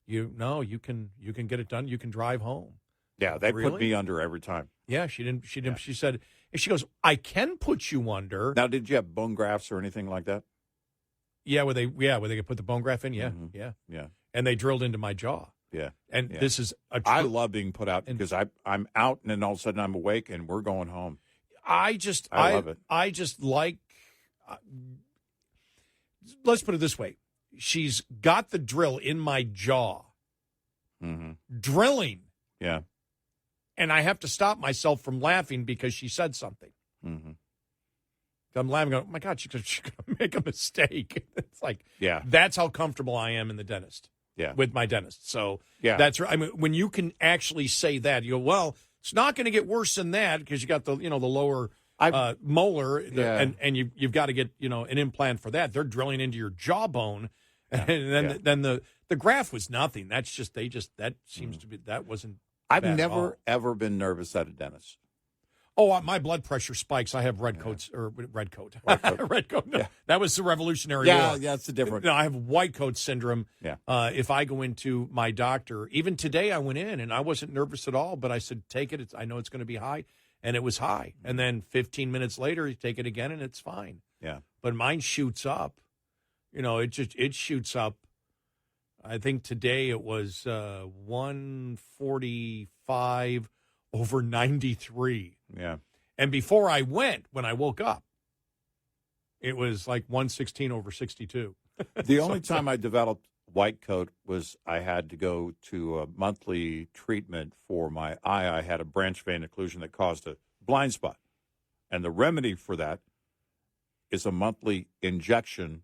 you can get it done. You can drive home. Yeah, they Really? put me under every time. Yeah, she didn't. Yeah. She said, and she goes, I can put you under. Now, did you have bone grafts or anything like that? Yeah, where they could put the bone graft in. Yeah, Yeah. And they drilled into my jaw. Yeah. And this is I love being put out because I'm out and then all of a sudden I'm awake and we're going home. I love it. I just like. Let's put it this way: she's got the drill in my jaw, drilling. Yeah. And I have to stop myself from laughing because she said something. I'm laughing, going, oh my God, she's going to make a mistake. It's like, that's how comfortable I am in the dentist. Yeah. With my dentist. So that's right. I mean, when you can actually say that, you go, well, it's not going to get worse than that because you got the lower molar, and you've got to get an implant for that. They're drilling into your jawbone, and then the graft was nothing. That's just that seems to be that wasn't. I've never ever been nervous at a dentist. Oh, my blood pressure spikes. I have red coat. Red coat. No, that was the Revolutionary War. Yeah, that's the difference. No, I have white coat syndrome. Yeah. If I go into my doctor, even today I went in and I wasn't nervous at all, but I said, take it. I know it's going to be high. And it was high. And then 15 minutes later, you take it again and it's fine. Yeah. But mine shoots up. It shoots up. I think today it was 145/93. Yeah. And before I went, when I woke up, it was like 116/62. The only time I developed white coat was I had to go to a monthly treatment for my eye. I had a branch vein occlusion that caused a blind spot. And the remedy for that is a monthly injection,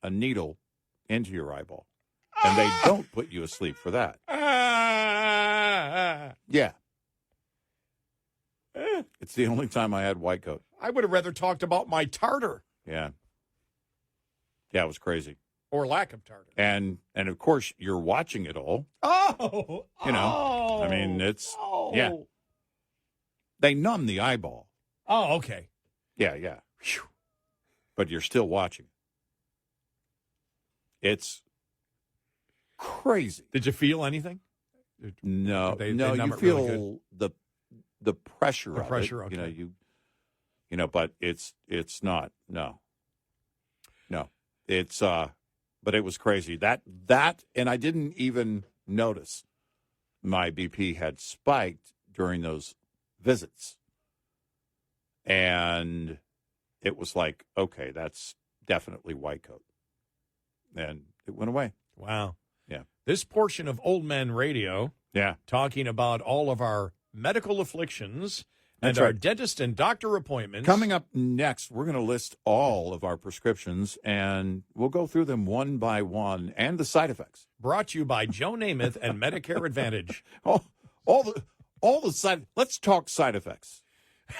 a needle, into your eyeball. And they don't put you asleep for that. Yeah. It's the only time I had white coat. I would have rather talked about my tartar. Yeah. Yeah, it was crazy. Or lack of tartar. And of course, you're watching it all. Oh! I mean, it's, yeah. They numb the eyeball. Oh, okay. Yeah. Whew. But you're still watching. It's crazy. Did you feel anything? No, they you feel really the pressure. The pressure, of it. okay. But it's not. No. It's but it was crazy. That and I didn't even notice my BP had spiked during those visits. And it was like, okay, that's definitely white coat. And it went away. Wow. Yeah. This portion of Old Man Radio, yeah, talking about all of our medical afflictions and That's our right. dentist and doctor appointments. Coming up next, we're going to list all of our prescriptions, and we'll go through them one by one and the side effects. Brought to you by Joe Namath and Medicare Advantage. All the side. Let's talk side effects.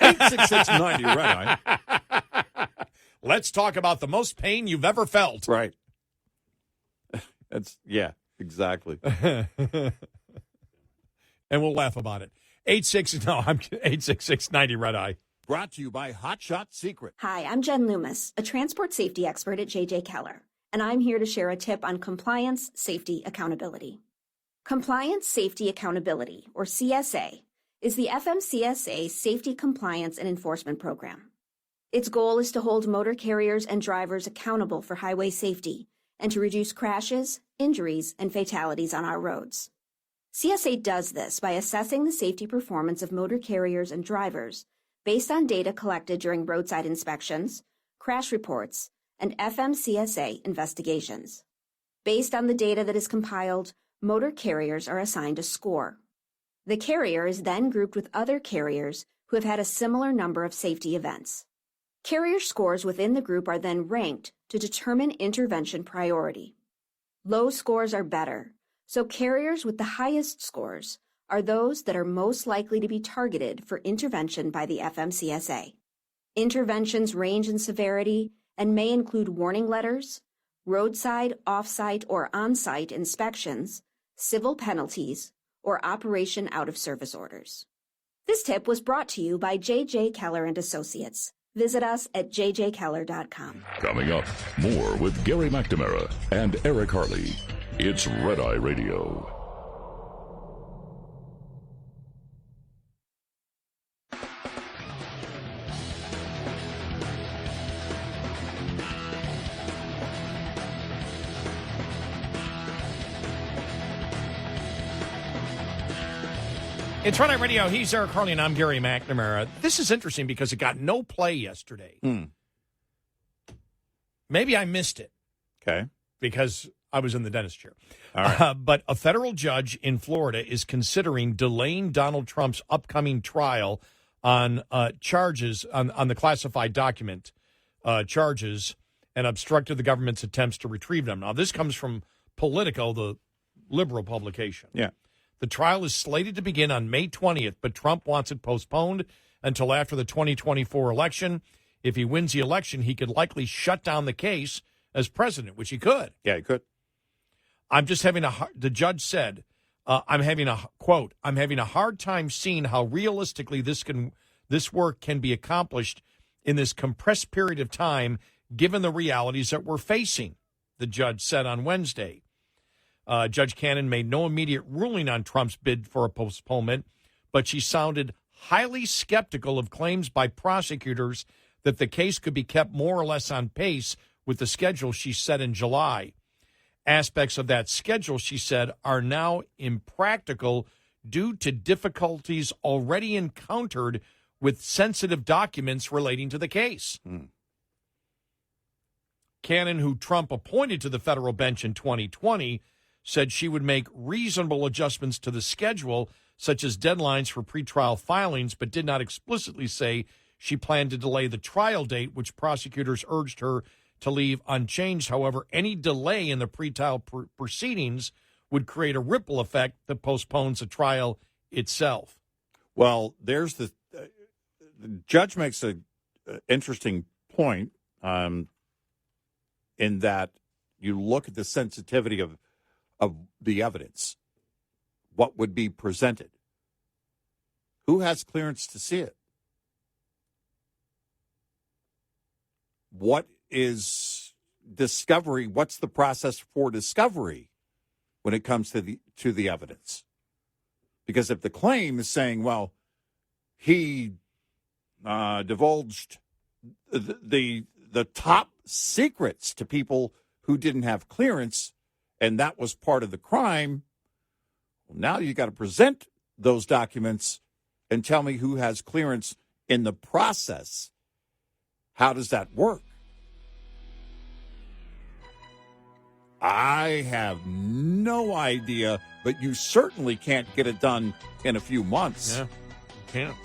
86690 Red Eye. Let's talk about the most pain you've ever felt. Right. Exactly. And we'll laugh about it. 86690 Red Eye. Brought to you by Hot Shot Secret. Hi, I'm Jen Loomis, a transport safety expert at J.J. Keller, and I'm here to share a tip on compliance, safety, accountability. Compliance, Safety, Accountability, or CSA, is the FMCSA Safety, Compliance, and Enforcement Program. Its goal is to hold motor carriers and drivers accountable for highway safety and to reduce crashes, injuries, and fatalities on our roads. CSA does this by assessing the safety performance of motor carriers and drivers based on data collected during roadside inspections, crash reports, and FMCSA investigations. Based on the data that is compiled, motor carriers are assigned a score. The carrier is then grouped with other carriers who have had a similar number of safety events. Carrier scores within the group are then ranked to determine intervention priority. Low scores are better, so carriers with the highest scores are those that are most likely to be targeted for intervention by the FMCSA. Interventions range in severity and may include warning letters, roadside, off-site, or on-site inspections, civil penalties, or Operation Out of Service Orders. This tip was brought to you by J.J. Keller and Associates. Visit us at jjkeller.com. Coming up, more with Gary McNamara and Eric Harley. It's Red Eye Radio. It's Red Eye Radio. He's Eric Harley, and I'm Gary McNamara. This is interesting because it got no play yesterday. Maybe I missed it. Okay. Because I was in the dentist chair. All right. But a federal judge in Florida is considering delaying Donald Trump's upcoming trial on charges, on the classified document charges, and obstructed the government's attempts to retrieve them. Now, this comes from Politico, the liberal publication. Yeah. The trial is slated to begin on May 20th, but Trump wants it postponed until after the 2024 election. If he wins the election, he could likely shut down the case as president, which he could. Yeah, he could. I'm just having the judge said, I'm having a hard time seeing how realistically this work can be accomplished in this compressed period of time, given the realities that we're facing, the judge said on Wednesday. Judge Cannon made no immediate ruling on Trump's bid for a postponement, but she sounded highly skeptical of claims by prosecutors that the case could be kept more or less on pace with the schedule she set in July. Aspects of that schedule, she said, are now impractical due to difficulties already encountered with sensitive documents relating to the case. Cannon, who Trump appointed to the federal bench in 2020, said she would make reasonable adjustments to the schedule, such as deadlines for pretrial filings, but did not explicitly say she planned to delay the trial date, which prosecutors urged her to leave unchanged. However, any delay in the pretrial proceedings would create a ripple effect that postpones the trial itself. Well, there's the judge makes an interesting point in that you look at the sensitivity of the evidence, what would be presented. Who has clearance to see it? What is discovery? What's the process for discovery when it comes to the evidence? Because if the claim is saying, well, he divulged the top secrets to people who didn't have clearance, and that was part of the crime, well, now you got to present those documents and tell me who has clearance in the process. How does that work? I have no idea, but you certainly can't get it done in a few months. Yeah, you can't.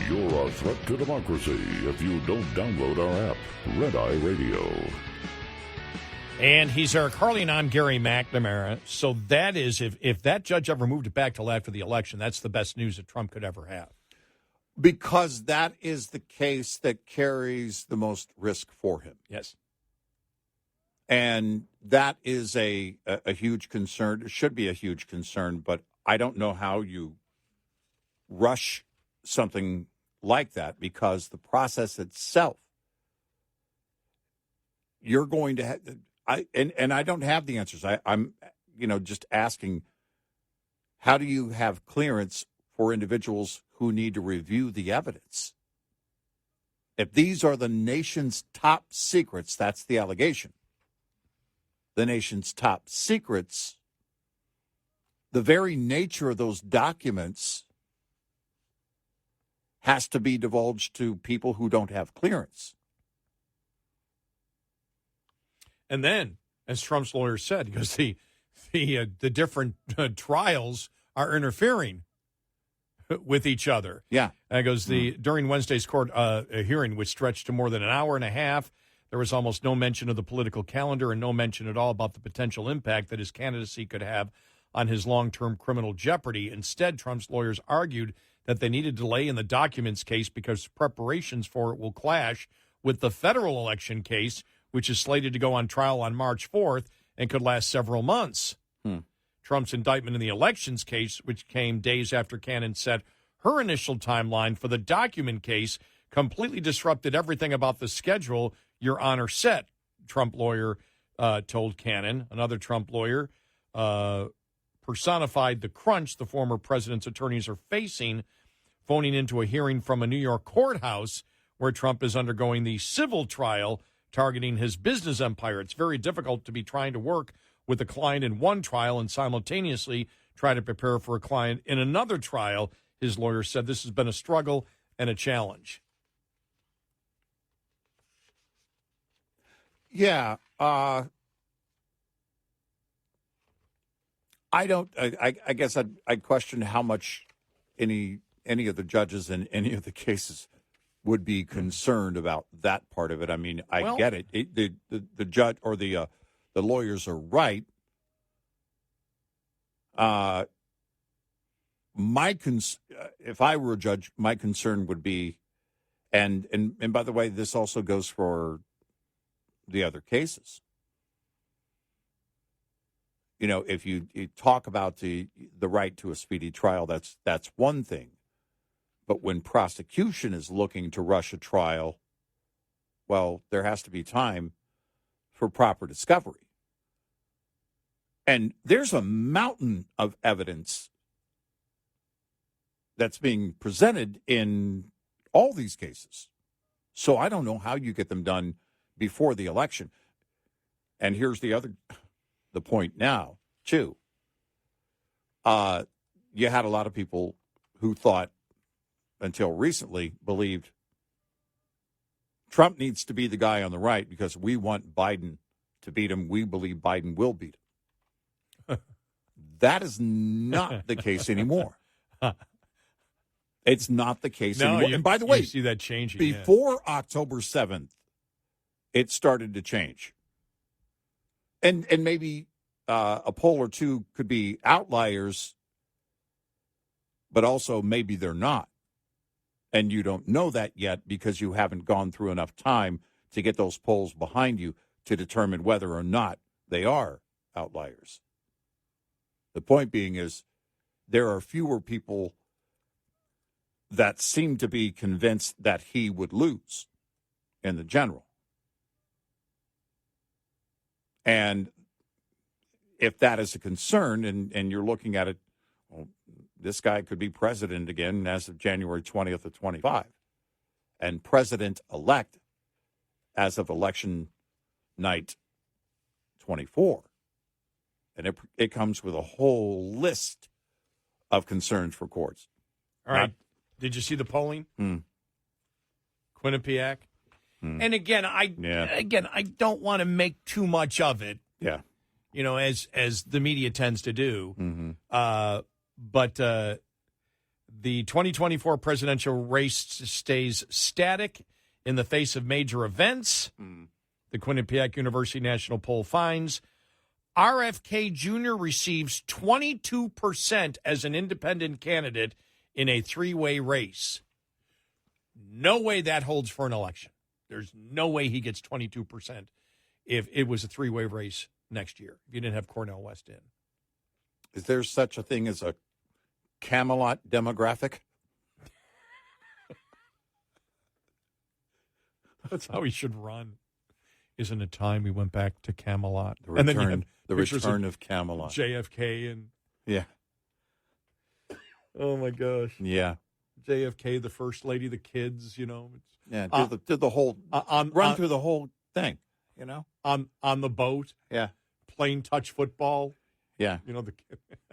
You're a threat to democracy if you don't download our app, Red Eye Radio. And he's Eric Harley, and I'm Gary McNamara. So that is, if that judge ever moved it back till after the election, that's the best news that Trump could ever have. Because that is the case that carries the most risk for him. Yes. And that is a huge concern. It should be a huge concern, but I don't know how you rush something like that, because the process itself, you're going to have, and I don't have the answers. I'm just asking, how do you have clearance for individuals who need to review the evidence? If these are the nation's top secrets, that's the allegation. The nation's top secrets, the very nature of those documents has to be divulged to people who don't have clearance. And then, as Trump's lawyer said, because the different trials are interfering with each other. Yeah. And it goes, during Wednesday's court hearing, which stretched to more than an hour and a half, there was almost no mention of the political calendar and no mention at all about the potential impact that his candidacy could have on his long-term criminal jeopardy. Instead, Trump's lawyers argued that they need a delay in the documents case because preparations for it will clash with the federal election case, which is slated to go on trial on March 4th and could last several months. Trump's indictment in the elections case, which came days after Cannon set her initial timeline for the document case, completely disrupted everything about the schedule Your Honor set, Trump lawyer told Cannon. Another Trump lawyer personified the crunch the former president's attorneys are facing, phoning into a hearing from a New York courthouse where Trump is undergoing the civil trial targeting his business empire. It's very difficult to be trying to work with a client in one trial and simultaneously try to prepare for a client in another trial. His lawyer said this has been a struggle and a challenge. Yeah. I guess I'd question how much any of the judges in any of the cases would be concerned about that part of it. I mean, I get it. The judge or the lawyers are right. If I were a judge, my concern would be, and by the way, this also goes for the other cases. You know, if you talk about the right to a speedy trial, that's one thing. But when prosecution is looking to rush a trial, well, there has to be time for proper discovery. And there's a mountain of evidence that's being presented in all these cases. So I don't know how you get them done before the election. And here's the point now, too. You had a lot of people who thought, until recently, believed Trump needs to be the guy on the right because we want Biden to beat him. We believe Biden will beat him. That is not the case anymore. It's not the case anymore. And by the way, you see that changing before October 7th, it started to change. And maybe a poll or two could be outliers, but also maybe they're not. And you don't know that yet because you haven't gone through enough time to get those polls behind you to determine whether or not they are outliers. The point being is there are fewer people that seem to be convinced that he would lose in the general. And if that is a concern and you're looking at it, well, this guy could be president again as of January 20th of 25 and president-elect as of election night 24. And it comes with a whole list of concerns for courts. All right. Did you see the polling? Quinnipiac? And again, I don't want to make too much of it. Yeah. You know, as the media tends to do. But the 2024 presidential race stays static in the face of major events. The Quinnipiac University National Poll finds RFK Jr. receives 22% as an independent candidate in a three-way race. No way that holds for an election. There's no way he gets 22% if it was a three-way race next year, if you didn't have Cornel West in. Is there such a thing as a Camelot demographic? That's how he should run. Isn't it time we went back to Camelot? The return, and then you had the return of Camelot. JFK and... Yeah. Oh, my gosh. Yeah. JFK, the first lady, the kids, you know. Yeah, did the whole... run through the whole thing, you know? On the boat. Yeah. Playing touch football. Yeah. You know,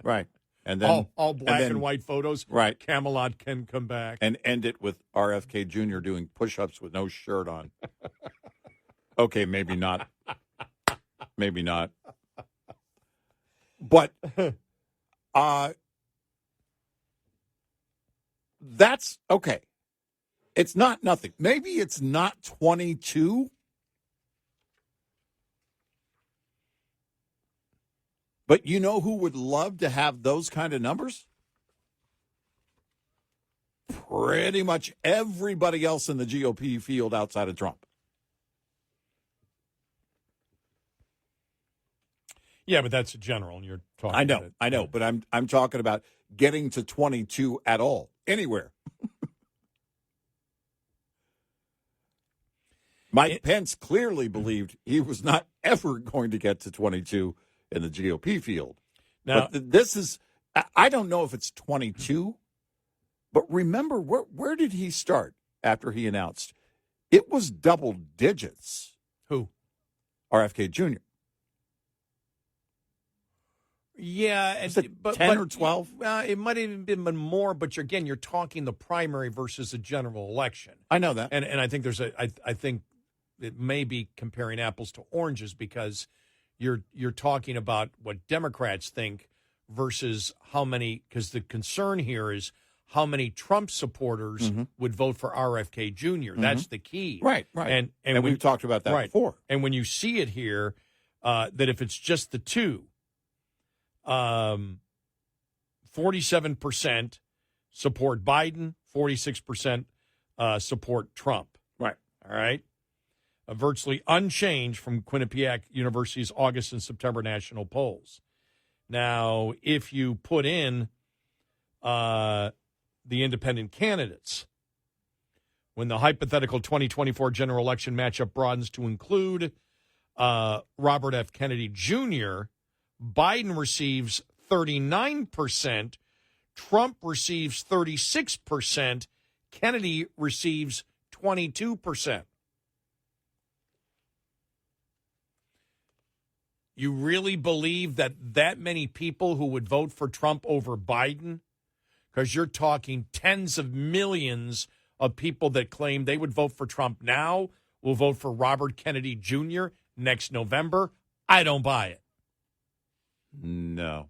right. And then all black and white photos. Right. Camelot can come back. And end it with RFK Jr. doing push-ups with no shirt on. Okay, maybe not. Maybe not. But that's okay. It's not nothing. Maybe it's not 22. But you know who would love to have those kind of numbers? Pretty much everybody else in the GOP field outside of Trump. Yeah, but that's a general, and you're talking. I know, but I'm talking about getting to 22 at all, anywhere. Mike Pence clearly believed he was not ever going to get to 22 in the GOP field. Now, but this is, I don't know if it's 22, but remember, where did he start after he announced? It was double digits. Who? RFK Jr. Yeah, but 10 or 12? It might have even been more, but you're talking the primary versus a general election. I know that. And I think I think it may be comparing apples to oranges because you're talking about what Democrats think versus how many, because the concern here is how many Trump supporters would vote for RFK Jr. That's the key. Right. And we've talked about that before. And when you see it here, that if it's just the two, 47% support Biden, 46% support Trump. Right. All right. Virtually unchanged from Quinnipiac University's August and September national polls. Now, if you put in the independent candidates, when the hypothetical 2024 general election matchup broadens to include Robert F. Kennedy Jr., Biden receives 39%, Trump receives 36%, Kennedy receives 22%. You really believe that many people who would vote for Trump over Biden? Because you're talking tens of millions of people that claim they would vote for Trump now will vote for Robert Kennedy Jr. next November. I don't buy it. No,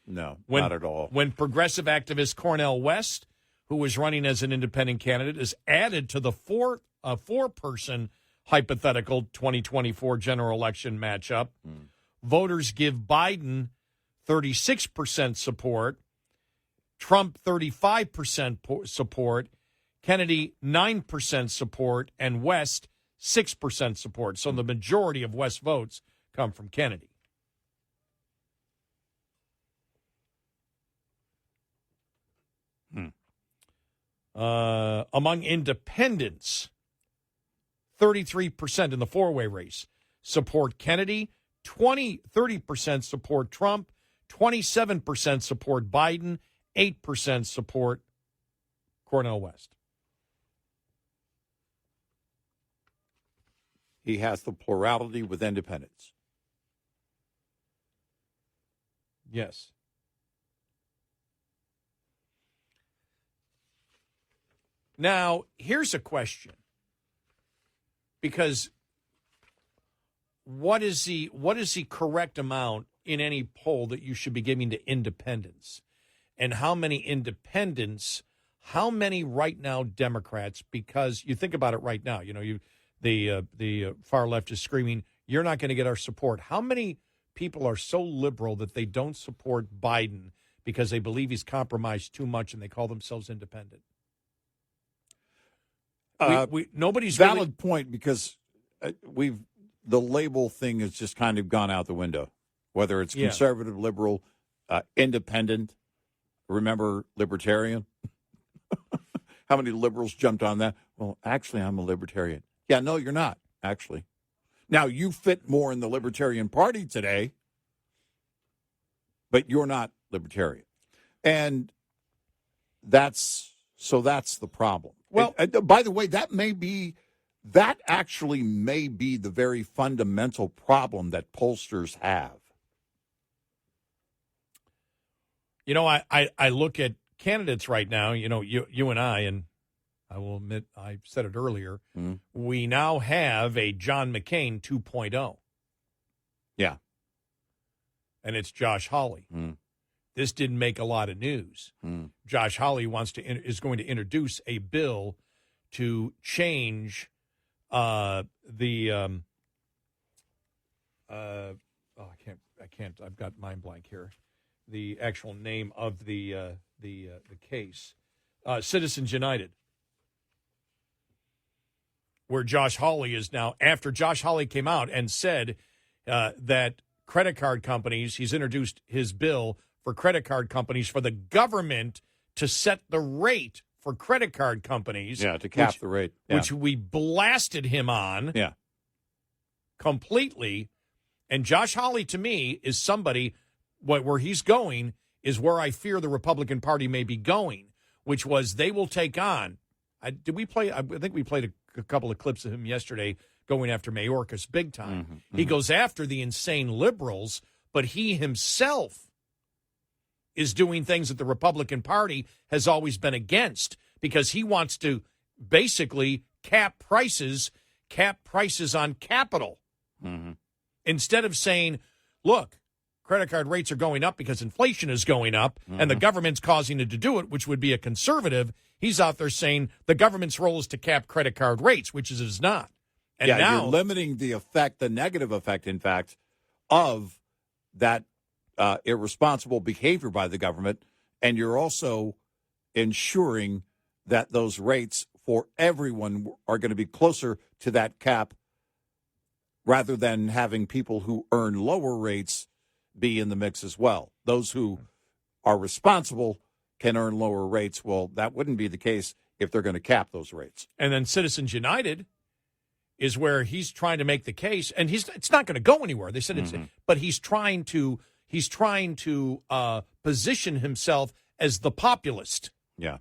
not at all. When progressive activist Cornel West, who was running as an independent candidate, is added to the four-person hypothetical 2024 general election matchup, voters give Biden 36% support, Trump 35% support, Kennedy 9% support, and West 6% support. So the majority of West votes come from Kennedy. Among independents, 33% in the four-way race support Kennedy, 30% support Trump, 27% support Biden, 8% support Cornel West. He has the plurality with independents. Yes. Now, here's a question. Because what is the correct amount in any poll that you should be giving to independents? And how many independents, how many right now Democrats, because you think about it right now, the far left is screaming, you're not going to get our support. How many people are so liberal that they don't support Biden because they believe he's compromised too much and they call themselves independent? Nobody's valid really... point, because the label thing has just kind of gone out the window. Whether it's conservative, liberal, independent, remember libertarian? How many liberals jumped on that? Well, actually, I'm a libertarian. Yeah, no, you're not, actually. Now, you fit more in the Libertarian Party today, but you're not libertarian. And that's the problem. Well, by the way, that actually may be the very fundamental problem that pollsters have. I look at candidates right now, you and I, and I will admit, I said it earlier, we now have a John McCain 2.0. Yeah. And it's Josh Hawley. this didn't make a lot of news. Josh Hawley is going to introduce a bill to change I can't. I've got mind blank here. The actual name of the case, Citizens United, where Josh Hawley is now. After Josh Hawley came out and said that credit card companies, he's introduced his bill for credit card companies for the government to set the rate for credit card companies. Yeah, to cap the rate. Yeah. Which we blasted him on. Yeah. Completely. And Josh Hawley, to me, is somebody, where he's going is where I fear the Republican Party may be going, which was they will take on. I think we played a couple of clips of him yesterday going after Mayorkas big time. He goes after the insane liberals, but he himself is doing things that the Republican Party has always been against because he wants to basically cap prices on capital. Instead of saying, look, credit card rates are going up because inflation is going up and the government's causing it to do it, which would be a conservative, he's out there saying the government's role is to cap credit card rates, which it is not. And now you're limiting the negative effect, in fact, of that irresponsible behavior by the government, and you're also ensuring that those rates for everyone are going to be closer to that cap rather than having people who earn lower rates be in the mix as well. Those who are responsible can earn lower rates. Well, that wouldn't be the case if they're going to cap those rates. And then Citizens United is where he's trying to make the case, and it's not going to go anywhere. They said but he's trying to position himself as the populist. Yeah.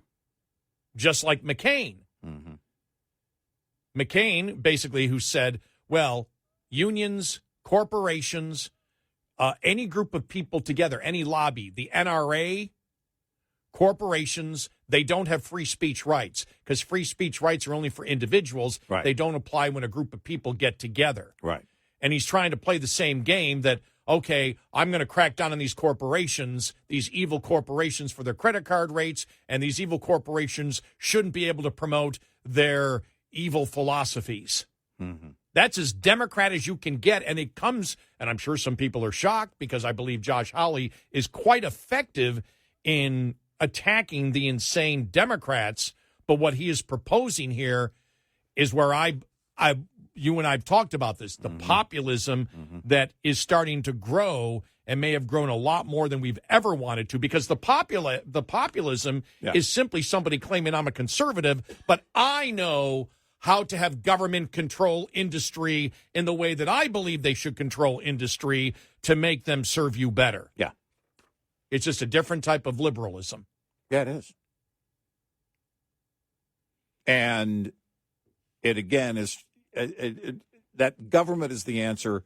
Just like McCain. McCain, basically, who said, well, unions, corporations, any group of people together, any lobby, the NRA, corporations, they don't have free speech rights because free speech rights are only for individuals. Right. They don't apply when a group of people get together. Right. And he's trying to play the same game that, okay, I'm going to crack down on these corporations, these evil corporations for their credit card rates, and these evil corporations shouldn't be able to promote their evil philosophies. That's as Democrat as you can get, and it comes, and I'm sure some people are shocked because I believe Josh Hawley is quite effective in attacking the insane Democrats, but what he is proposing here is where you and I have talked about this, the populism that is starting to grow and may have grown a lot more than we've ever wanted to, because the populism is simply somebody claiming I'm a conservative, but I know how to have government control industry in the way that I believe they should control industry to make them serve you better. Yeah. It's just a different type of liberalism. Yeah, it is. And it, again, is that government is the answer,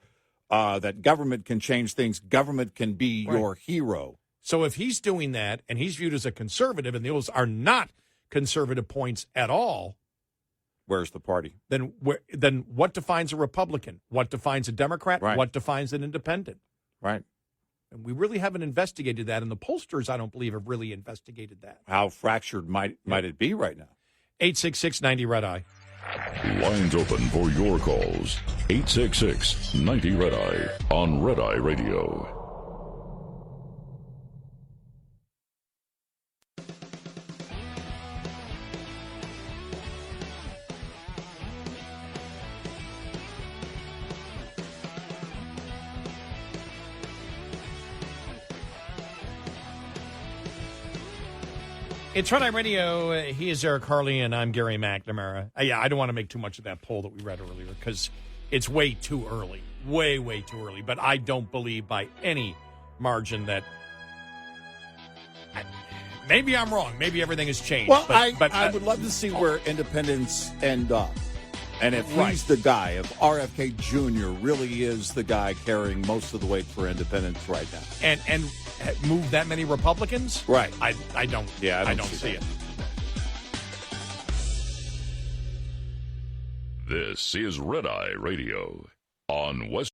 that government can change things, government can be your hero. So if he's doing that and he's viewed as a conservative and those are not conservative points at all, where's the party? Then what defines a Republican? What defines a Democrat? Right. What defines an independent? Right. And we really haven't investigated that, and the pollsters, I don't believe, have really investigated that. How fractured might it be right now? 866-90-RED-EYE. Lines open for your calls. 866-90-RED-EYE on Red Eye Radio. It's Red Eye Radio. He is Eric Harley, and I'm Gary McNamara. I don't want to make too much of that poll that we read earlier because it's way too early. Way, way too early. But I don't believe by any margin that... Maybe I'm wrong. Maybe everything has changed. Well, I would love to see where independents end up. And if he's the guy, if RFK Jr. really is the guy carrying most of the weight for independents right now. And move that many Republicans? Right. I don't. Yeah, I don't see it. This is Red Eye Radio on West.